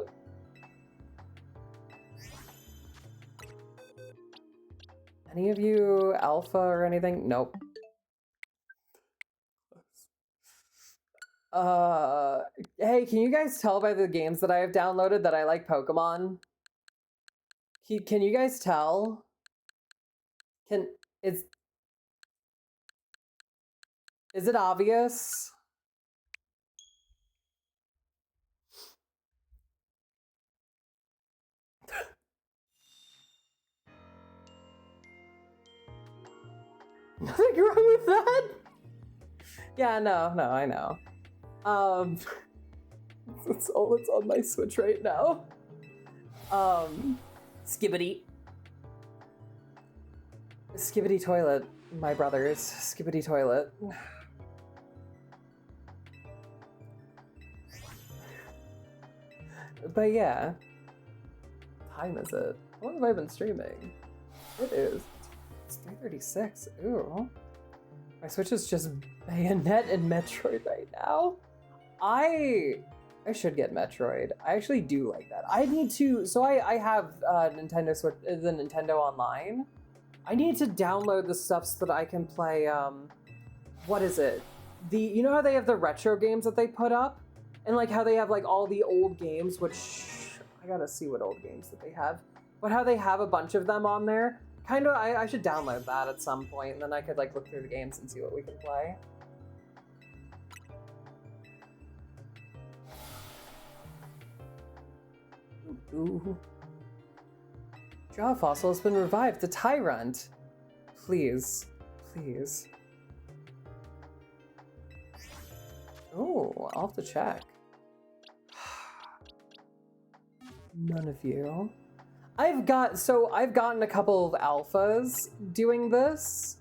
Any of you alpha or anything? Nope. Hey, can you guys tell by the games that I have downloaded that I like Pokemon? Can you guys tell? Is it obvious? Nothing wrong with that? Yeah, no, I know. That's all that's on my Switch right now. Skibbity Toilet, my brothers. Skibbity Toilet. But yeah. What time is it? How long have I been streaming? It is. It's 3:36. Ooh. My Switch is just Bayonetta and Metroid right now. I should get Metroid. I actually do like that. I need to. So I have Nintendo Switch, the Nintendo Online. I need to download the stuff so that I can play. What is it? You know how they have the retro games that they put up, and like how they have like all the old games, which I gotta see what old games that they have. But how they have a bunch of them on there. Kind of. I should download that at some point, and then I could like look through the games and see what we can play. Ooh. Jaw fossil has been revived. The Tyrant. Please. Please. Oh, I'll have to check. None of you. I've gotten a couple of alphas doing this.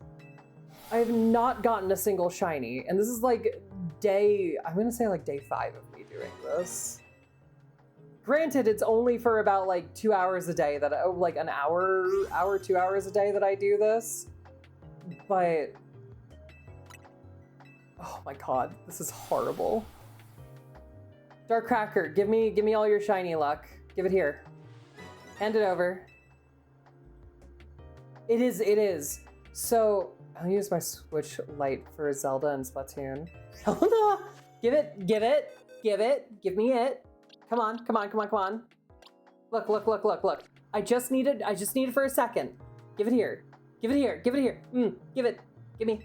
I have not gotten a single shiny, and this is like I'm gonna say like day 5 of me doing this. Granted, it's only for about like 2 hours a day like an hour, 2 hours a day that I do this. But, oh my god, this is horrible. Dark Cracker, give me all your shiny luck. Give it here. Hand it over. It is. So, I'll use my Switch Lite for Zelda and Splatoon. Give me it. Come on. Look. I just need it for a second. Give it here. Give me.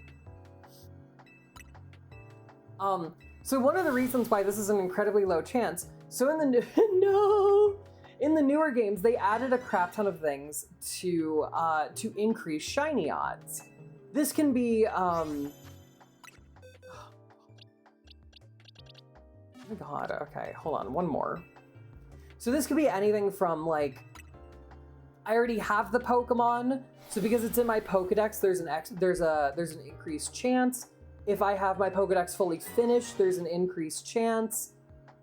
So one of the reasons why this is an incredibly low chance, so in the newer games, they added a crap ton of things to increase shiny odds. This can be, oh my god, okay, hold on, one more. So this could be anything from like, I already have the Pokemon, so because it's in my Pokedex, there's an increased chance. If I have my Pokedex fully finished, there's an increased chance.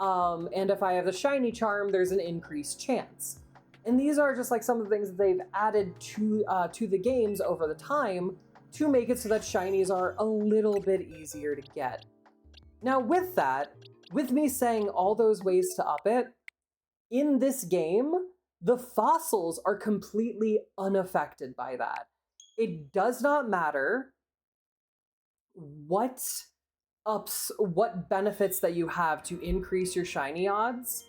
And if I have the shiny charm, there's an increased chance. And these are just like some of the things that they've added to the games over the time to make it so that shinies are a little bit easier to get. Now with that, with me saying all those ways to up it, in this game, the fossils are completely unaffected by that. It does not matter what benefits that you have to increase your shiny odds.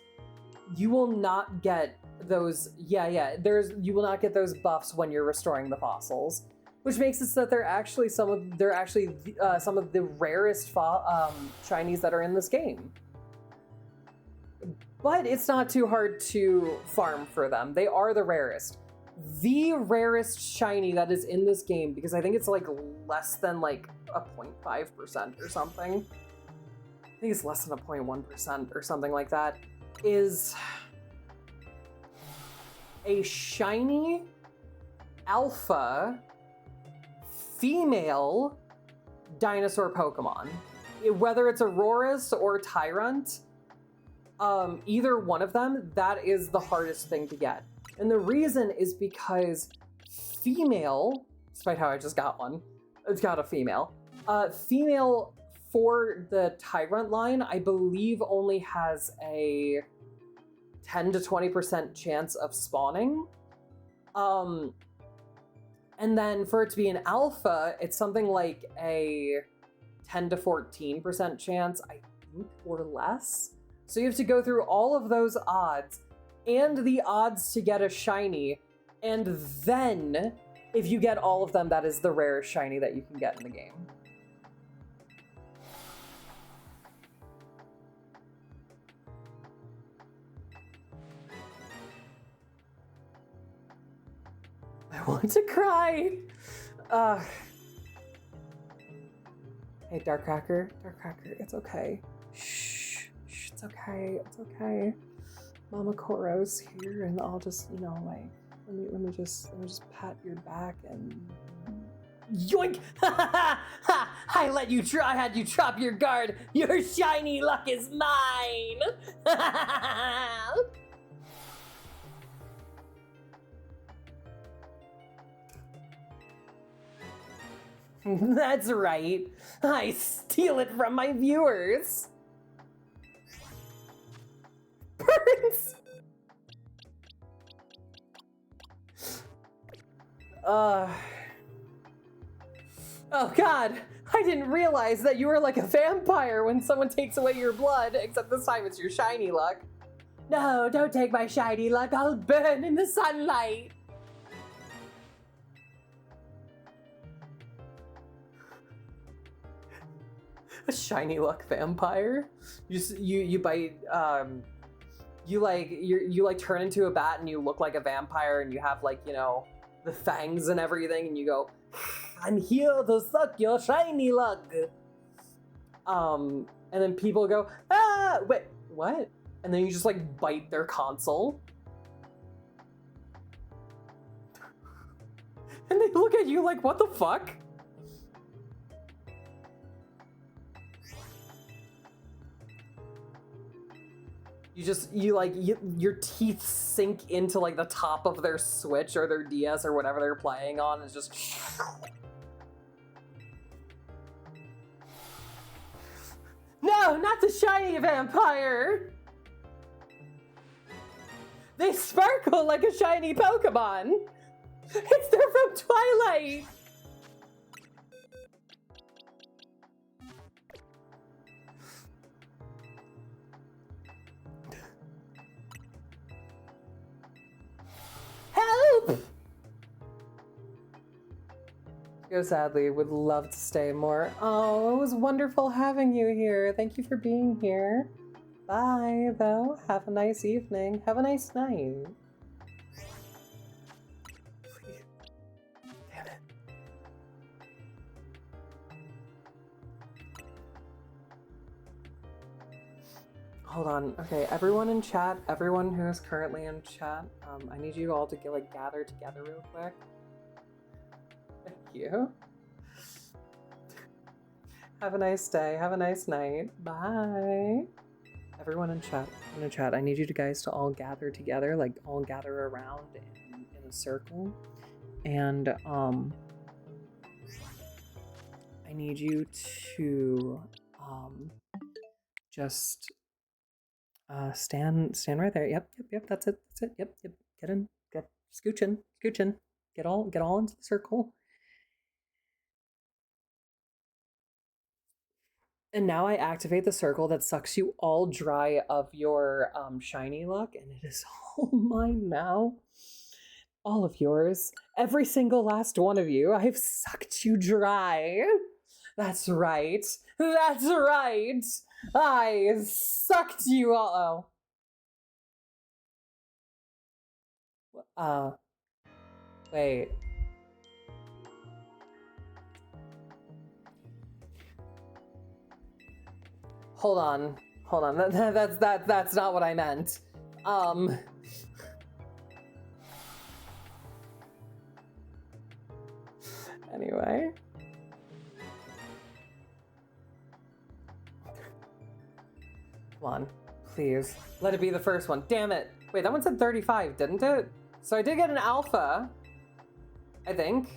You will not get those, you will not get those buffs when you're restoring the fossils, which makes it so that they're actually some of the rarest shinies that are in this game. But it's not too hard to farm for them. They are the rarest. The rarest shiny that is in this game, because I think it's like less than like a 0.5% or something. I think it's less than a 0.1% or something like that, is a shiny alpha female dinosaur Pokemon. Whether it's Aurorus or Tyrant, either one of them, that is the hardest thing to get. And the reason is because female, despite how I just got one, it's got a female. Female for the Tyrant line, I believe only has a 10 to 20% chance of spawning. And then for it to be an alpha, it's something like a 10 to 14% chance, I think, or less. So you have to go through all of those odds and the odds to get a shiny, and then if you get all of them, that is the rarest shiny that you can get in the game. I want to cry. Hey, Dark Cracker, it's okay. Shh, it's okay. Mama Koro's here, and I'll just, like, let me just pat your back and yoink! I had you drop your guard. Your shiny luck is mine. That's right. I steal it from my viewers. Burns! Oh god, I didn't realize that you were like a vampire when someone takes away your blood, except this time it's your shiny luck. No, don't take my shiny luck, I'll burn in the sunlight. A shiny luck vampire? You bite you like you like turn into a bat and you look like a vampire and you have like, you know, the fangs and everything, and you go, I'm here to suck your shiny luck. And then people go, ah, wait, what? And then you just like bite their console. And they look at you like, what the fuck? Your teeth sink into like the top of their Switch or their DS or whatever they're playing on. It's just. No, not the shiny vampire! They sparkle like a shiny Pokemon! They're from Twilight! Help! Go sadly, would love to stay more. Oh, it was wonderful having you here. Thank you for being here. Bye, though. Have a nice evening. Have a nice night. Please. Damn it. Hold on. Okay, everyone in chat, everyone who is currently in chat, I need you all to gather together real quick. Thank you. Have a nice day. Have a nice night. Bye. Everyone in chat, I need you guys to all gather together, like all gather around in a circle. And I need you to just stand right there. Yep, that's it. Yep. Get in. Scooch in. Get all into the circle. And now I activate the circle that sucks you all dry of your shiny luck, and it is all mine now. All of yours. Every single last one of you. I've sucked you dry. That's right. That's right. I sucked you all. Oh. Wait. Hold on. That's not what I meant. Anyway. Come on, please. Let it be the first one. Damn it. Wait, that one said 35, didn't it? So I did get an alpha, I think.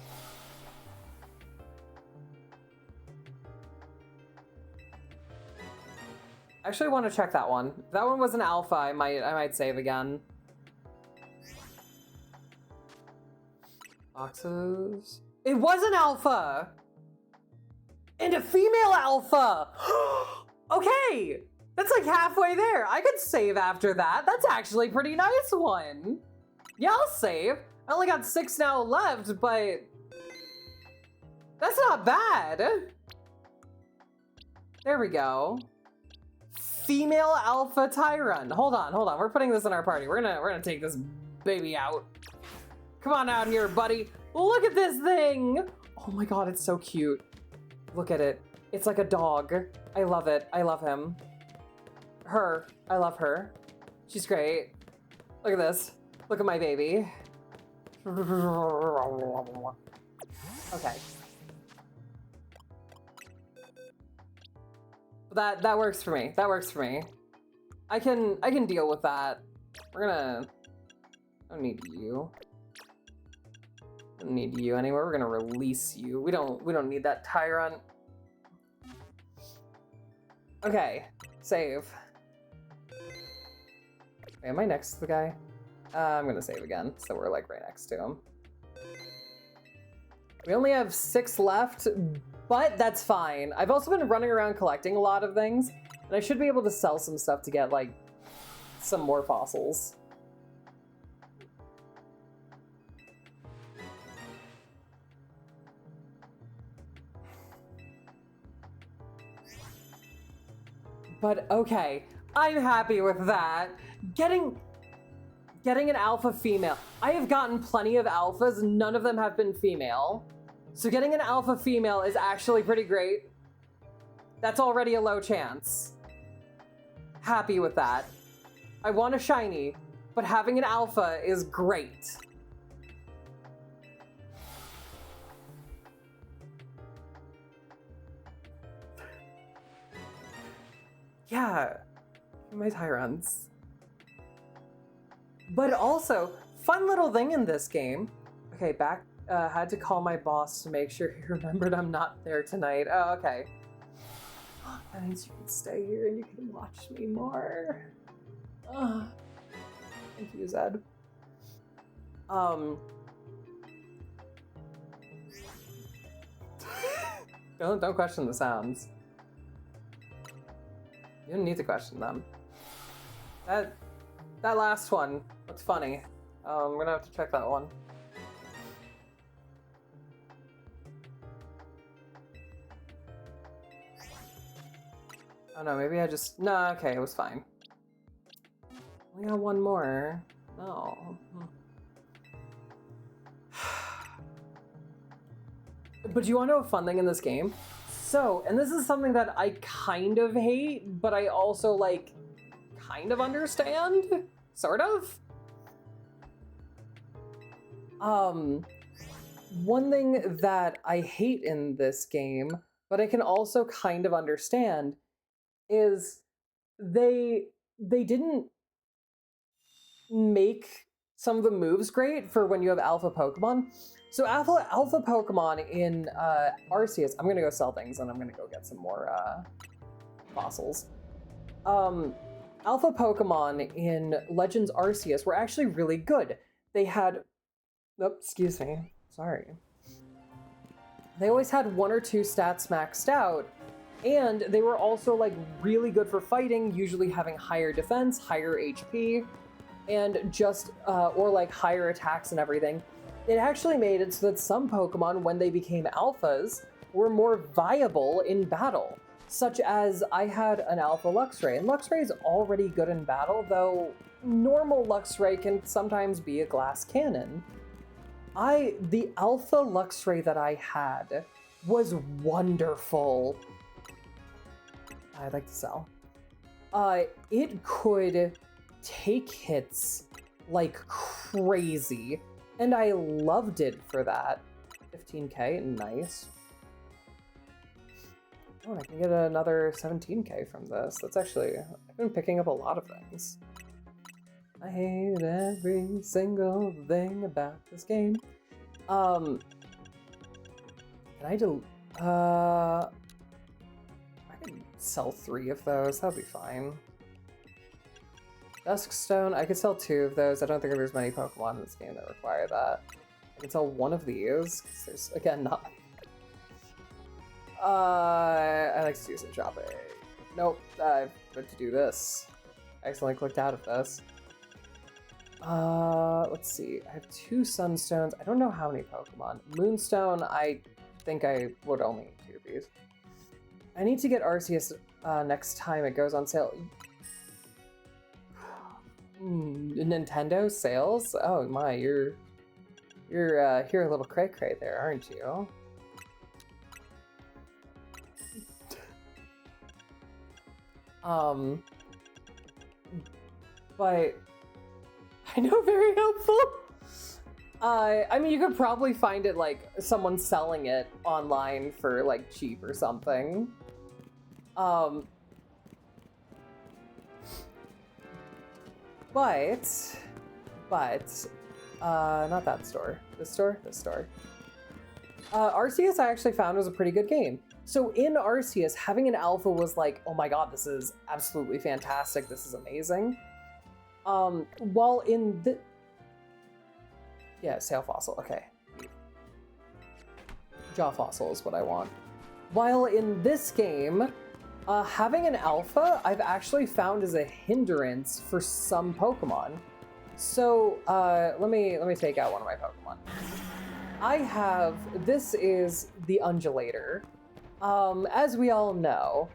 Actually, I want to check that one. If that one was an alpha, I might save again. Boxes. It was an alpha! And a female alpha! Okay! That's like halfway there. I could save after that. That's actually a pretty nice one. Yeah, I'll save. I only got 6 now left, but that's not bad. There we go. Female alpha Tyrant. Hold on. We're putting this in our party. We're gonna take this baby out. Come on out here, buddy. Look at this thing. Oh my god, it's so cute. Look at it. It's like a dog. I love it. I love him. Her. I love her. She's great. Look at this. Look at my baby. Okay. That works for me. That works for me. I can deal with that. I don't need you. I don't need you anywhere. We're gonna release you. We don't need that Tyrant. Okay. Save. Wait, am I next to the guy? I'm gonna save again, so we're like right next to him. We only have 6 left, but that's fine. I've also been running around collecting a lot of things, and I should be able to sell some stuff to get like some more fossils. But okay, I'm happy with that. Getting an alpha female. I have gotten plenty of alphas, none of them have been female. So getting an alpha female is actually pretty great. That's already a low chance. Happy with that. I want a shiny, but having an alpha is great. Yeah, my Tyrants. But also, fun little thing in this game. Okay, had to call my boss to make sure he remembered I'm not there tonight. Oh, okay. That means you can stay here and you can watch me more. Thank you, Zed. Don't question the sounds. You don't need to question them. That last one, that's funny. I'm gonna have to check that one. Oh no, maybe I just... No, okay, it was fine. We got one more. No. But do you want to know a fun thing in this game? So, and this is something that I kind of hate, but I also, like, kind of understand? Sort of? One thing that I hate in this game, but I can also kind of understand, is they didn't make some of the moves great for when you have alpha Pokemon. So alpha Pokemon in Arceus, I'm gonna go sell things and I'm gonna go get some more fossils. Alpha Pokemon in Legends Arceus were actually really good. They had, excuse me, sorry. They always had 1 or 2 stats maxed out, and they were also like really good for fighting, usually having higher defense, higher HP, and just, or like higher attacks and everything. It actually made it so that some Pokemon, when they became alphas, were more viable in battle. Such as, I had an alpha Luxray, and Luxray is already good in battle, though normal Luxray can sometimes be a glass cannon. The alpha Luxray that I had was wonderful. I'd like to sell. It could take hits like crazy, and I loved it for that. 15k, nice. Oh, I can get another 17k from this. That's actually, I've been picking up a lot of things. I hate every single thing about this game. Can I do, I could sell 3 of those, that'll be fine. Duskstone, I could sell 2 of those. I don't think there's many Pokemon in this game that require that. I can sell 1 of these, because there's, again, not... I like to do some shopping. Nope, I meant to do this. I accidentally clicked out of this. Let's see. I have 2 Sunstones. I don't know how many Pokemon. Moonstone, I think I would only need 2 of these. I need to get Arceus next time it goes on sale. Nintendo sales? Oh my, you're a little cray-cray there, aren't you? But I know, very helpful. I mean, you could probably find it like someone selling it online for like cheap or something. But not that store. This store? This store. Arceus I actually found was a pretty good game. So in Arceus, having an alpha was like, oh my god, this is absolutely fantastic. This is amazing. While in the... Yeah, Sail Fossil, okay. Jaw Fossil is what I want. While in this game, having an alpha, I've actually found is a hindrance for some Pokemon. So, let me take out one of my Pokemon. I have, this is the Undulator. As we all know,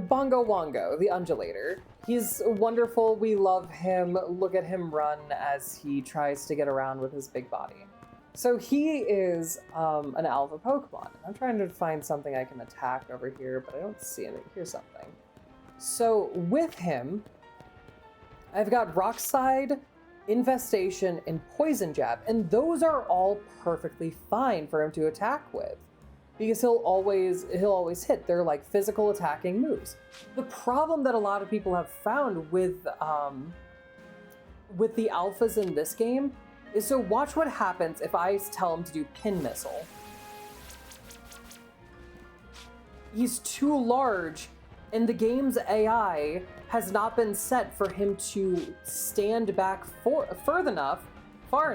Bongo Wongo, the undulator. He's wonderful. We love him. Look at him run as he tries to get around with his big body. So he is an alpha Pokemon. I'm trying to find something I can attack over here, but I don't see anything. Here's something. So with him, I've got Rock Slide, Infestation, and Poison Jab, and those are all perfectly fine for him to attack with, because he'll always hit. They're like physical attacking moves. The problem that a lot of people have found with the alphas in this game is, so watch what happens if I tell him to do Pin Missile. He's too large, and the game's AI has not been set for him to stand back far enough, for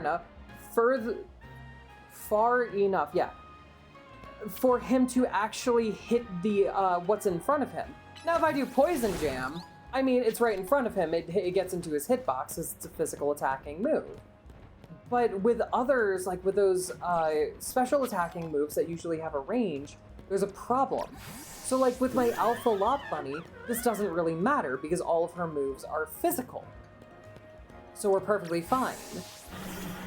him to actually hit the what's in front of him. Now, if I do Poison Jam, I mean, it's right in front of him. It gets into his hitbox because it's a physical attacking move. But with others, like with those special attacking moves that usually have a range, there's a problem. So like with my Alpha Lot Bunny, this doesn't really matter because all of her moves are physical. So we're perfectly fine.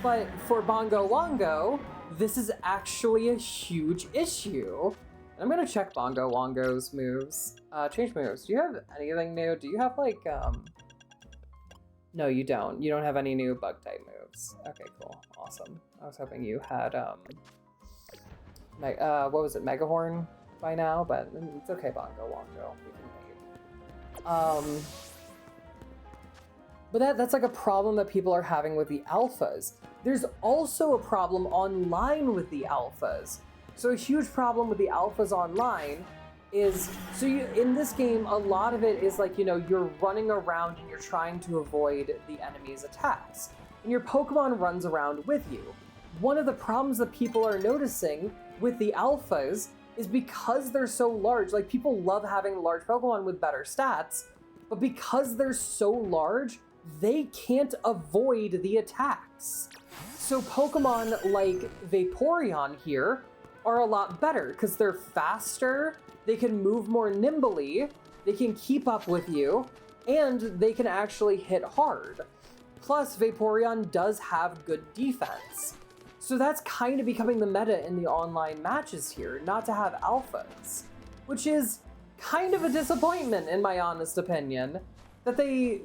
But for Bongo Wongo, this is actually a huge issue. And I'm gonna check Bongo Wongo's moves. Change moves. Do you have anything new? Do you have like, No, you don't. You don't have any new bug type moves. Okay, cool. Awesome. I was hoping you had, what was it, Megahorn by now, but it's okay, Bongo Wongo. We can wait. But that's like a problem that people are having with the alphas. There's also a problem online with the alphas. So a huge problem with the alphas online is, in this game, a lot of it is like, you're running around and you're trying to avoid the enemy's attacks. And your Pokemon runs around with you. One of the problems that people are noticing with the alphas is because they're so large, like people love having large Pokemon with better stats, but because they're so large, they can't avoid the attacks. So Pokemon like Vaporeon here are a lot better because they're faster, they can move more nimbly, they can keep up with you, and they can actually hit hard. Plus, Vaporeon does have good defense. So that's kind of becoming the meta in the online matches here, not to have alphas, which is kind of a disappointment in my honest opinion, that they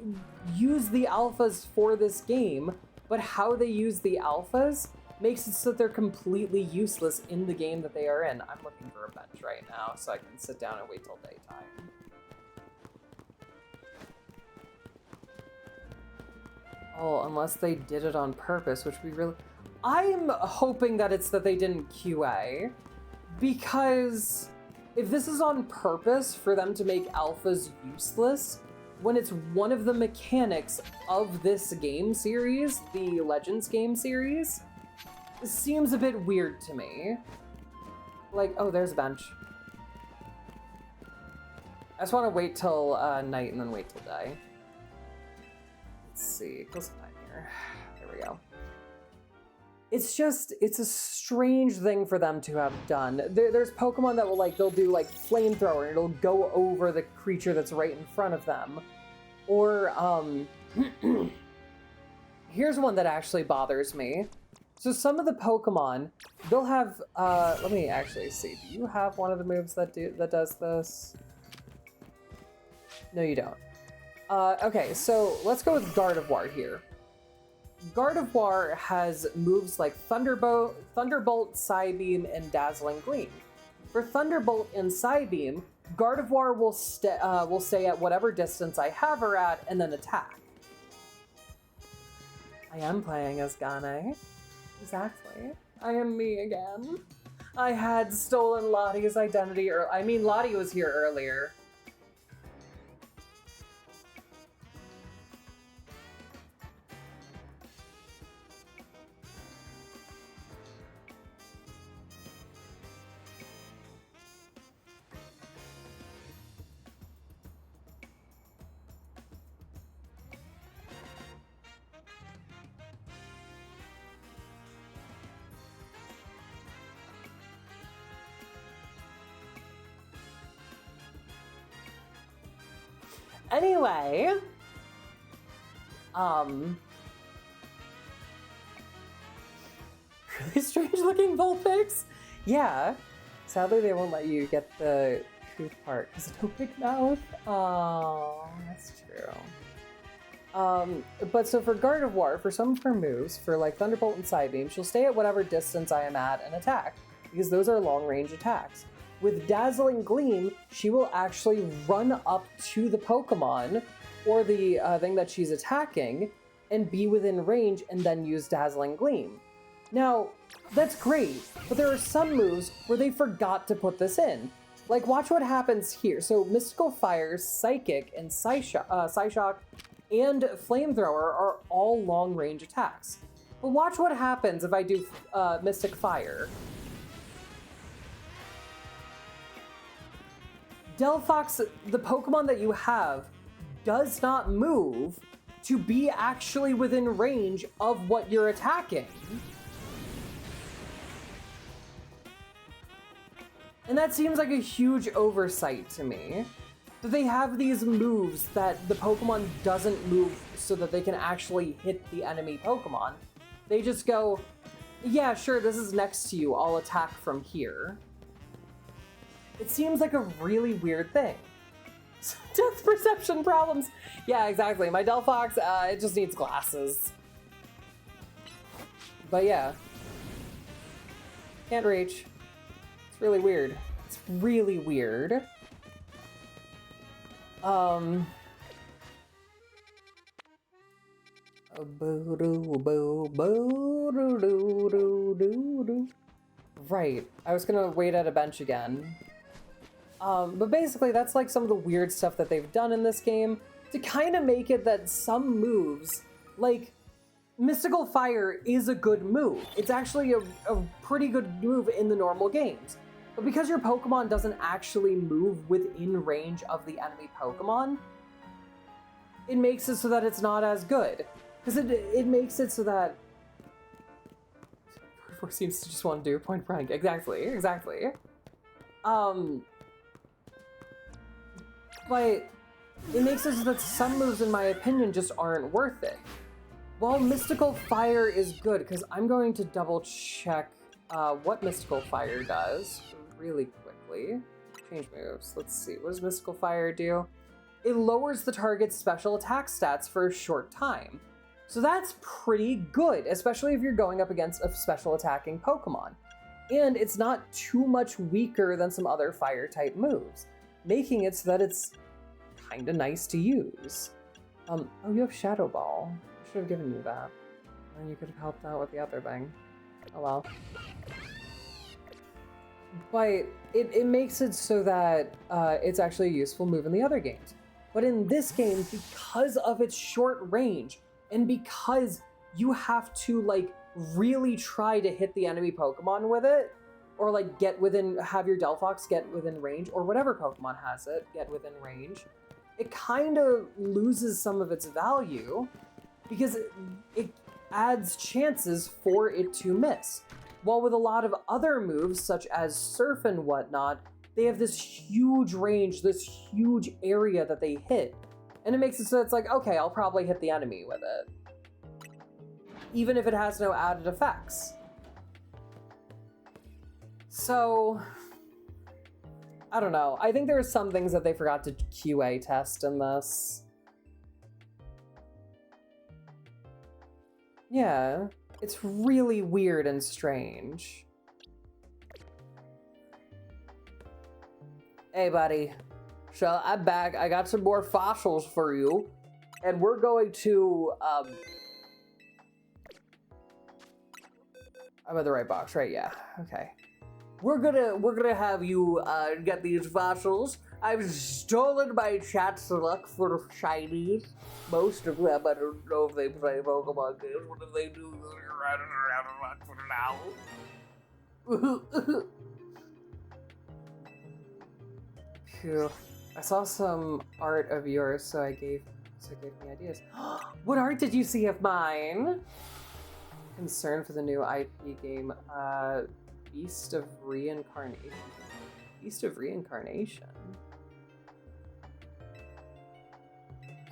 use the alphas for this game, but how they use the alphas makes it so that they're completely useless in the game that they are in. I'm looking for a bench right now so I can sit down and wait till daytime. Oh, unless they did it on purpose, which we really... I'm hoping that it's that they didn't QA, because if this is on purpose for them to make alphas useless, when it's one of the mechanics of this game series, the Legends game series, it seems a bit weird to me. Like, oh, there's a bench. I just want to wait till night and then wait till day. Let's see, close to time here. There we go. It's a strange thing for them to have done. There's Pokemon that will they'll do Flamethrower and it'll go over the creature that's right in front of them. Or, here's one that actually bothers me. So some of the Pokemon, they'll have, let me actually see. Do you have one of the moves that does this? No, you don't. Okay, so let's go with Gardevoir here. Gardevoir has moves like Thunderbolt, Psybeam, and Dazzling Gleam. For Thunderbolt and Psybeam, Gardevoir will stay at whatever distance I have her at and then attack. I am playing as Gane. Exactly. I am me again. I had stolen Lottie's identity, Lottie was here earlier. Anyway, really strange looking Vulpix. Yeah, sadly they won't let you get the truth part because of no big mouth. Oh, that's true. But so for Gardevoir, for some of her moves, for like Thunderbolt and Psybeam, she'll stay at whatever distance I am at and attack, because those are long-range attacks. With Dazzling Gleam, she will actually run up to the Pokemon or the thing that she's attacking and be within range and then use Dazzling Gleam. Now, that's great, but there are some moves where they forgot to put this in. Like, watch what happens here. So Mystical Fire, Psychic, and Psyshock and Flamethrower are all long-range attacks. But watch what happens if I do Mystic Fire. Delphox, the Pokemon that you have, does not move to be actually within range of what you're attacking. And that seems like a huge oversight to me. That they have these moves that the Pokemon doesn't move so that they can actually hit the enemy Pokemon. They just go, yeah, sure, this is next to you, I'll attack from here. It seems like a really weird thing. Depth perception problems. Yeah, exactly. My Delphox, it just needs glasses. But yeah. Can't reach. It's really weird. It's really weird. Right. I was gonna wait at a bench again. But basically, that's like some of the weird stuff that they've done in this game to kind of make it that some moves, like Mystical Fire is a good move. It's actually a pretty good move in the normal games. But because your Pokemon doesn't actually move within range of the enemy Pokemon, it makes it so that it's not as good. Because it makes it so that... Gardevoir seems to just want to do a point blank. Exactly. But it makes it so that some moves, in my opinion, just aren't worth it. While Mystical Fire is good, because I'm going to double check what Mystical Fire does really quickly. Change moves. Let's see. What does Mystical Fire do? It lowers the target's special attack stats for a short time. So that's pretty good, especially if you're going up against a special attacking Pokemon. And it's not too much weaker than some other fire-type moves, making it so that it's kind of nice to use. Oh, you have Shadow Ball. I should have given you that. And you could have helped out with the other thing. Oh well. But it makes it so that it's actually a useful move in the other games. But in this game, because of its short range, and because you have to, like, really try to hit the enemy Pokemon with it, or, like, have your Delphox get within range, or whatever Pokemon has it get within range, it kind of loses some of its value, because it adds chances for it to miss. While with a lot of other moves, such as Surf and whatnot, they have this huge range, this huge area that they hit. And it makes it so it's like, okay, I'll probably hit the enemy with it. Even if it has no added effects. So, I don't know. I think there are some things that they forgot to QA test in this. Yeah, it's really weird and strange. Hey, buddy. So I'm back. I got some more fossils for you, and we're going to I'm in the right box, right? Yeah. Okay. We're gonna have you get these fossils. I've stolen my chat's luck for shinies. Most of them, I don't know if they play Pokemon games. What if they do? You're running around luck for now. Phew. I saw some art of yours, so it gave me ideas. What art did you see of mine? Concern for the new IP game, Beast of Reincarnation. Beast of Reincarnation?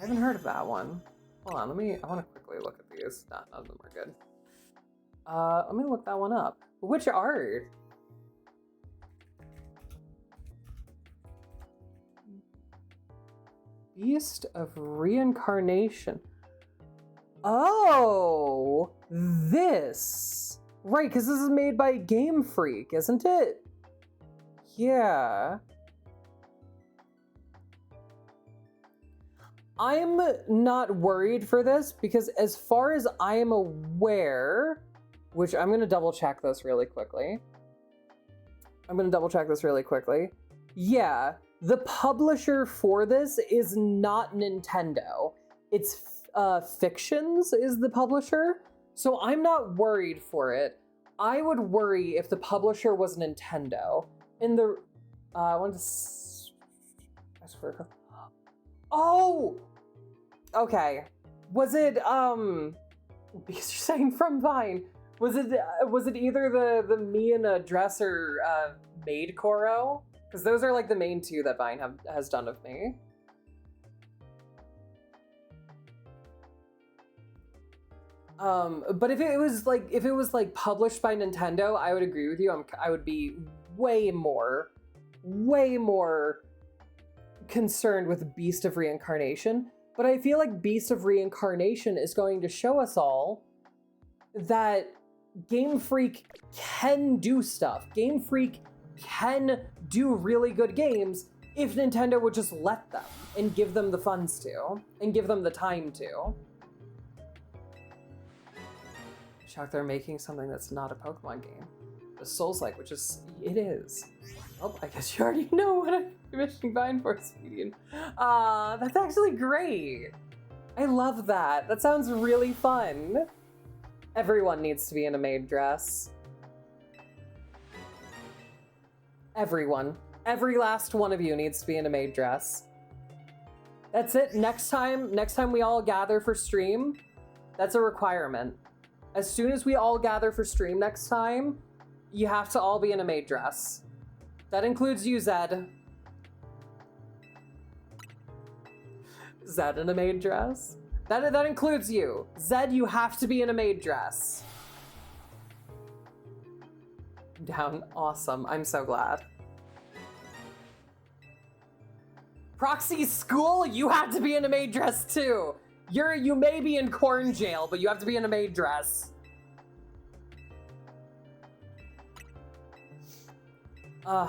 I haven't heard of that one. Hold on, I want to quickly look at these. None of them are good. Let me look that one up. Which art? Beast of Reincarnation. Oh, this. Right, because this is made by Game Freak, isn't it? Yeah. I'm not worried for this because as far as I am aware, which I'm going to double check this really quickly. Yeah, the publisher for this is not Nintendo. It's Fictions is the publisher. So I'm not worried for it. I would worry if the publisher was Nintendo. In the I wanted to I swear. Oh! Okay. Was it because you're saying from Vine, was it either the me in a dress or Maid Koro? Because those are like the main two that Vine has done of me. But if it was like published by Nintendo, I would agree with you. I would be way more concerned with Beast of Reincarnation. But I feel like Beast of Reincarnation is going to show us all that Game Freak can do stuff. Game Freak can do really good games if Nintendo would just let them and give them the funds to and give them the time to. Shocked they're making something that's not a Pokemon game. The Souls-like, which is, it is. Oh, I guess you already know what I'm commissioning Vine for, Speedian. That's actually great. I love that. That sounds really fun. Everyone needs to be in a maid dress. Everyone. Every last one of you needs to be in a maid dress. That's it. Next time we all gather for stream, that's a requirement. As soon as we all gather for stream next time, you have to all be in a maid dress. That includes you, Zed. Zed in a maid dress? That includes you. Zed, you have to be in a maid dress. Down. Awesome. I'm so glad. Proxy School, you have to be in a maid dress too. You may be in corn jail, but you have to be in a maid dress. I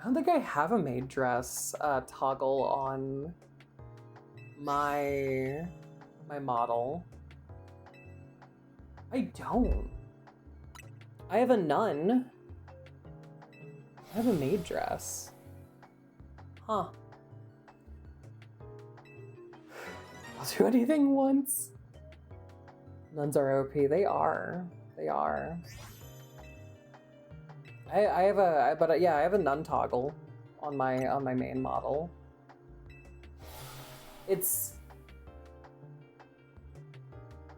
don't think I have a maid dress toggle on my model. I don't. I have a nun. I have a maid dress. Huh. I'll do anything once. Nuns are OP. They are. They are. I have a nun toggle on my main model.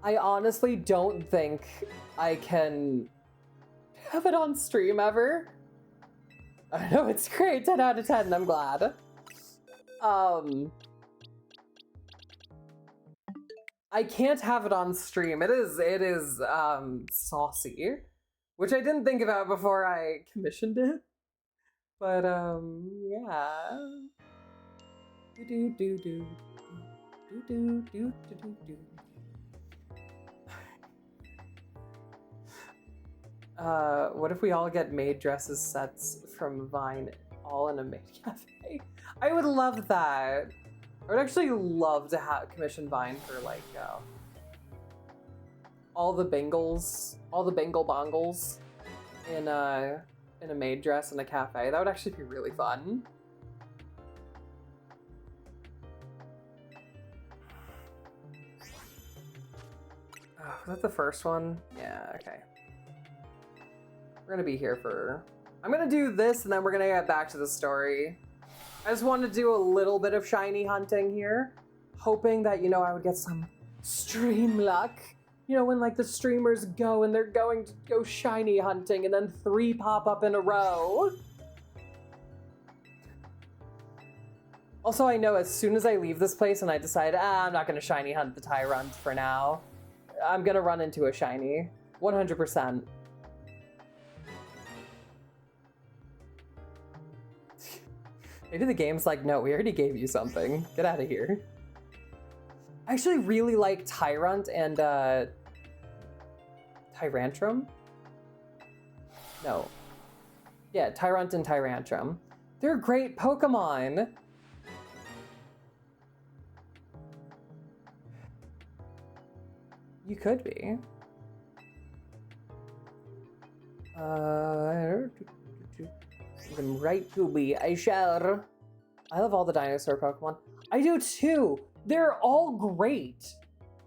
I honestly don't think I can have it on stream ever. I know, it's great. 10 out of 10. I'm glad. I can't have it on stream. It is saucy, which I didn't think about before I commissioned it. But yeah. Do. What if we all get maid dresses sets from Vine, all in a maid cafe? I would love that. I would actually love to commission Vine for like all the bingle bongles in a maid dress in a cafe. That would actually be really fun. Oh, was that the first one? Yeah, okay. We're gonna be here for... I'm gonna do this and then we're gonna get back to the story. I just wanted to do a little bit of shiny hunting here, hoping that, I would get some stream luck. You know, when like the streamers go and they're going to go shiny hunting and then 3 pop up in a row. Also, I know as soon as I leave this place and I decide, I'm not gonna shiny hunt the Tyrant for now, I'm gonna run into a shiny. 100%. Maybe the game's like, no, we already gave you something. Get out of here. I actually really like Tyrant and Tyrantrum? No. Yeah, Tyrant and Tyrantrum. They're great Pokemon. You could be. I'm right to be. I shall. I love all the dinosaur Pokemon. I do too. They're all great.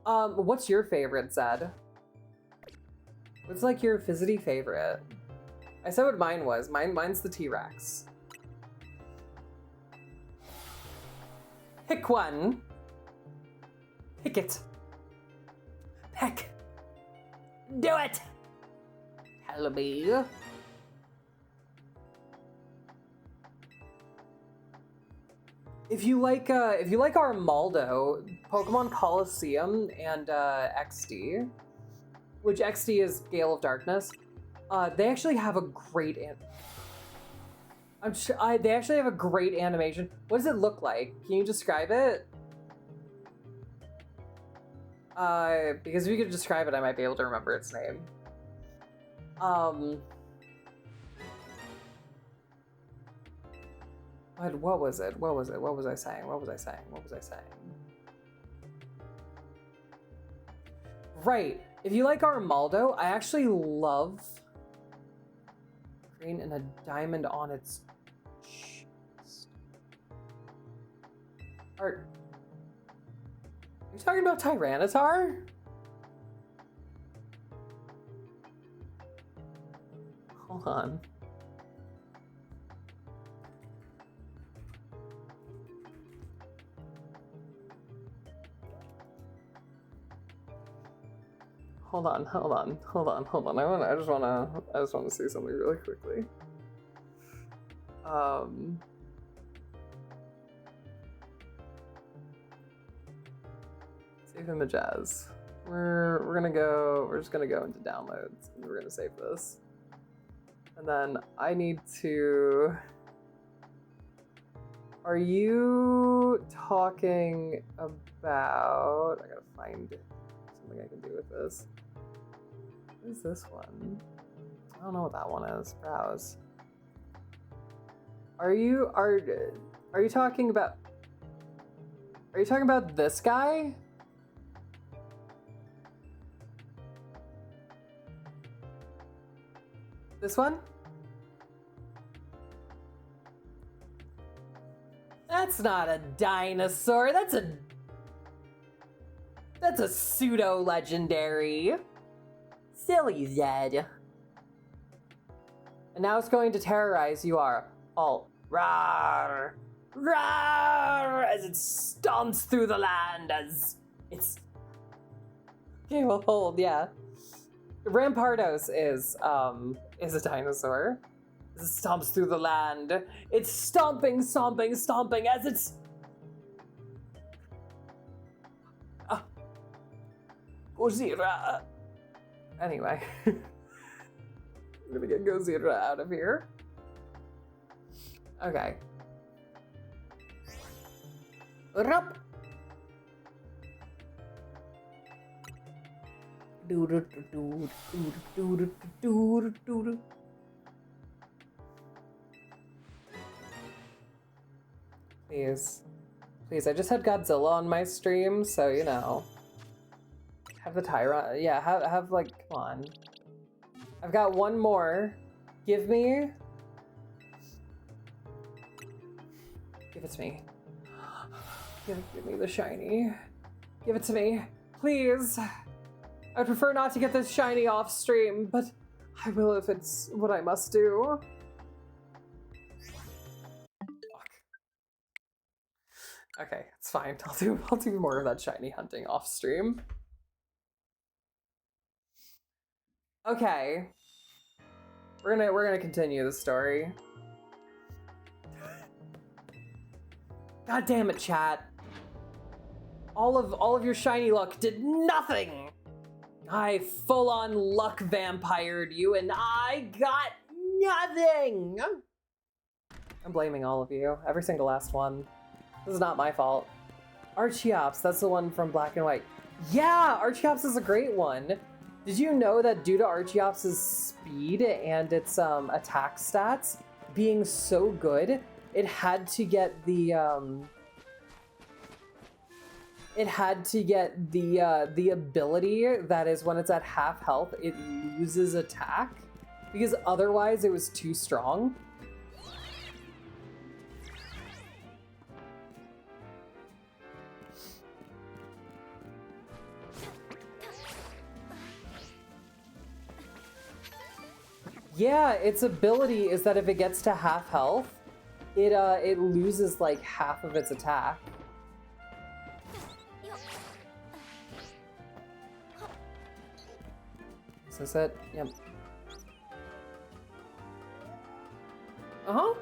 What's your favorite, Zed? What's like your fizzity favorite? I said what mine was. Mine's the T-Rex. Pick one. Pick it. Peck. Do it. Tell me. If you like Armaldo, Pokemon Colosseum and XD, which XD is Gale of Darkness, they actually have a great they actually have a great animation. What does it look like? Can you describe it? Because if you could describe it, I might be able to remember its name. What was it? What was it? What was I saying? What was I saying? What was I saying? Right. If you like Armaldo, I actually love green and a diamond on its chest. Are you talking about Tyranitar? Hold on. Hold on. I just wanna see something really quickly. Save images. We're just gonna go into downloads and we're gonna save this. And then I need to. Are you talking about? I gotta find something I can do with this. What is this one? I don't know what that one is. Browse. Are you talking about? Are you talking about this guy? This one? That's not a dinosaur. That's a pseudo-legendary. Silly Zed. And now it's going to terrorize you all. Rawr! Rawr! As it stomps through the land as it's... Okay, well, hold, yeah. Rampardos is a dinosaur. As it stomps through the land. It's stomping as it's... Gozira. Anyway. I'm gonna get Gozira out of here. Okay. Rup. Please, I just had Godzilla on my stream, so you know. Have the Tyrant, yeah, have like, come on. I've got one more. Give me. Give it to me. Give me the shiny. Give it to me, please. I'd prefer not to get this shiny off stream, but I will if it's what I must do. Okay, it's fine. I'll do more of that shiny hunting off stream. Okay. We're gonna continue the story. God damn it, chat. All of your shiny luck did nothing. I full-on luck vampired you and I got nothing. I'm blaming all of you. Every single last one. This is not my fault. Archeops, that's the one from Black and White. Yeah, Archeops is a great one. Did you know that due to Archeops' speed and its attack stats being so good, it had to get the the ability that is when it's at half health, it loses attack because otherwise it was too strong. Yeah, its ability is that if it gets to half health, it loses like half of its attack. Is this it? Yep. Uh-huh.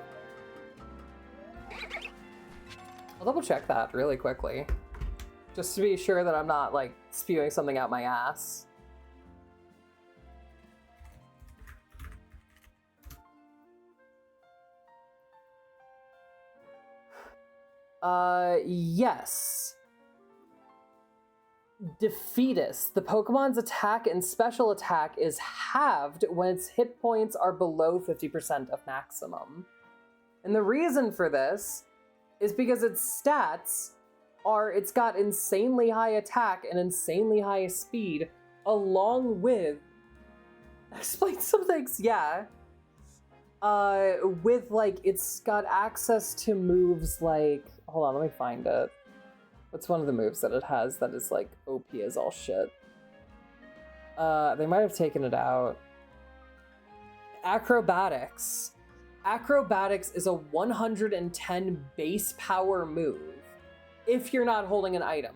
I'll double check that really quickly. Just to be sure that I'm not like spewing something out my ass. Yes. Defeatus. The Pokemon's attack and special attack is halved when its hit points are below 50% of maximum. And the reason for this is because its stats are, it's got insanely high attack and insanely high speed, along with, explain some things, yeah. With like, it's got access to moves like, hold on, let me find it. What's one of the moves that it has that is like OP as all shit? They might have taken it out. Acrobatics. Acrobatics is a 110 base power move if you're not holding an item.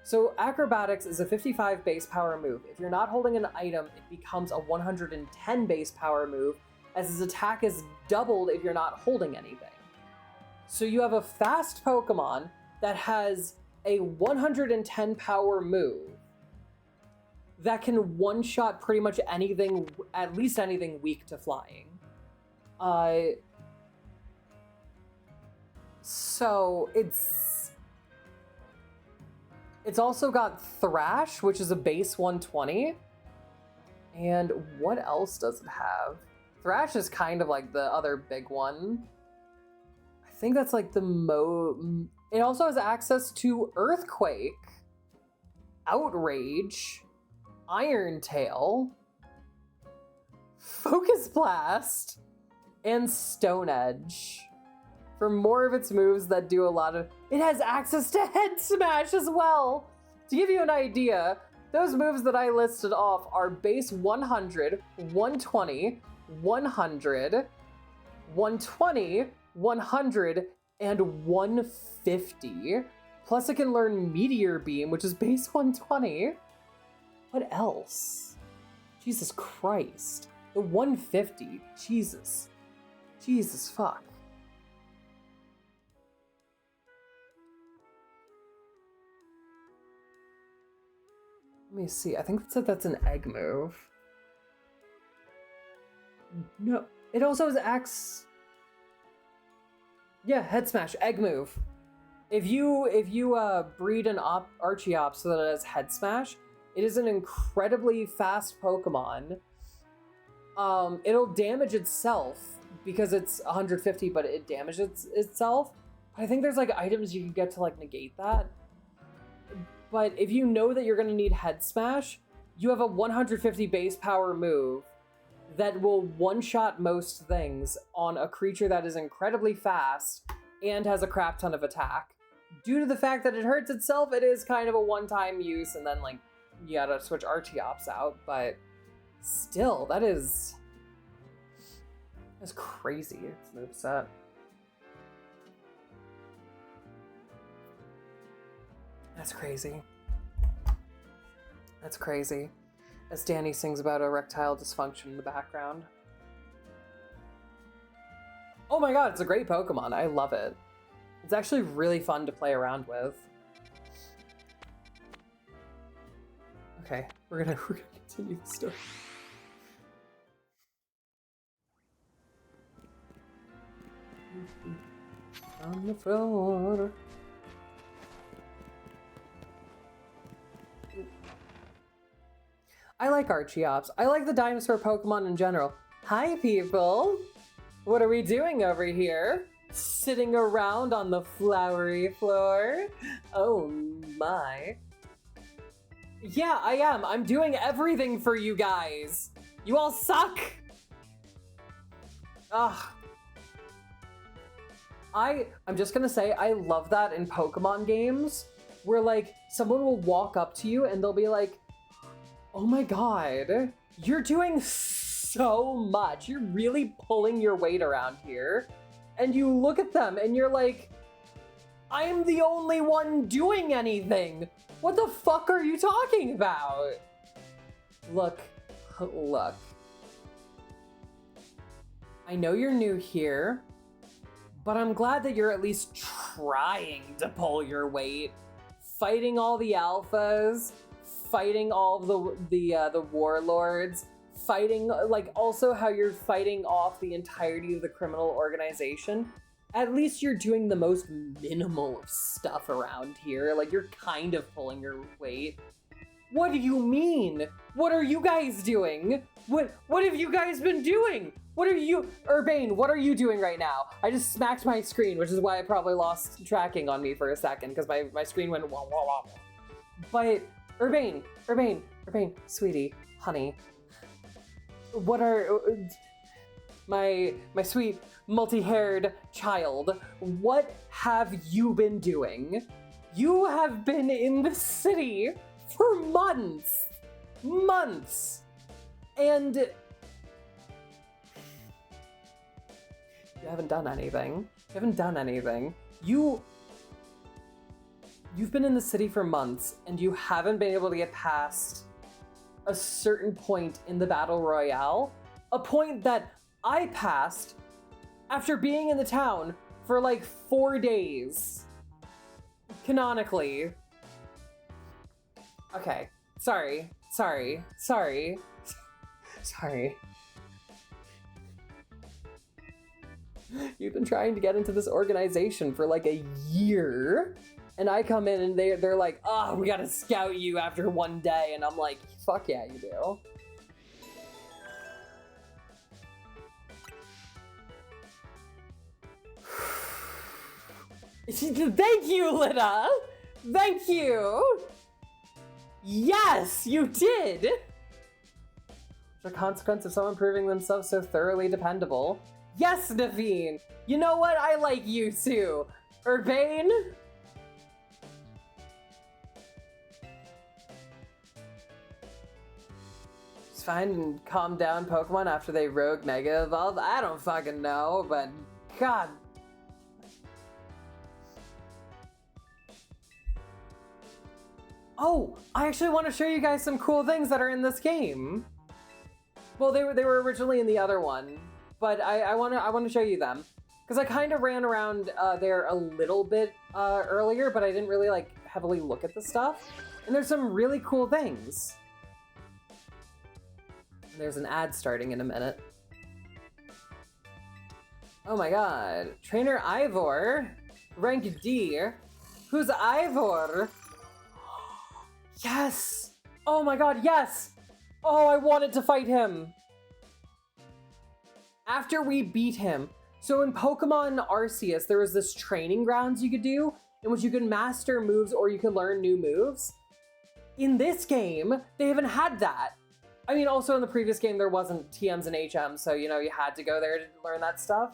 So Acrobatics is a 55 base power move. If you're not holding an item, it becomes a 110 base power move, as his attack is doubled if you're not holding anything. So you have a fast Pokemon that has a 110 power move that can one-shot pretty much anything, at least anything weak to flying. So it's also got Thrash, which is a base 120. And what else does it have? Thrash is kind of like the other big one. I think that's like the it also has access to Earthquake, Outrage, Iron Tail, Focus Blast, and Stone Edge. For more of its moves that do a lot of... It has access to Head Smash as well! To give you an idea, those moves that I listed off are base 100, 120, 100, 120, 100, and 150. Plus it can learn Meteor Beam, which is base 120. What else? Jesus Christ. The 150. Jesus. Jesus fuck. Let me see. I think it said that's an egg move. No. It also has axe. Yeah, Head Smash, egg move. If you breed an Archeops so that it has Head Smash, it is an incredibly fast Pokemon. It'll damage itself because it's 150, but it damages itself. I think there's like items you can get to like negate that. But if you know that you're going to need Head Smash, you have a 150 base power move that will one-shot most things on a creature that is incredibly fast and has a crap ton of attack. Due to the fact that it hurts itself, it is kind of a one-time use, and then like you gotta switch Archeops out, but still, that's crazy, its moveset. That's crazy. That's crazy. As Danny sings about erectile dysfunction in the background. Oh my god, it's a great Pokemon. I love it. It's actually really fun to play around with. Okay, we're gonna continue the story. On the floor. I like Archeops. I like the dinosaur Pokemon in general. Hi, people. What are we doing over here? Sitting around on the flowery floor? Oh my. Yeah, I am. I'm doing everything for you guys. You all suck. Ugh. I'm just gonna say, I love that in Pokemon games, where like, someone will walk up to you and they'll be like, oh my god, you're doing so much. You're really pulling your weight around here. And you look at them and you're like, I'm the only one doing anything. What the fuck are you talking about? Look. I know you're new here, but I'm glad that you're at least trying to pull your weight. Fighting all the alphas, fighting all of the warlords, fighting, like, also how you're fighting off the entirety of the criminal organization. At least you're doing the most minimal of stuff around here. Like, you're kind of pulling your weight. What do you mean? What are you guys doing? What have you guys been doing? What are you, Urbane, what are you doing right now? I just smacked my screen, which is why I probably lost tracking on me for a second, because my screen went wah, wah, wah. But, Urbane, sweetie, honey, what are, my sweet multi-haired child, what have you been doing? You have been in the city for months, and you haven't done anything. You've been in the city for months, and you haven't been able to get past a certain point in the Battle Royale, a point that I passed after being in the town for like 4 days. Canonically. Okay, sorry. You've been trying to get into this organization for like a year, and I come in and they're like, oh, we gotta scout you after 1 day, and I'm like, fuck yeah, you do. Thank you, Lita! Thank you! Yes, you did! The consequence of someone proving themselves so thoroughly dependable. Yes, Naveen! You know what? I like you too. Urbane? Just find and calm down Pokemon after they rogue Mega Evolve? I don't fucking know, but god. Oh, I actually want to show you guys some cool things that are in this game. Well, they were originally in the other one, but I want to show you them because I kind of ran around there a little bit earlier, but I didn't really like heavily look at the stuff. And there's some really cool things. There's an ad starting in a minute. Oh my god, Trainer Ivor, rank D. Who's Ivor? Yes! Oh my god, yes! Oh, I wanted to fight him! After we beat him, so in Pokemon Arceus, there was this training grounds you could do, in which you could master moves or you could learn new moves. In this game, they haven't had that. I mean, also in the previous game, there wasn't TMs and HMs, so, you know, you had to go there to learn that stuff.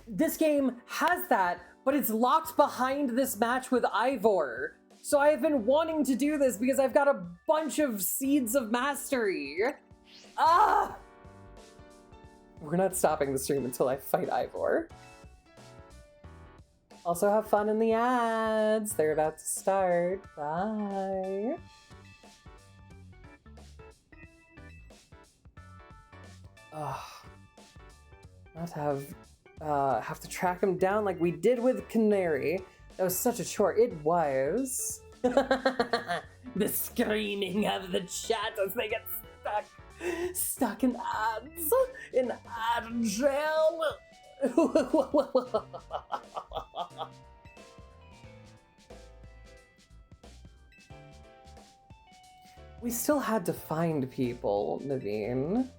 This game has that, but it's locked behind this match with Ivor. So I've been wanting to do this because I've got a bunch of seeds of mastery. Ah! We're not stopping the stream until I fight Ivor. Also have fun in the ads. They're about to start. Bye. Not have to track him down like we did with Canary. That was such a chore. It was. The screaming of the chat as they get stuck in ads, in ad jail. We still had to find people, Naveen.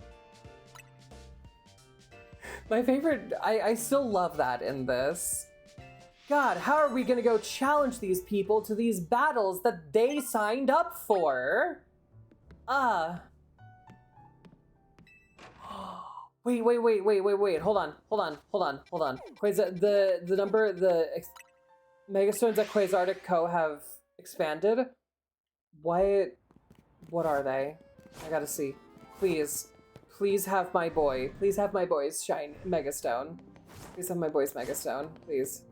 My favorite, I still love that in this. God, how are we gonna go challenge these people to these battles that they signed up for? Wait, hold on. Quasar, the number, Megastones at Quasartic Co. have expanded. What are they? I gotta see. Please have my boy. Please have my boy's shine Megastone. Please have my boy's Megastone. Please.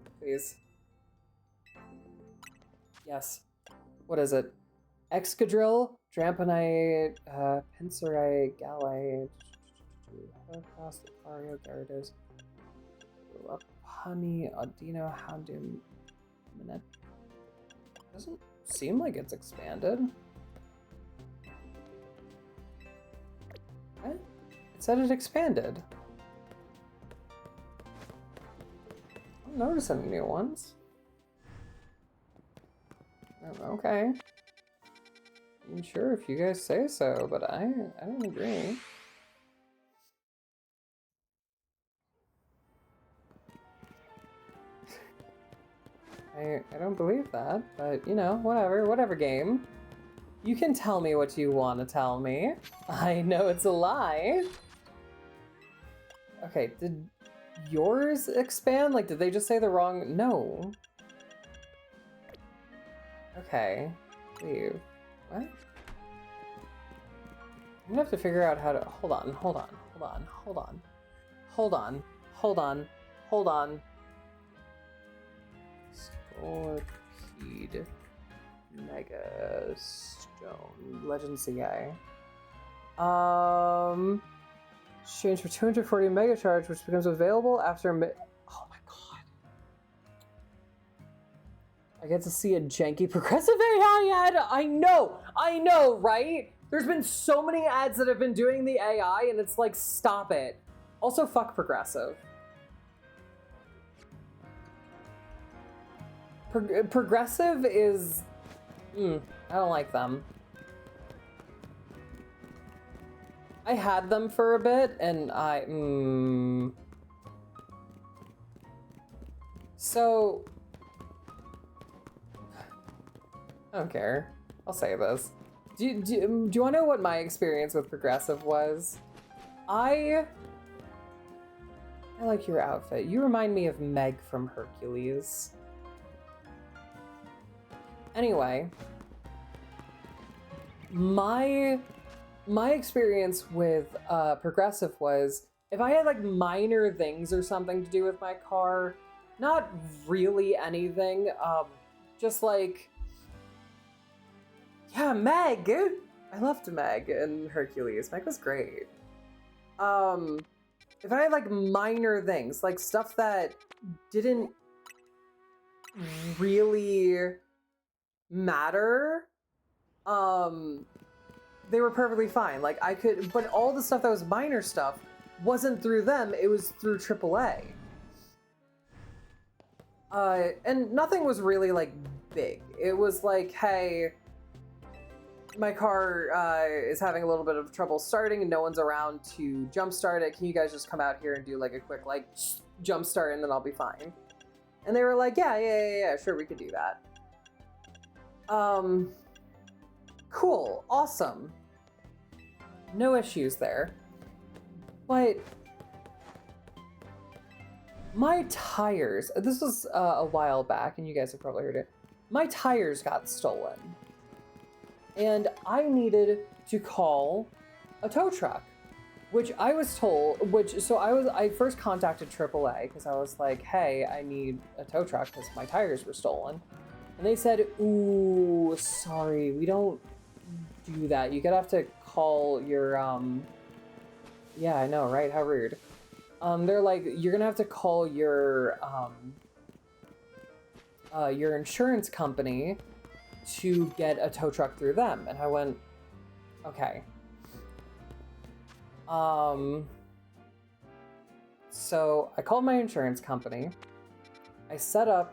Yes. What is it? Excadrill, Dramponite, Pinsirite, Gallite, Heracross, Lucario, Gyarados, Lopunny, Audino, Houndoom, Minette. Doesn't seem like it's expanded. What? It said it expanded. I don't notice any new ones. Okay. I'm sure if you guys say so, but I don't agree. I don't believe that, but you know, whatever game. You can tell me what you want to tell me. I know it's a lie. Okay, did yours expand? Like, did they just say the wrong? No. Okay, leave. What? I'm gonna have to figure out how to, hold on. Scorpede, Mega Stone, Legend CA. Exchange for 240 Mega Charge, which becomes available after oh my god. I get to see a janky progressive AI ad. I know, right? There's been so many ads that have been doing the AI, and it's like, stop it. Also, fuck progressive. Progressive is... I don't like them. I had them for a bit, and So... I don't care. I'll say this. Do you want to know what my experience with progressive was? I like your outfit. You remind me of Meg from Hercules. Anyway, my experience with progressive was, if I had like minor things or something to do with my car, not really anything, just like, yeah, Meg. I loved Meg in Hercules. Meg was great. If I had like minor things, like stuff that didn't really matter, they were perfectly fine. Like I could, but all the stuff that was minor stuff wasn't through them, it was through AAA. And nothing was really like big. It was like, hey, my car is having a little bit of trouble starting and no one's around to jumpstart it. Can you guys just come out here and do like a quick like jumpstart and then I'll be fine? And they were like, yeah, sure, we could do that. Cool, awesome. No issues there. But my tires, this was a while back and you guys have probably heard it. My tires got stolen. And I needed to call a tow truck. Which I was told, I first contacted AAA because I was like, hey, I need a tow truck because my tires were stolen. And they said, ooh, sorry, we don't do that. You're gonna have to call your, yeah, I know, right? How rude. They're like, you're gonna have to call your insurance company to get a tow truck through them. And I went, okay. So I called my insurance company. I set up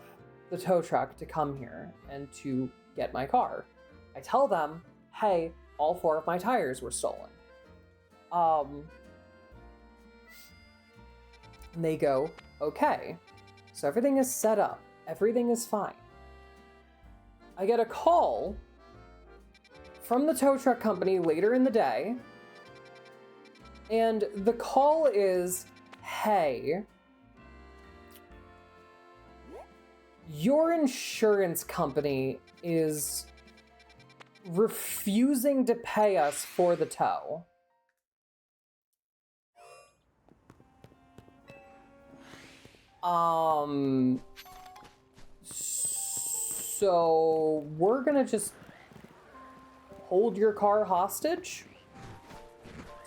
the tow truck to come here and to get my car. I tell them, hey, all 4 of my tires were stolen. And they go, okay. So everything is set up. Everything is fine. I get a call from the tow truck company later in the day. And the call is, hey, your insurance company is refusing to pay us for the tow. So we're gonna just hold your car hostage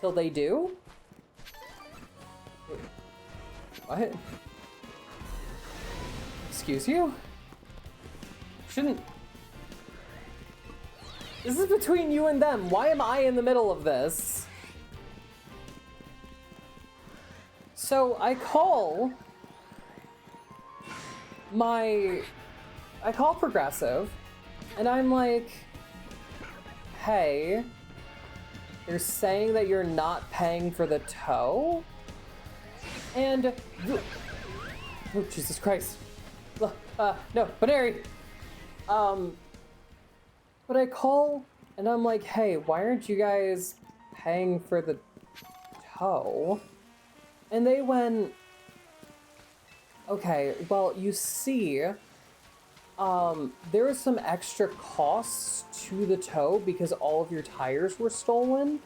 till they do? What? Excuse you? Shouldn't... This is between you and them. Why am I in the middle of this? So I call Progressive, and I'm like, hey, you're saying that you're not paying for the tow? And, oh, Jesus Christ. No, Baneri. But I call, and I'm like, hey, why aren't you guys paying for the tow? And they went, okay, well, you see, there was some extra costs to the tow because all of your tires were stolen.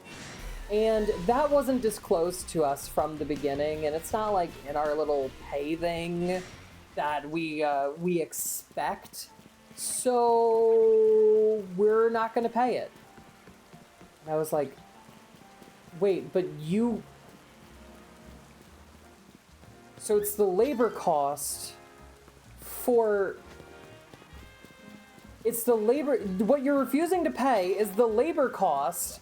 And that wasn't disclosed to us from the beginning, and it's not like in our little pay thing that we expect. So we're not gonna pay it. And I was like, wait, but you... So it's the labor cost for... It's the labor... What you're refusing to pay is the labor cost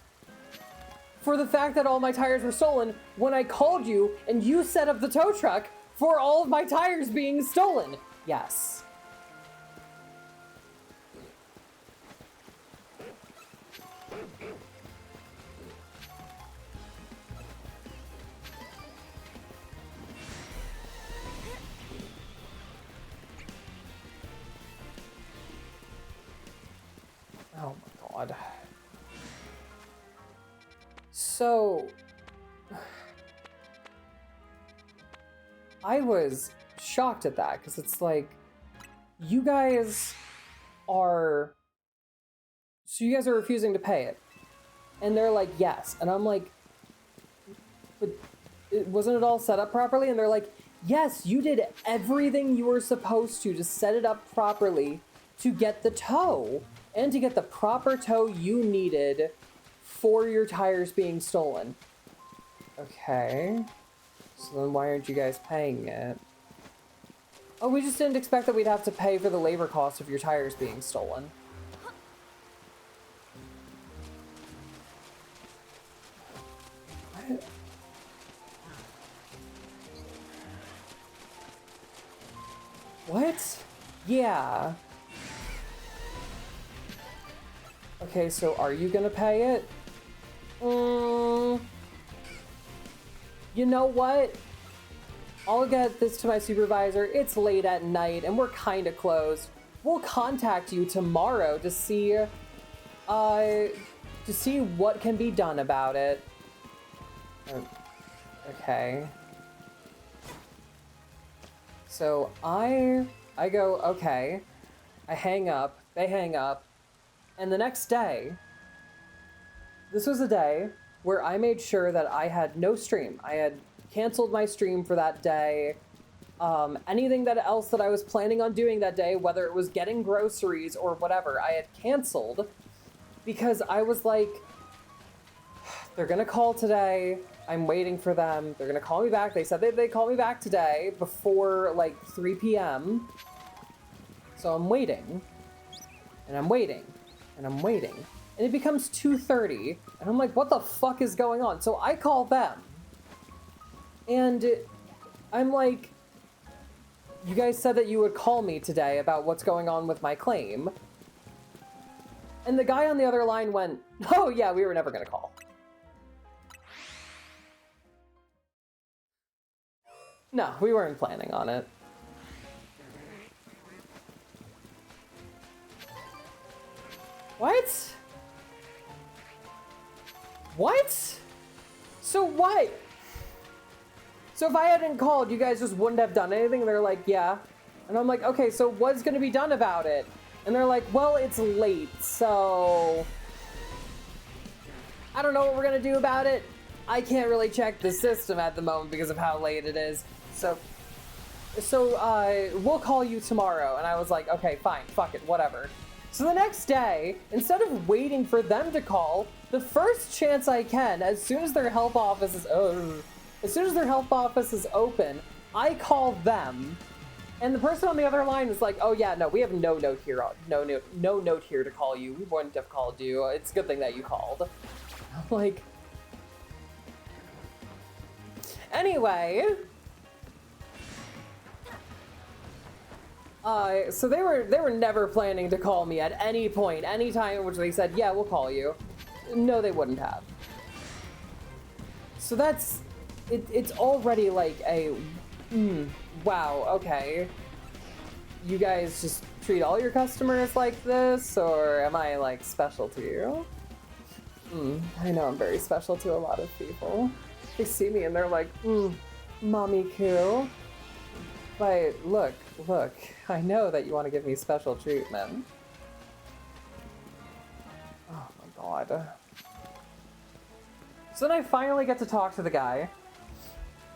for the fact that all my tires were stolen when I called you and you set up the tow truck for all of my tires being stolen. Yes. Oh my God. So, I was shocked at that because it's like, you guys are refusing to pay it. And they're like, yes. And I'm like, but wasn't it all set up properly? And they're like, yes, you did everything you were supposed to set it up properly to get the tow and to get the proper tow you needed for your tires being stolen. Okay. So then why aren't you guys paying it? Oh, we just didn't expect that we'd have to pay for the labor cost of your tires being stolen. What? What? Yeah. Okay, so are you gonna pay it? You know what? I'll get this to my supervisor. It's late at night and we're kind of closed. We'll contact you tomorrow to see what can be done about it. Okay. So I go, okay. I hang up. They hang up. And the next day, this was a day where I made sure that I had no stream. I had canceled my stream for that day. Anything else that I was planning on doing that day, whether it was getting groceries or whatever, I had canceled because I was like, they're gonna call today. I'm waiting for them. They're gonna call me back. They said they'd call me back today before like 3 p.m. So I'm waiting, and I'm waiting, and I'm waiting. And it becomes 2:30, and I'm like, what the fuck is going on? So I call them, and I'm like, you guys said that you would call me today about what's going on with my claim. And the guy on the other line went, oh yeah, we were never gonna call. No, we weren't planning on it. What? What? So what? So if I hadn't called, you guys just wouldn't have done anything? They're like, yeah. And I'm like, okay, so what's gonna be done about it? And they're like, well, it's late, so I don't know what we're gonna do about it. I can't really check the system at the moment because of how late it is. So we'll call you tomorrow. And I was like, okay, fine, fuck it, whatever. So the next day, instead of waiting for them to call, the first chance I can, as soon as their help office is open, I call them. And the person on the other line is like, oh yeah, no, we have no note here, no note here to call you. We wouldn't have called you. It's a good thing that you called. I'm like, anyway. So they were never planning to call me at any point, any time in which they said, yeah, we'll call you. No, they wouldn't have. So that's, it's already like a, wow, okay. You guys just treat all your customers like this, or am I like special to you? I know I'm very special to a lot of people. They see me and they're like, Mommy Koo. But look, I know that you want to give me special treatment. Oh my god. So then I finally get to talk to the guy.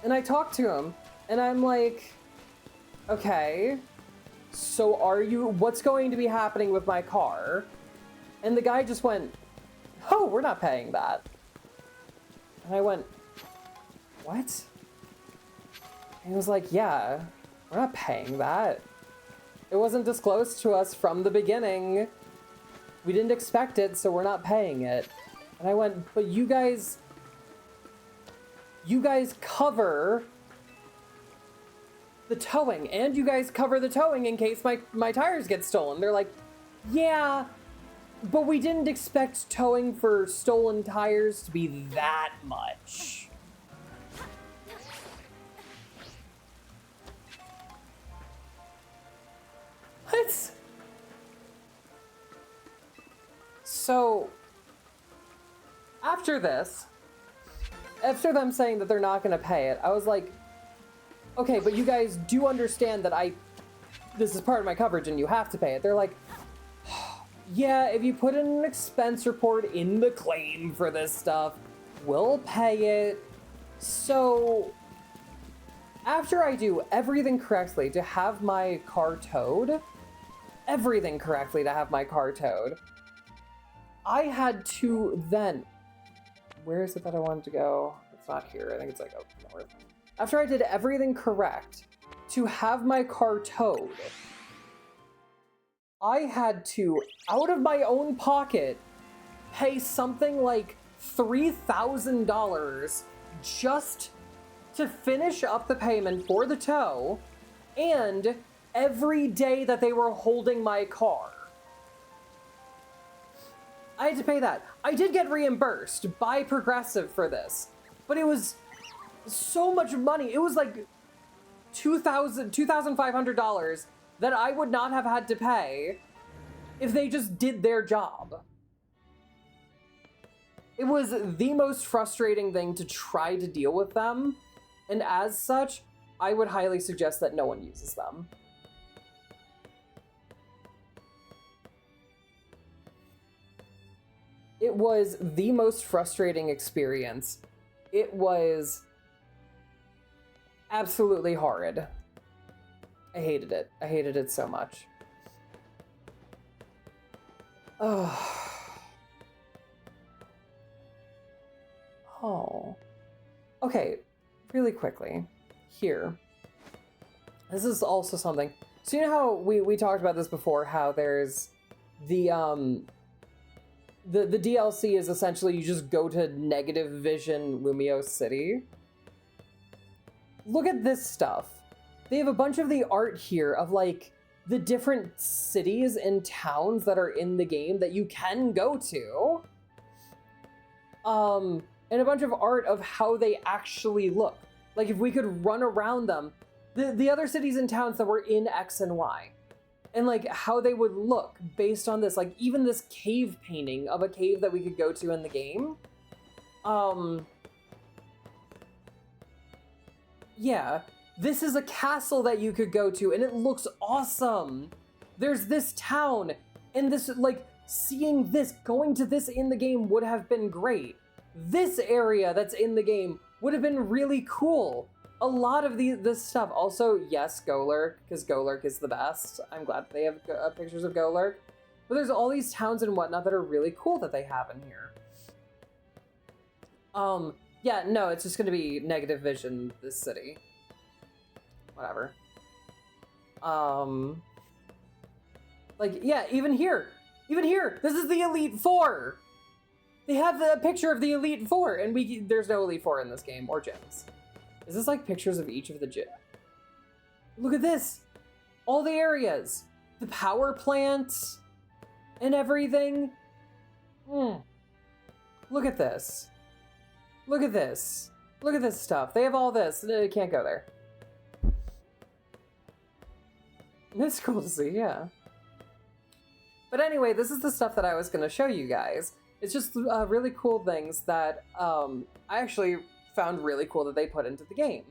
And I talk to him, and I'm like, okay, so what's going to be happening with my car? And the guy just went, oh, we're not paying that. And I went, what? And he was like, yeah, we're not paying that. It wasn't disclosed to us from the beginning. We didn't expect it, so we're not paying it. And I went, but you guys cover the towing, and you guys cover the towing in case my tires get stolen. They're like, yeah, but we didn't expect towing for stolen tires to be that much. What? So, after them saying that they're not going to pay it, I was like, okay, but you guys do understand that this is part of my coverage and you have to pay it. They're like, yeah, if you put in an expense report in the claim for this stuff, we'll pay it. So, after I do everything correctly to have my car towed, I had to then, where is it that I wanted to go? It's not here. I think it's like up north. After I did everything correct to have my car towed, I had to, out of my own pocket, pay something like $3,000 just to finish up the payment for the tow, and every day that they were holding my car. I had to pay that. I did get reimbursed by Progressive for this, but it was so much money. It was like $2,500 that I would not have had to pay if they just did their job. It was the most frustrating thing to try to deal with them, and as such, I would highly suggest that no one uses them. It was the most frustrating experience. It was absolutely horrid. I hated it. I hated it so much. Oh. Oh. Okay, really quickly. Here. This is also something. So you know how we talked about this before, how there's the DLC is essentially you just go to Negative Vision Lumio City. Look at this stuff. They have a bunch of the art here of like the different cities and towns that are in the game that you can go to. And a bunch of art of how they actually look. Like if we could run around them, the other cities and towns that were in X and Y. And like how they would look based on this, like even this cave painting of a cave that we could go to in the game. Yeah, this is a castle that you could go to and it looks awesome. There's this town and this, like seeing this, going to this in the game would have been great. This area that's in the game would have been really cool. A lot of this stuff. Also, yes, Golurk, because Golurk is the best. I'm glad they have pictures of Golurk. But there's all these towns and whatnot that are really cool that they have in here. Yeah, no, it's just going to be Negative Vision, this city. Whatever. Like, yeah, even here, this is the Elite Four. They have the picture of the Elite Four, and there's no Elite Four in this game, or gyms. Is this like pictures of each of the gym? Look at this! All the areas! The power plant and everything. Look at this. Look at this. Look at this stuff. They have all this. They can't go there. It's cool to see, yeah. But anyway, this is the stuff that I was going to show you guys. It's just really cool things that I actually found really cool that they put into the game.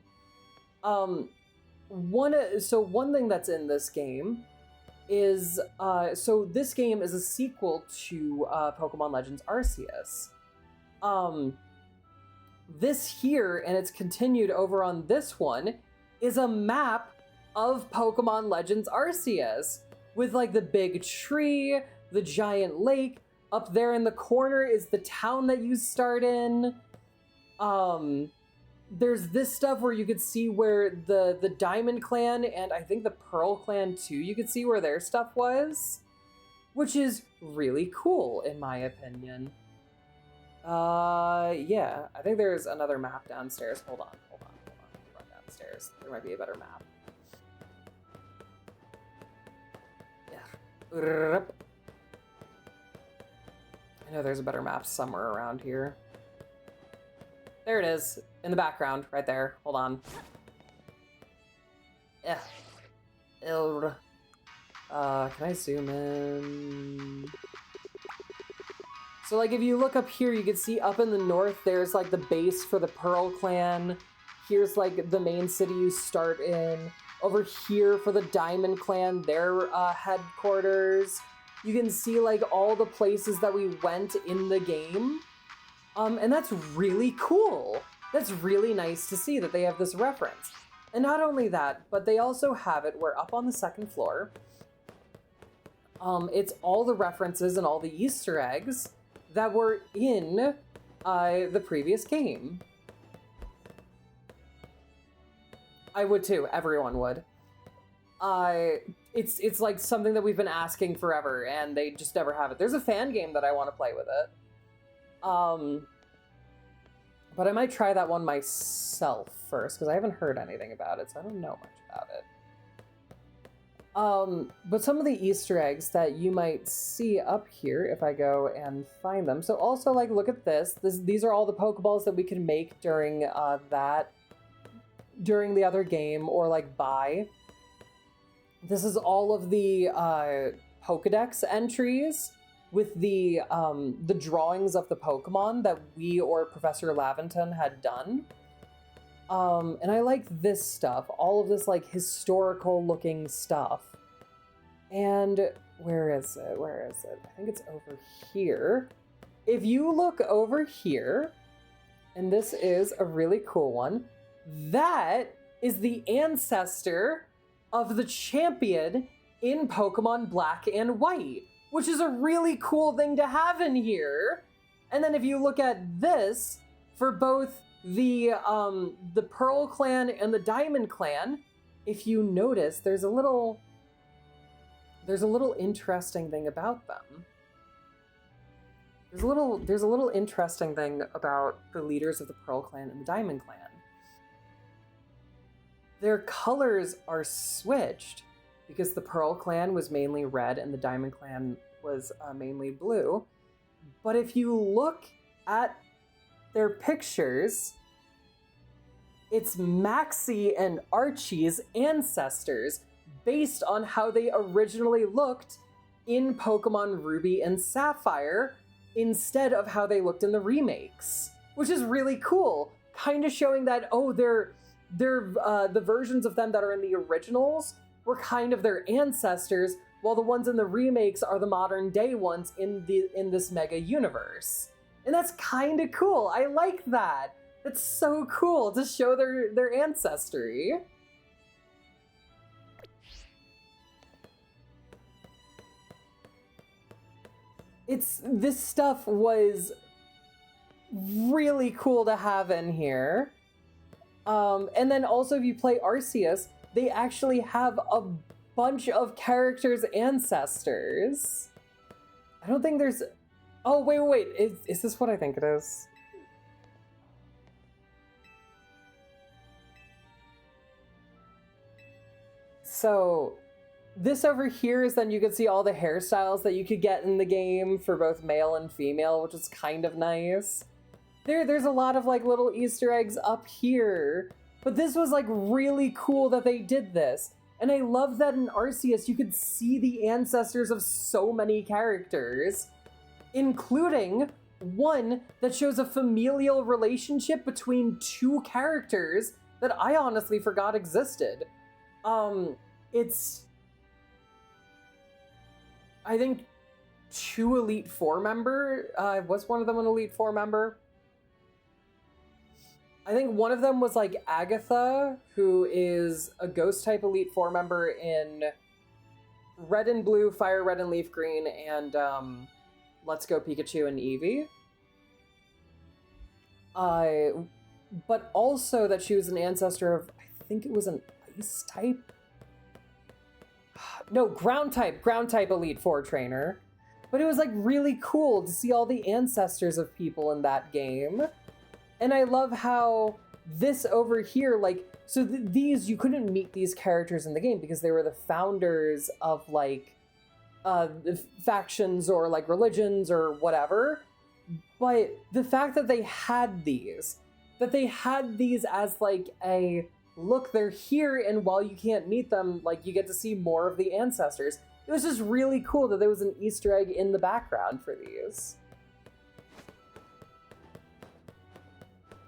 One thing that's in this game is, so this game is a sequel to Pokemon Legends Arceus. This here, and it's continued over on this one, is a map of Pokemon Legends Arceus with like the big tree, the giant lake. Up there in the corner is the town that you start in. There's this stuff where you could see where the Diamond Clan and I think the Pearl Clan too, you could see where their stuff was, which is really cool in my opinion. Yeah, I think there's another map downstairs. Hold on. Run downstairs. There might be a better map. Yeah. I know there's a better map somewhere around here. There it is, in the background, right there. Hold on. Yeah. Can I zoom in? So, like, if you look up here, you can see up in the north, there's, like, the base for the Pearl Clan. Here's, like, the main city you start in. Over here for the Diamond Clan, their headquarters. You can see, like, all the places that we went in the game. And that's really cool. That's really nice to see that they have this reference. And not only that, but they also have it where up on the second floor, it's all the references and all the Easter eggs that were in the previous game. I would too. Everyone would. It's like something that we've been asking forever, and they just never have it. There's a fan game that I want to play with it. But I might try that one myself first, because I haven't heard anything about it, so I don't know much about it. But some of the Easter eggs that you might see up here, if I go and find them. So also, like, look at this. These are all the Pokeballs that we can make during during the other game, or like buy. This is all of the Pokedex entries with the drawings of the Pokemon that we or Professor Laventon had done. And I like this stuff, all of this like historical looking stuff. And where is it? I think it's over here. if you look over here, and this is a really cool one, that is the ancestor of the champion in Pokemon Black and White, which is a really cool thing to have in here. And then if you look at this, for both the Pearl Clan and the Diamond Clan, if you notice, there's a little interesting thing about them. There's a little interesting thing about the leaders of the Pearl Clan and the Diamond Clan. Their colors are switched because the Pearl Clan was mainly red and the Diamond Clan was mainly blue. But if you look at their pictures, it's Maxie and Archie's ancestors based on how they originally looked in Pokemon Ruby and Sapphire instead of how they looked in the remakes, which is really cool. Kind of showing that, oh, they're the versions of them that are in the originals were kind of their ancestors, while the ones in the remakes are the modern day ones in this mega universe. And that's kind of cool. I like that. It's so cool to show their ancestry. This stuff was really cool to have in here. And then also if you play Arceus, they actually have a bunch of characters' ancestors. I don't think there's... Oh, wait. Is this what I think it is? So, this over here is then you can see all the hairstyles that you could get in the game for both male and female, which is kind of nice. There's a lot of like little Easter eggs up here, but this was like really cool that they did this. And I love that in Arceus you could see the ancestors of so many characters, including one that shows a familial relationship between two characters that I honestly forgot existed. It's, I think, 2 Elite Four member. Was one of them an Elite Four member? I think one of them was like Agatha, who is a ghost type Elite Four member in Red and Blue, Fire Red and Leaf Green, and Let's Go Pikachu and Eevee. But also that she was an ancestor of, I think it was an Ice type? No, Ground type Elite Four trainer. But it was like really cool to see all the ancestors of people in that game. And I love how this over here, like, so these, you couldn't meet these characters in the game because they were the founders of like factions or like religions or whatever. But the fact that they had these as like a, look, they're here, and while you can't meet them, like, you get to see more of the ancestors. It was just really cool that there was an Easter egg in the background for these.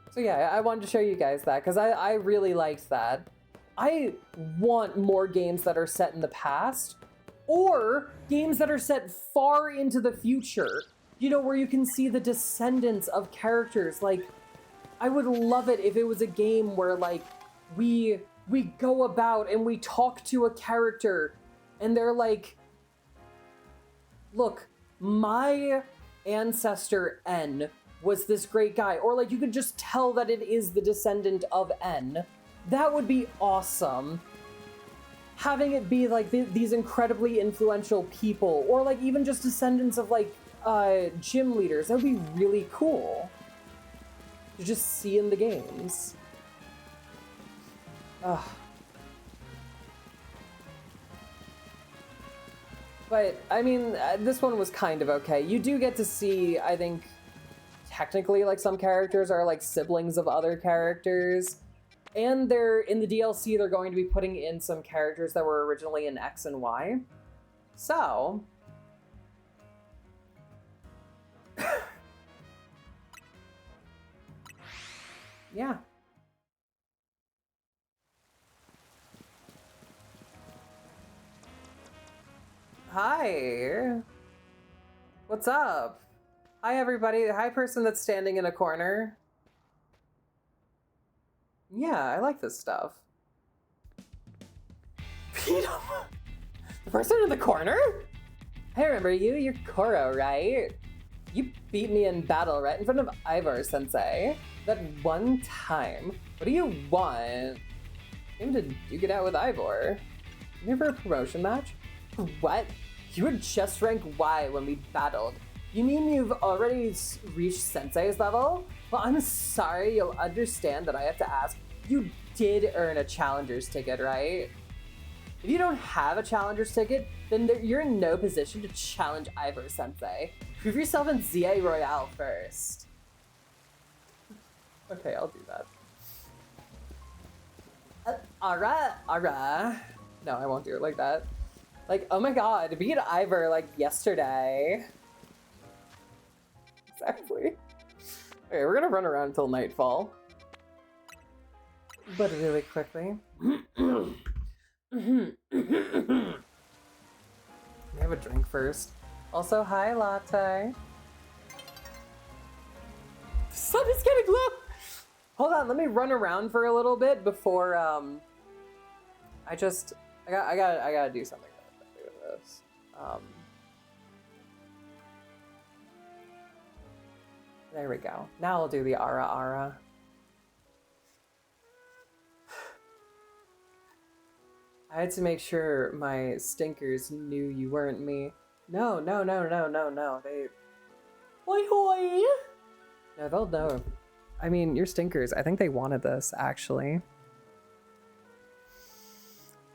So yeah, I wanted to show you guys that, because I really liked that. I want more games that are set in the past, or games that are set far into the future. You know, where you can see the descendants of characters. Like, I would love it if it was a game where, like, we go about and we talk to a character and they're like, look, my ancestor N was this great guy. Or like you could just tell that it is the descendant of N. That would be awesome. Having it be like these incredibly influential people, or like even just descendants of like gym leaders. That would be really cool to just see in the games. Ugh. But, I mean, this one was kind of okay. You do get to see, I think, technically, like, some characters are, like, siblings of other characters. And they're, in the DLC, they're going to be putting in some characters that were originally in X and Y. So... yeah. Hi. What's up? Hi, everybody. Hi, person that's standing in a corner. Yeah, I like this stuff. The person in the corner? I remember you. You're Koro, right? You beat me in battle right in front of Ivor Sensei. That one time. What do you want? Came to duke it out with Ivor. Never a promotion match? What? You were just rank Y when we battled. You mean you've already reached Sensei's level? Well, I'm sorry, you'll understand that I have to ask. You did earn a challenger's ticket, right? If you don't have a challenger's ticket, then you're in no position to challenge Ivor Sensei. Prove yourself in ZA Royale first. Okay, I'll do that. Ara. No, I won't do it like that. Like, oh my god, beat Ivor like yesterday. Exactly. Okay, we're gonna run around until nightfall. But really quickly. Have a drink first. Also, hi, latte. The sun is getting low! Hold on, let me run around for a little bit before, I gotta do something with this. There we go. Now I'll do the Ara. I had to make sure my stinkers knew you weren't me. No. They... Hoi! No, they'll know. I mean, your stinkers, I think they wanted this, actually.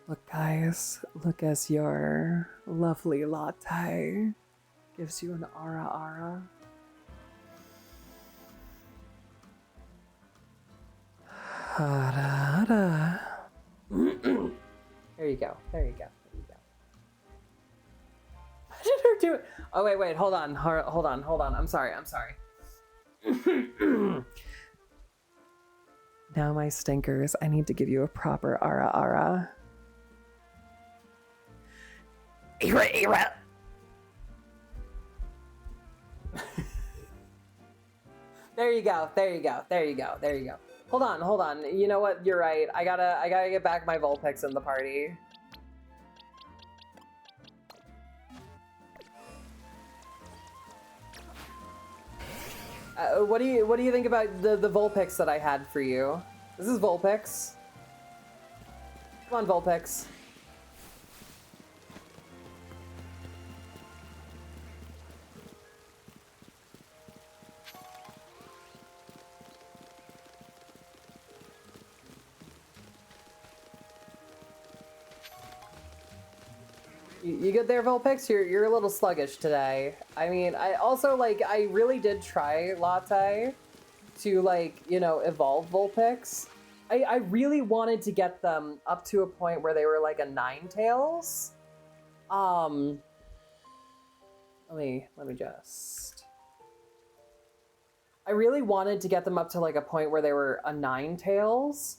Look, guys. Look as your lovely latte gives you an Ara. There you go. How did her do it? Oh, wait, hold on. I'm sorry. Now, my stinkers, I need to give you a proper Ara. Era. There you go. Hold on. You know what? You're right. I gotta get back my Vulpix in the party. What do you think about the Vulpix that I had for you? This is Vulpix. Come on, Vulpix. You good there, Vulpix? You're a little sluggish today. I mean, I really did try Latte to, like, you know, evolve Vulpix. I really wanted to get them up to a point where they were like a Ninetales. Let me just... I really wanted to get them up to like a point where they were a Ninetales.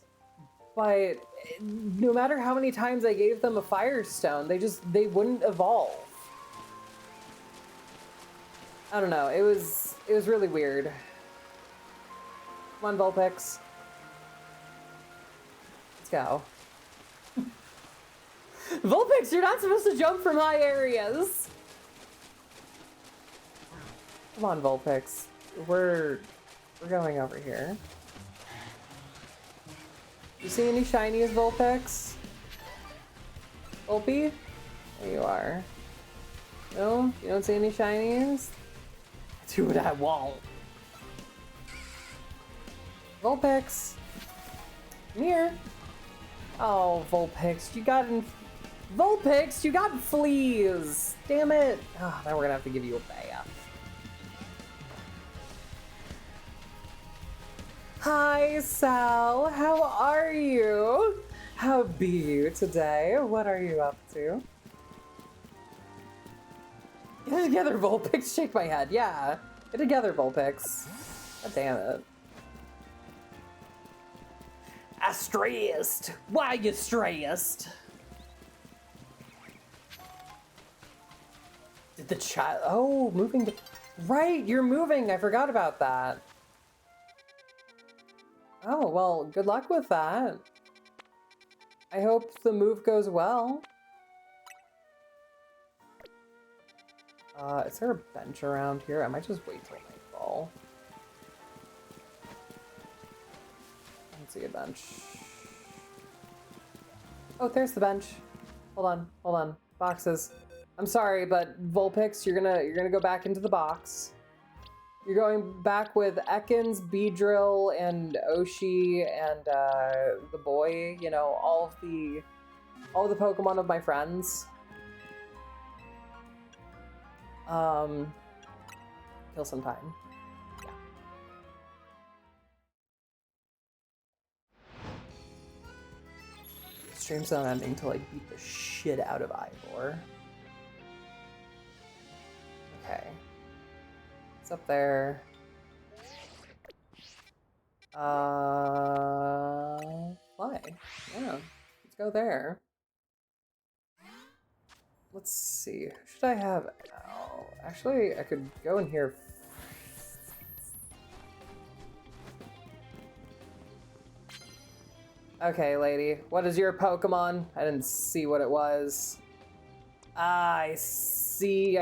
But no matter how many times I gave them a Firestone, they wouldn't evolve. I don't know, it was really weird. Come on, Vulpix. Let's go. Vulpix, you're not supposed to jump from high areas! Come on, Vulpix. We're going over here. You see any shinies, Vulpix? Vulpy? There you are. No? You don't see any shinies? Do what I want. Vulpix! Come here. Oh, Vulpix, you got fleas! Damn it! Oh, now we're gonna have to give you a bath. Hi, Sal. How are you? How be you today? What are you up to? Get together, Vulpix. Shake my head. Yeah. Get together, Vulpix. God damn it. I stressed. Why you stressed? Did the child... Oh, moving to... Right, you're moving. I forgot about that. Oh, well, good luck with that. I hope the move goes well. Is there a bench around here? I might just wait till nightfall. I don't see a bench. Oh, there's the bench. Hold on. Boxes. I'm sorry, but Vulpix, you're gonna go back into the box. You're going back with Ekans, Beedrill, and Oshi, and the boy. You know, all the Pokemon of my friends. Kill some time. Yeah. Stream's not ending till I beat the shit out of Ivor. Okay. It's up there. Fly. Yeah. Let's go there. Let's see. Who should I have? Oh, actually, I could go in here. Okay, lady. What is your Pokemon? I didn't see what it was. I see.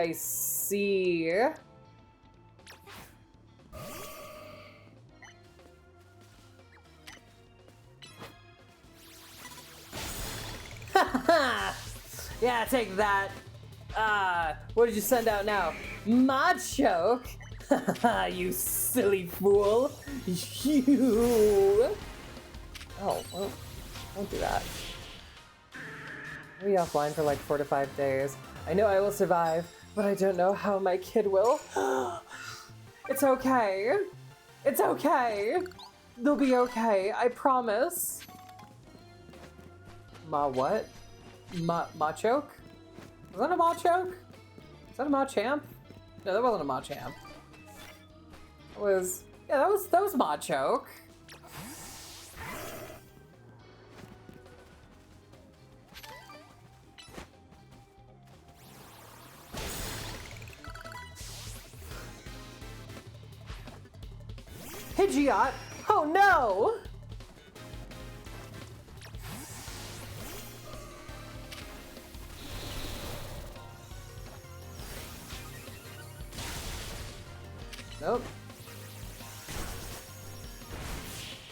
Yeah, take that. What did you send out now? Machoke? You silly fool. You. Oh, well, don't do that. I'll be offline for like 4 to 5 days. I know I will survive, but I don't know how my kid will. It's okay. It's okay. They'll be okay, I promise. What? Machoke? Was that a Machoke? Is that a Machamp? No, that wasn't a Machamp. That was Machoke. Pidgeot? Oh no! Nope.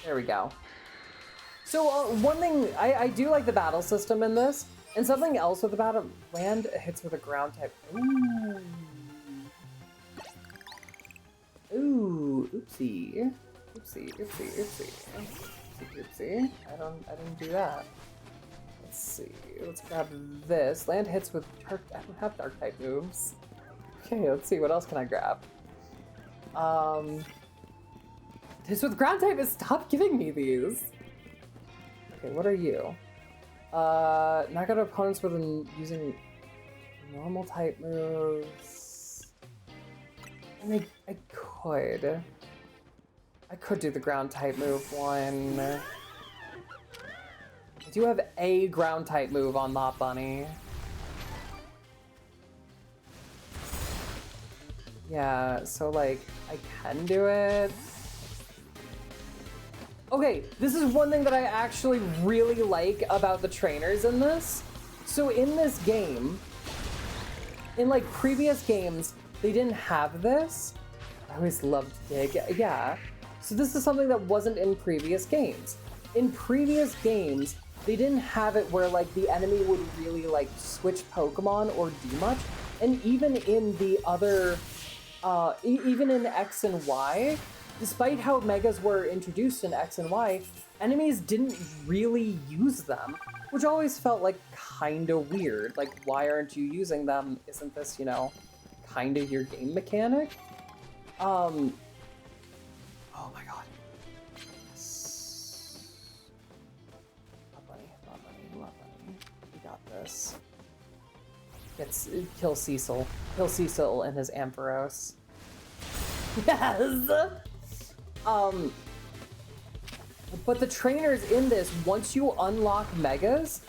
There we go. So one thing, I do like the battle system in this, and something else with the battle, land hits with a ground type. Ooh. Ooh, oopsie. Oopsie. I didn't do that. Let's see, let's grab this. Land hits with dark, I don't have dark type moves. Okay, let's see, what else can I grab? Hits with ground type is stop giving me these. Okay, what are you? Knock out opponents with using normal type moves. I could do the ground type move one. I do have a ground type move on Mop Bunny. Yeah, so like, I can do it. Okay, this is one thing that I actually really like about the trainers in this. So in this game, in like previous games, they didn't have this. I always loved Dig, yeah. So this is something that wasn't in previous games. In previous games, they didn't have it where like the enemy would really like switch Pokemon or do much. And even in the other, even in X and Y, despite how Megas were introduced in X and Y, enemies didn't really use them, which always felt like kinda weird. Like, why aren't you using them? Isn't this, you know, kinda your game mechanic? Oh my god. Yes. Not bunny. We got this. Kill Cecil. Kill Cecil and his Ampharos. Yes! But the trainers in this, once you unlock Megas,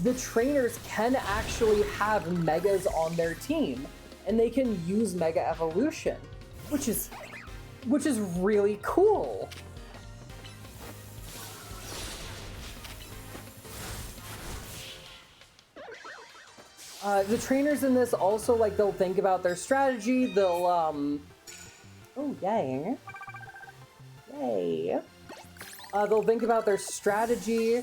the trainers can actually have Megas on their team, and they can use Mega Evolution. which is really cool. The trainers in this also, like, they'll think about their strategy. They'll, oh, yay. Yay. They'll think about their strategy.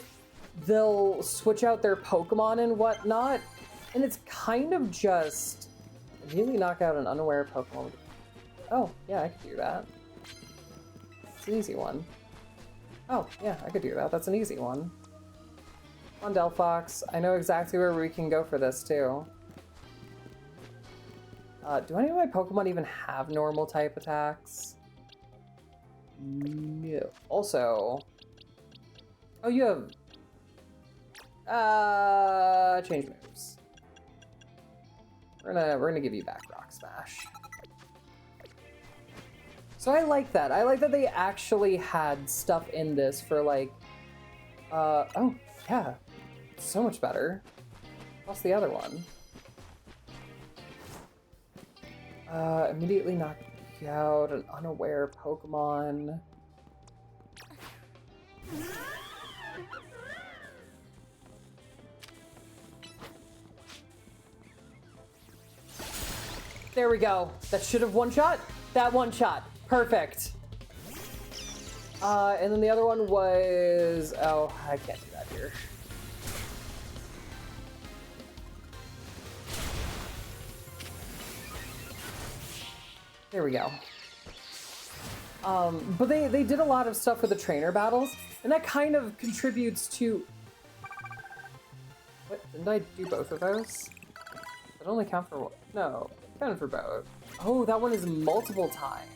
They'll switch out their Pokemon and whatnot. And it's kind of just really knock out an unaware Pokemon. Oh, yeah, I could do that. It's an easy one. Oh, yeah, I could do that. That's an easy one. On Delphox, I know exactly where we can go for this too. Do any of my Pokemon even have normal type attacks? No. Also, oh, you have change moves. We're gonna give you back Rock Smash. So I like that. I like that they actually had stuff in this for like, oh yeah. So much better. What's the other one? Immediately knock out an unaware Pokemon. There we go. That should have one-shot. That one-shot. Perfect. And then the other one was... Oh, I can't do that here. There we go. But they did a lot of stuff with the trainer battles, and that kind of contributes to... What? Didn't I do both of those? That only count for one? No, it counted for both. Oh, that one is multiple times.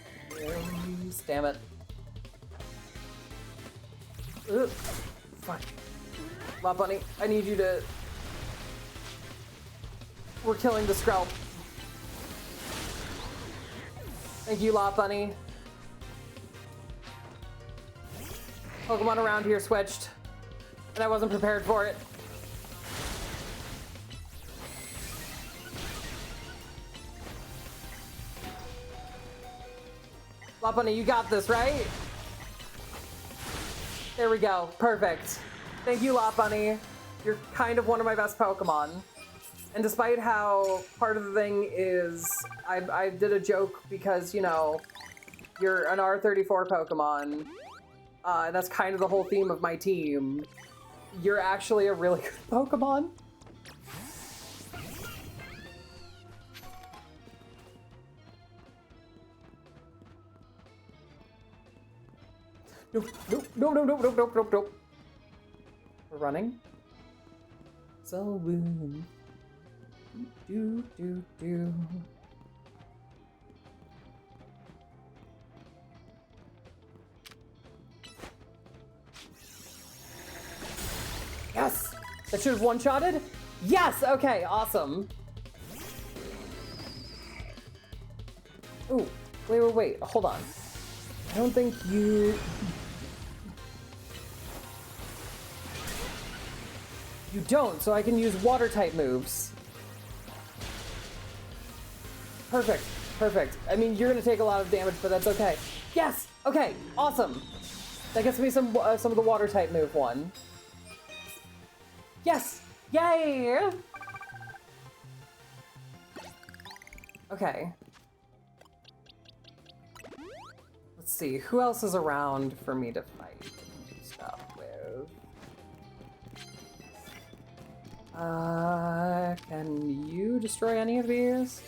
Damn it. Ugh. Fuck. Lopunny, I need you to... We're killing the Skrelp. Thank you, Lopunny. Pokemon around here switched, and I wasn't prepared for it. Lopunny, you got this, right? There we go. Perfect. Thank you, Lopunny. You're kind of one of my best Pokemon. And despite how part of the thing is, I did a joke because, you know, you're an R34 Pokemon. That's kind of the whole theme of my team. You're actually a really good Pokemon. Nope, nope, nope, nope, nope, nope, nope, nope. We're running. Saloon. Do, do, do. Yes! That should have one-shotted? Yes! Okay, awesome. Ooh, wait, hold on. I don't think you... You don't, so I can use water-type moves. Perfect, perfect. I mean, you're gonna take a lot of damage, but that's okay. Yes! Okay, awesome. That gets me some of the water-type move one. Yes! Yay! Okay. Let's see, who else is around for me to fight and do stuff with? Can you destroy any of these?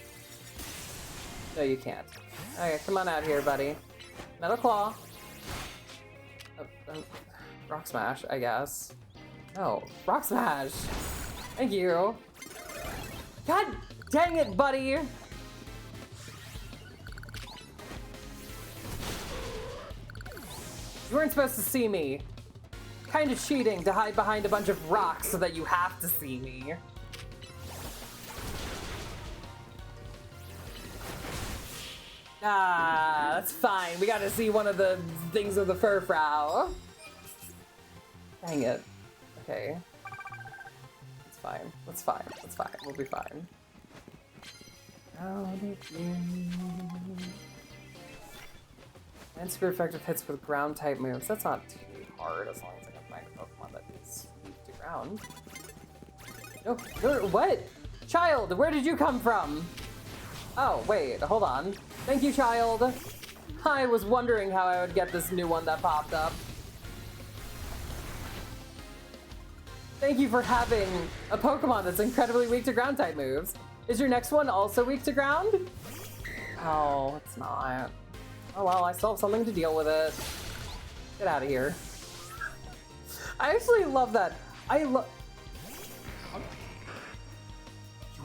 No, you can't. Okay, come on out here, buddy. Metal Claw. Rock Smash, I guess. No, Rock Smash! Thank you! God dang it, buddy! You weren't supposed to see me. Kind of cheating to hide behind a bunch of rocks so that you have to see me. Ah, that's fine. We gotta see one of the things with the Furfrou. Dang it. Okay. It's fine. It's fine. It's fine. We'll be fine. How did you... And super effective hits with ground type moves. That's not too hard as long as I can find a Pokemon that is weak to ground. No, no, what? Child, where did you come from? Oh, wait, hold on. Thank you, child. I was wondering how I would get this new one that popped up. Thank you for having a Pokemon that's incredibly weak to ground type moves. Is your next one also weak to ground? Oh, it's not. Oh well, I still have something to deal with it. Get out of here. I actually love that.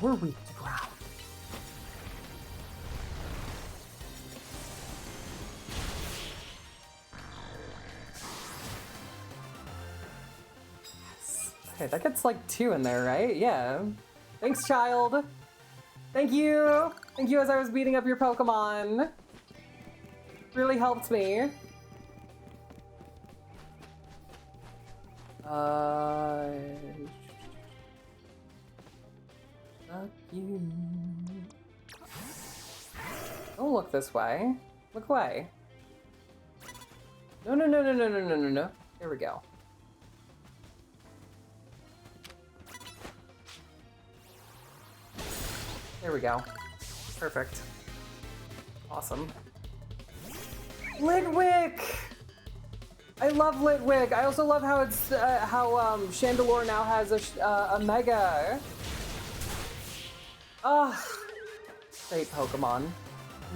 You're weak to ground. Okay, that gets like 2 in there, right? Yeah. Thanks, child. Thank you. Thank you as I was beating up your Pokemon. Really helped me. Fuck you. Don't look this way. Look away. No, no, no, no, no, no, no, no, no. There we go. There we go. Perfect. Awesome. Litwick! I love Litwick. I also love how it's Chandelure now has a Mega. Ah, great Pokemon.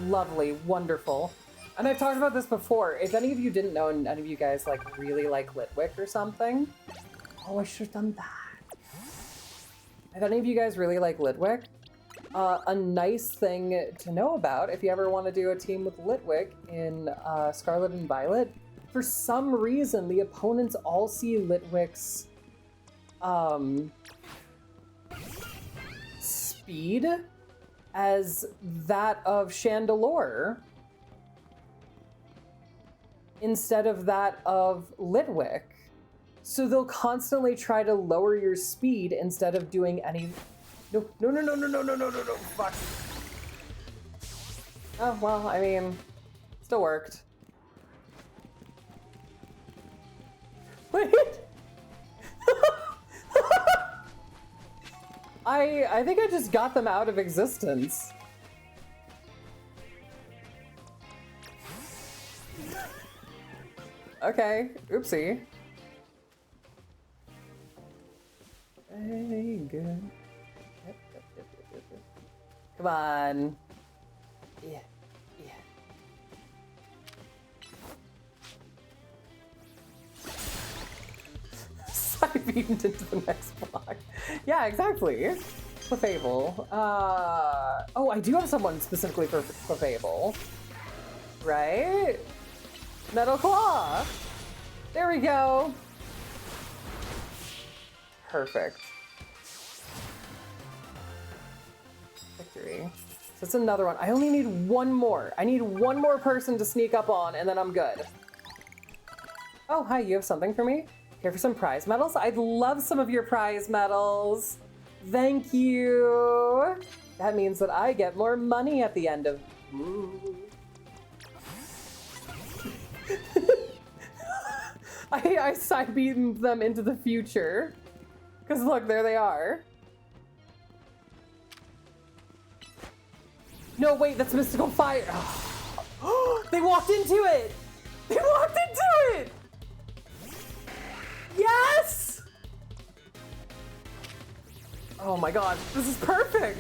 Lovely, wonderful. And I've talked about this before. If any of you didn't know, and any of you guys like really like Litwick or something, oh, I should have done that. If any of you guys really like Litwick, a nice thing to know about if you ever want to do a team with Litwick in Scarlet and Violet, for some reason the opponents all see Litwick's speed as that of Chandelure instead of that of Litwick. So they'll constantly try to lower your speed instead of doing any... No, no, no, no, no, no, no, no, no, no, fuck. Oh, well, I mean, still worked. Wait! I think I just got them out of existence. Okay, oopsie. Very good. Come on. Yeah, yeah. Side beamed into the next block. Yeah, exactly. Clefable. Oh, I do have someone specifically for Clefable. Right? Metal Claw. There we go. Perfect. Victory. So it's another one. I only need one more. I need one more person to sneak up on, and then I'm good. Oh, hi, you have something for me? Here for some prize medals? I'd love some of your prize medals. Thank you. That means that I get more money at the end of... I side beamed them into the future. Because look, there they are. No, wait, that's Mystical Fire. Oh. They walked into it! They walked into it! Yes! Oh my god, this is perfect!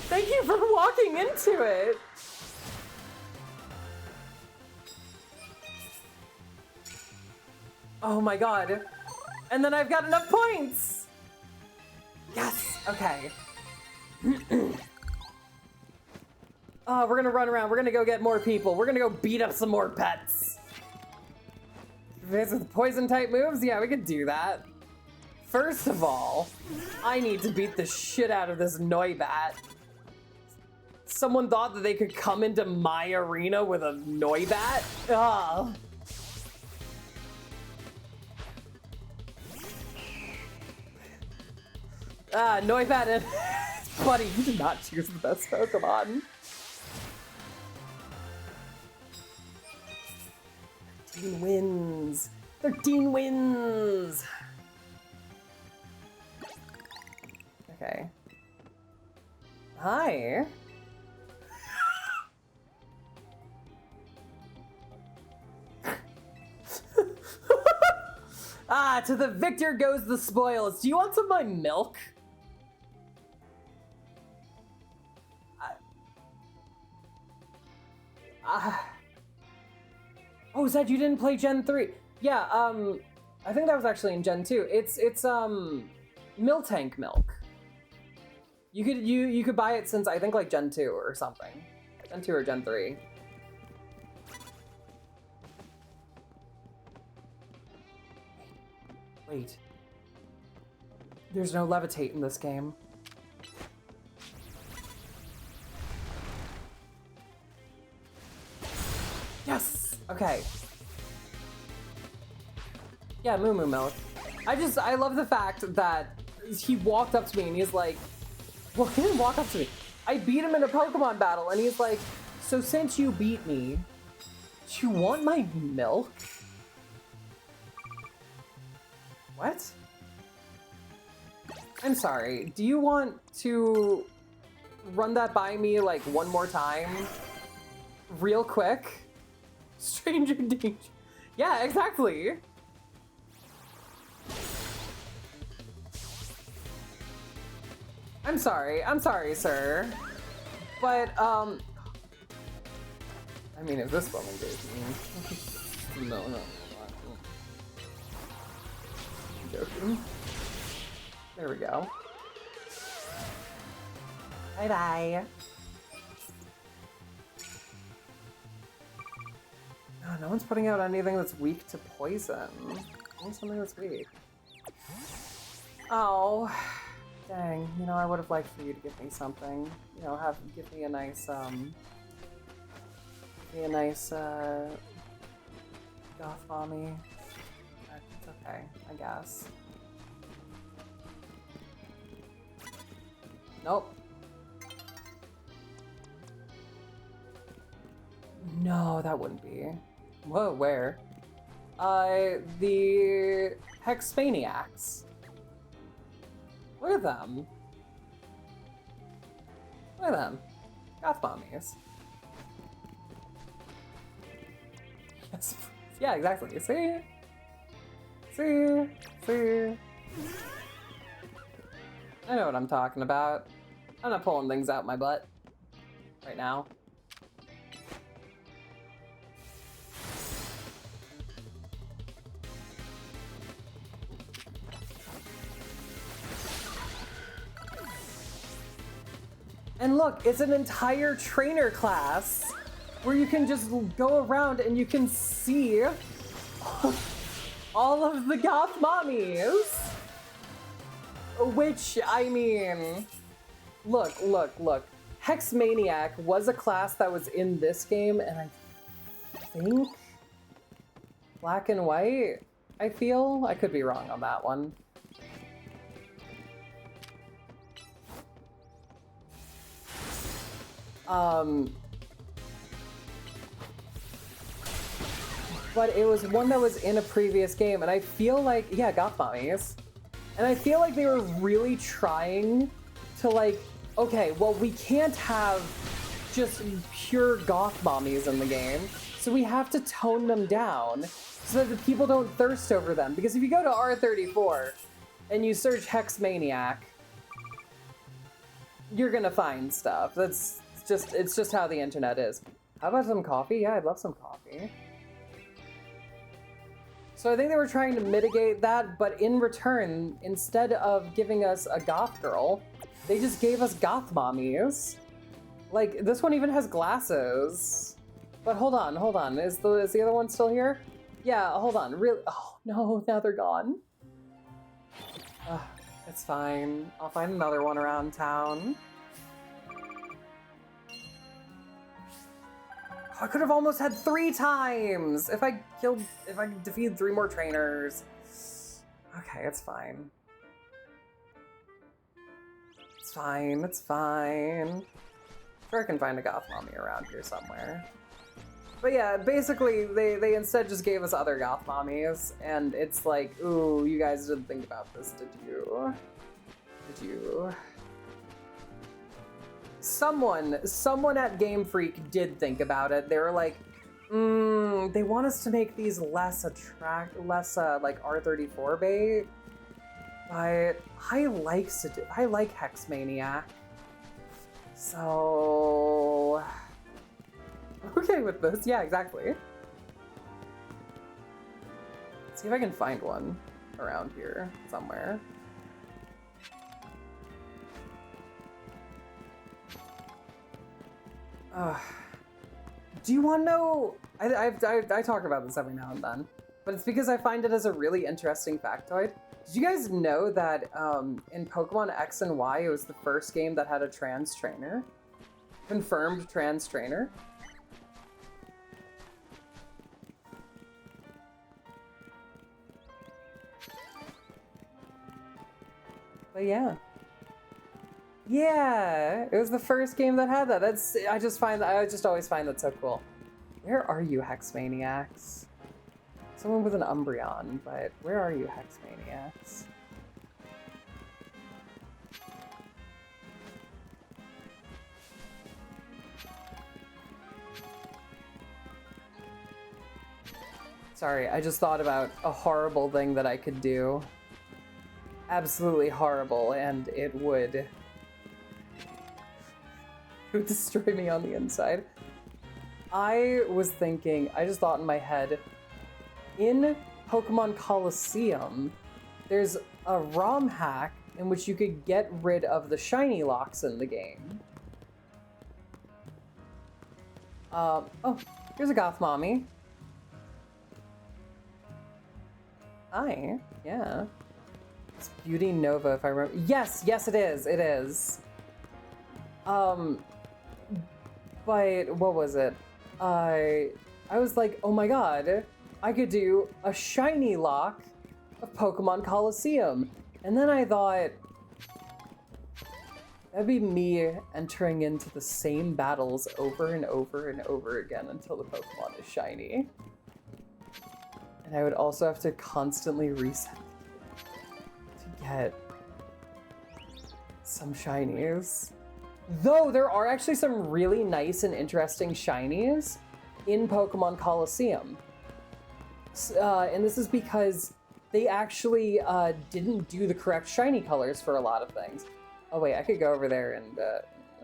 Thank you for walking into it! Oh my god. And then I've got enough points! Yes! Okay. We're gonna run around. We're gonna go get more people. We're gonna go beat up some more pets. With poison type moves? Yeah, we could do that. First of all, I need to beat the shit out of this Noibat. Someone thought that they could come into my arena with a Noibat? Ugh. Noibat and... Buddy, you did not choose the best Pokemon. 13 wins. 13 wins. Okay. Hi. Ah, to the victor goes the spoils. Do you want some of my milk? Oh, Zed, you didn't play Gen 3. Yeah, I think that was actually in Gen 2. It's Miltank milk. You could buy it since I think like Gen 2 or something. Gen 2 or Gen 3. Wait. There's no levitate in this game. Yes! Okay. Yeah, Moo Moo Milk. I love the fact that he walked up to me and he's like, well, he didn't walk up to me. I beat him in a Pokemon battle and he's like, so since you beat me, do you want my milk? What? I'm sorry, do you want to run that by me like one more time? Real quick? Stranger danger. Yeah, exactly. I'm sorry, sir. But, I mean, if this woman gave me... No. I'm joking. There we go. Bye-bye. No one's putting out anything that's weak to poison. Only something that's weak. Oh, dang. You know, I would have liked for you to give me something. You know, give me a nice, goth mommy. It's okay, I guess. Nope. No, that wouldn't be. Whoa, where? The Hexmaniacs. Look at them. Look at them. Goth mommies. Yes. Yeah, exactly. See? I know what I'm talking about. I'm not pulling things out my butt right now. And look, it's an entire trainer class where you can just go around and you can see all of the goth mommies. Which, I mean, look. Hexmaniac was a class that was in this game, and I think Black and White, I feel? I could be wrong on that one. But it was one that was in a previous game, and I feel like, yeah, goth mommies. And I feel like they were really trying to like, okay, well, we can't have just pure goth mommies in the game, so we have to tone them down so that the people don't thirst over them. Because if you go to R34 and you search Hexmaniac, you're gonna find stuff. It's just how the internet is. How about some coffee? Yeah, I'd love some coffee. So I think they were trying to mitigate that, but in return, instead of giving us a goth girl, they just gave us goth mommies. Like, this one even has glasses. But hold on, is the other one still here? Yeah, hold on, really? Oh no, now they're gone. It's fine, I'll find another one around town. I could have almost had 3 times if I defeated 3 more trainers. Okay, it's fine. It's fine. Sure, I can find a goth mommy around here somewhere. But yeah, basically, they instead just gave us other goth mommies, and it's like, ooh, you guys didn't think about this, did you? Did you? Someone at Game Freak did think about it. They were like, they want us to make these less like R34 bait, but I like Hex Maniac, so okay with this. Yeah, exactly. Let's see if I can find one around here somewhere. Do you want to know? I talk about this every now and then, but it's because I find it as a really interesting factoid. Did you guys know that in Pokemon X and Y, it was the first game that had a trans trainer? Confirmed trans trainer? But yeah. Yeah, it was the first game that had that. I just always find that so cool. Where are you, Hex Maniacs? Someone with an Umbreon, but where are you, Hex Maniacs? Sorry, I just thought about a horrible thing that I could do. Absolutely horrible, and it would destroy me on the inside. I just thought in my head, in Pokemon Colosseum, there's a ROM hack in which you could get rid of the shiny locks in the game. Oh, here's a goth mommy. Hi, yeah. It's Beauty Nova, if I remember. Yes, it is. But what was it? I was like, oh my god, I could do a shiny lock of Pokemon Colosseum. And then I thought, that'd be me entering into the same battles over and over and over again until the Pokemon is shiny. And I would also have to constantly reset to get some shinies. Though there are actually some really nice and interesting shinies in Pokemon Colosseum. And this is because they actually didn't do the correct shiny colors for a lot of things. Oh wait, I could go over there and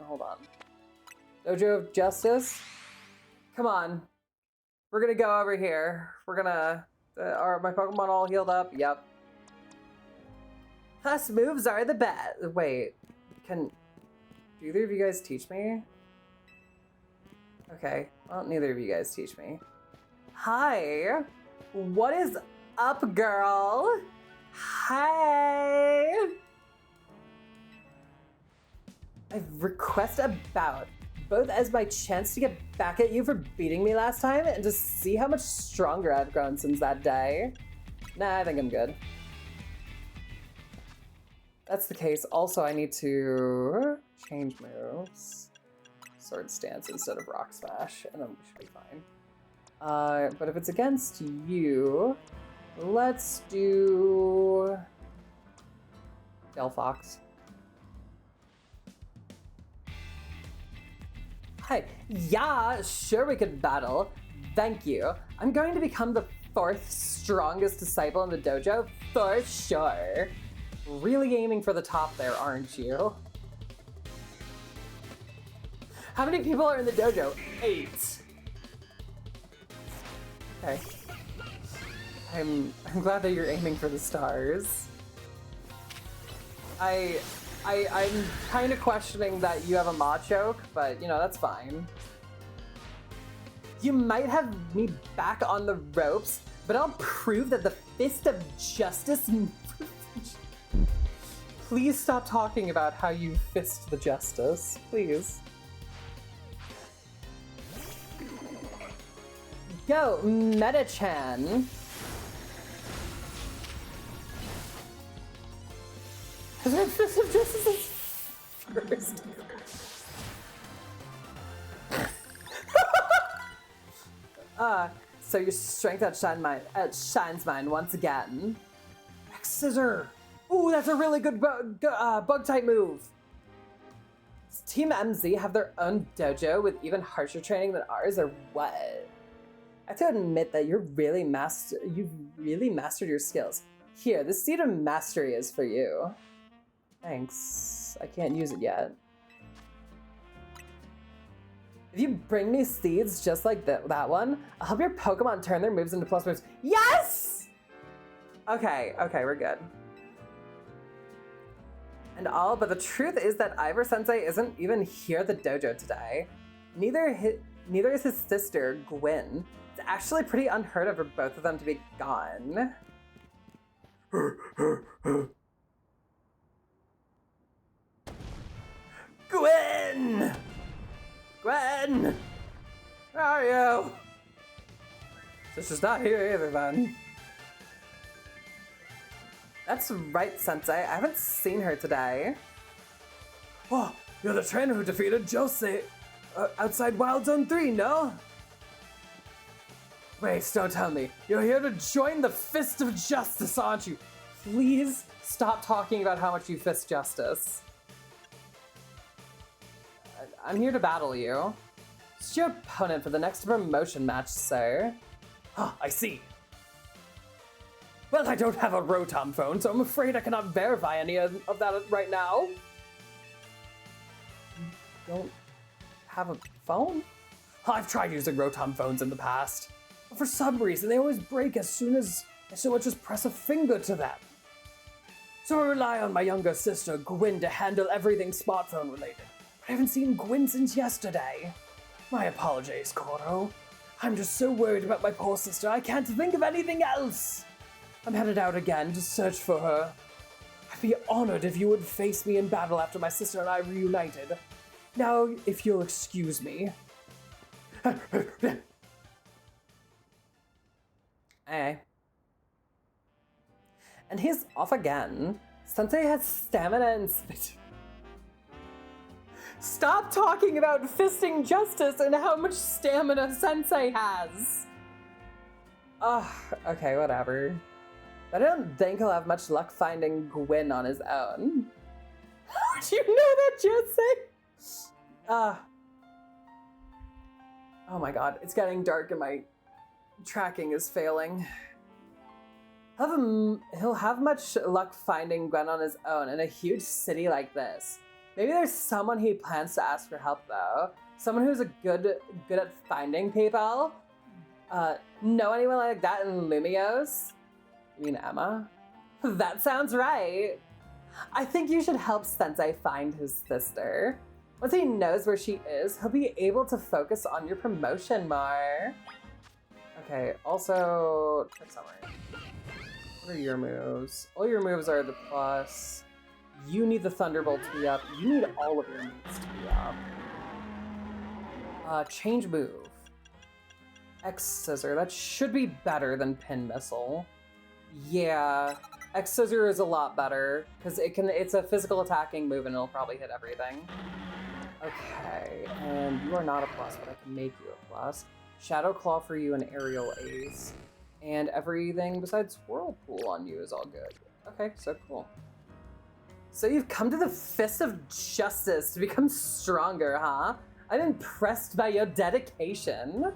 hold on. Dojo of Justice? Come on. We're gonna go over here. We're gonna... are my Pokemon all healed up? Yep. Plus moves are the best. Wait, do either of you guys teach me? Okay, well, neither of you guys teach me. Hi, what is up, girl? Hi. I request a bout, both as my chance to get back at you for beating me last time and to see how much stronger I've grown since that day. Nah, I think I'm good. That's the case. Also, I need to change moves. Sword Stance instead of Rock Smash, and then we should be fine. But if it's against you, let's do Delphox. Hi. Yeah, sure we could battle. Thank you. I'm going to become the 4th strongest disciple in the dojo for sure. Really aiming for the top there, aren't you? How many people are in the dojo? 8. Okay. I'm glad that you're aiming for the stars. I'm kind of questioning that you have a Machoke, but you know, that's fine. You might have me back on the ropes, but I'll prove that the Fist of Justice... Please stop talking about how you fist the justice, please. Go, Meta-chan. Fist of Justice is first. So your strength outshines mine once again. X Scissor! Ooh, that's a really good bug type move! Does Team MZ have their own dojo with even harsher training than ours, or what? I have to admit that you've really mastered your skills. Here, the seed of mastery is for you. Thanks. I can't use it yet. If you bring me seeds just like that one, I'll help your Pokemon turn their moves into plus moves. Yes! Okay, we're good. And all, but the truth is that Ivor Sensei isn't even here at the dojo today. Neither is his sister, Gwyn. It's actually pretty unheard of for both of them to be gone. Gwyn! Gwen! Where are you? Sister's not here either then. That's right, Sensei. I haven't seen her today. Oh, you're the trainer who defeated Jose outside Wild Zone 3, no? Wait, don't tell me. You're here to join the Fist of Justice, aren't you? Please stop talking about how much you fist justice. I'm here to battle you. It's your opponent for the next promotion match, sir. Ah, I see. Well, I don't have a Rotom phone, so I'm afraid I cannot verify any of that right now. You don't have a phone? I've tried using Rotom phones in the past, but for some reason they always break as soon as I so much as press a finger to them. So I rely on my younger sister, Gwyn, to handle everything smartphone related. But I haven't seen Gwyn since yesterday. My apologies, Koro. I'm just so worried about my poor sister, I can't think of anything else. I'm headed out again to search for her. I'd be honored if you would face me in battle after my sister and I reunited. Now, if you'll excuse me. Hey. And he's off again. Sensei has stamina and spit. Stop talking about fisting justice and how much stamina Sensei has. Okay, whatever. But I don't think he'll have much luck finding Gwyn on his own. How'd you know that, Jose? Oh my god, it's getting dark and my tracking is failing. He'll have much luck finding Gwyn on his own in a huge city like this. Maybe there's someone he plans to ask for help though. Someone who's good at finding people. Know anyone like that in Lumiose? You mean Emma? That sounds right. I think you should help Sensei find his sister. Once he knows where she is, he'll be able to focus on your promotion more. Okay, also, trick summary. What are your moves? All your moves are the plus. You need the Thunderbolt to be up. You need all of your moves to be up. Change move. X Scissor. That should be better than Pin Missile. Yeah, X Scissor is a lot better because it's a physical attacking move and it'll probably hit everything. Okay, and you are not a plus, but I can make you a plus. Shadow Claw for you and Aerial Ace. And everything besides Whirlpool on you is all good. Okay, so cool. So you've come to the Fist of Justice to become stronger, huh? I'm impressed by your dedication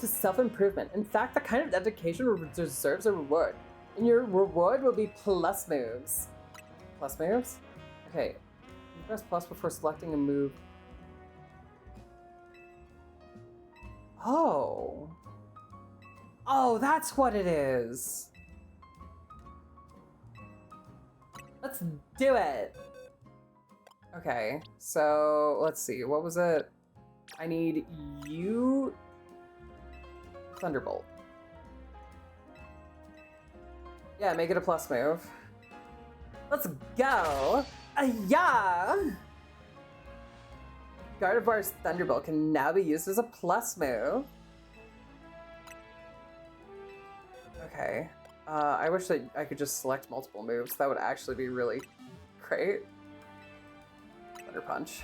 to self-improvement. In fact, the kind of dedication deserves a reward. And your reward will be plus moves. Plus moves? Okay. You press plus before selecting a move. Oh. Oh, that's what it is. Let's do it. Okay, so let's see. What was it? I need you... Thunderbolt. Yeah, make it a plus move. Let's go! Yeah! Gardevoir's Thunderbolt can now be used as a plus move. Okay. I wish that I could just select multiple moves. That would actually be really great. Thunder Punch.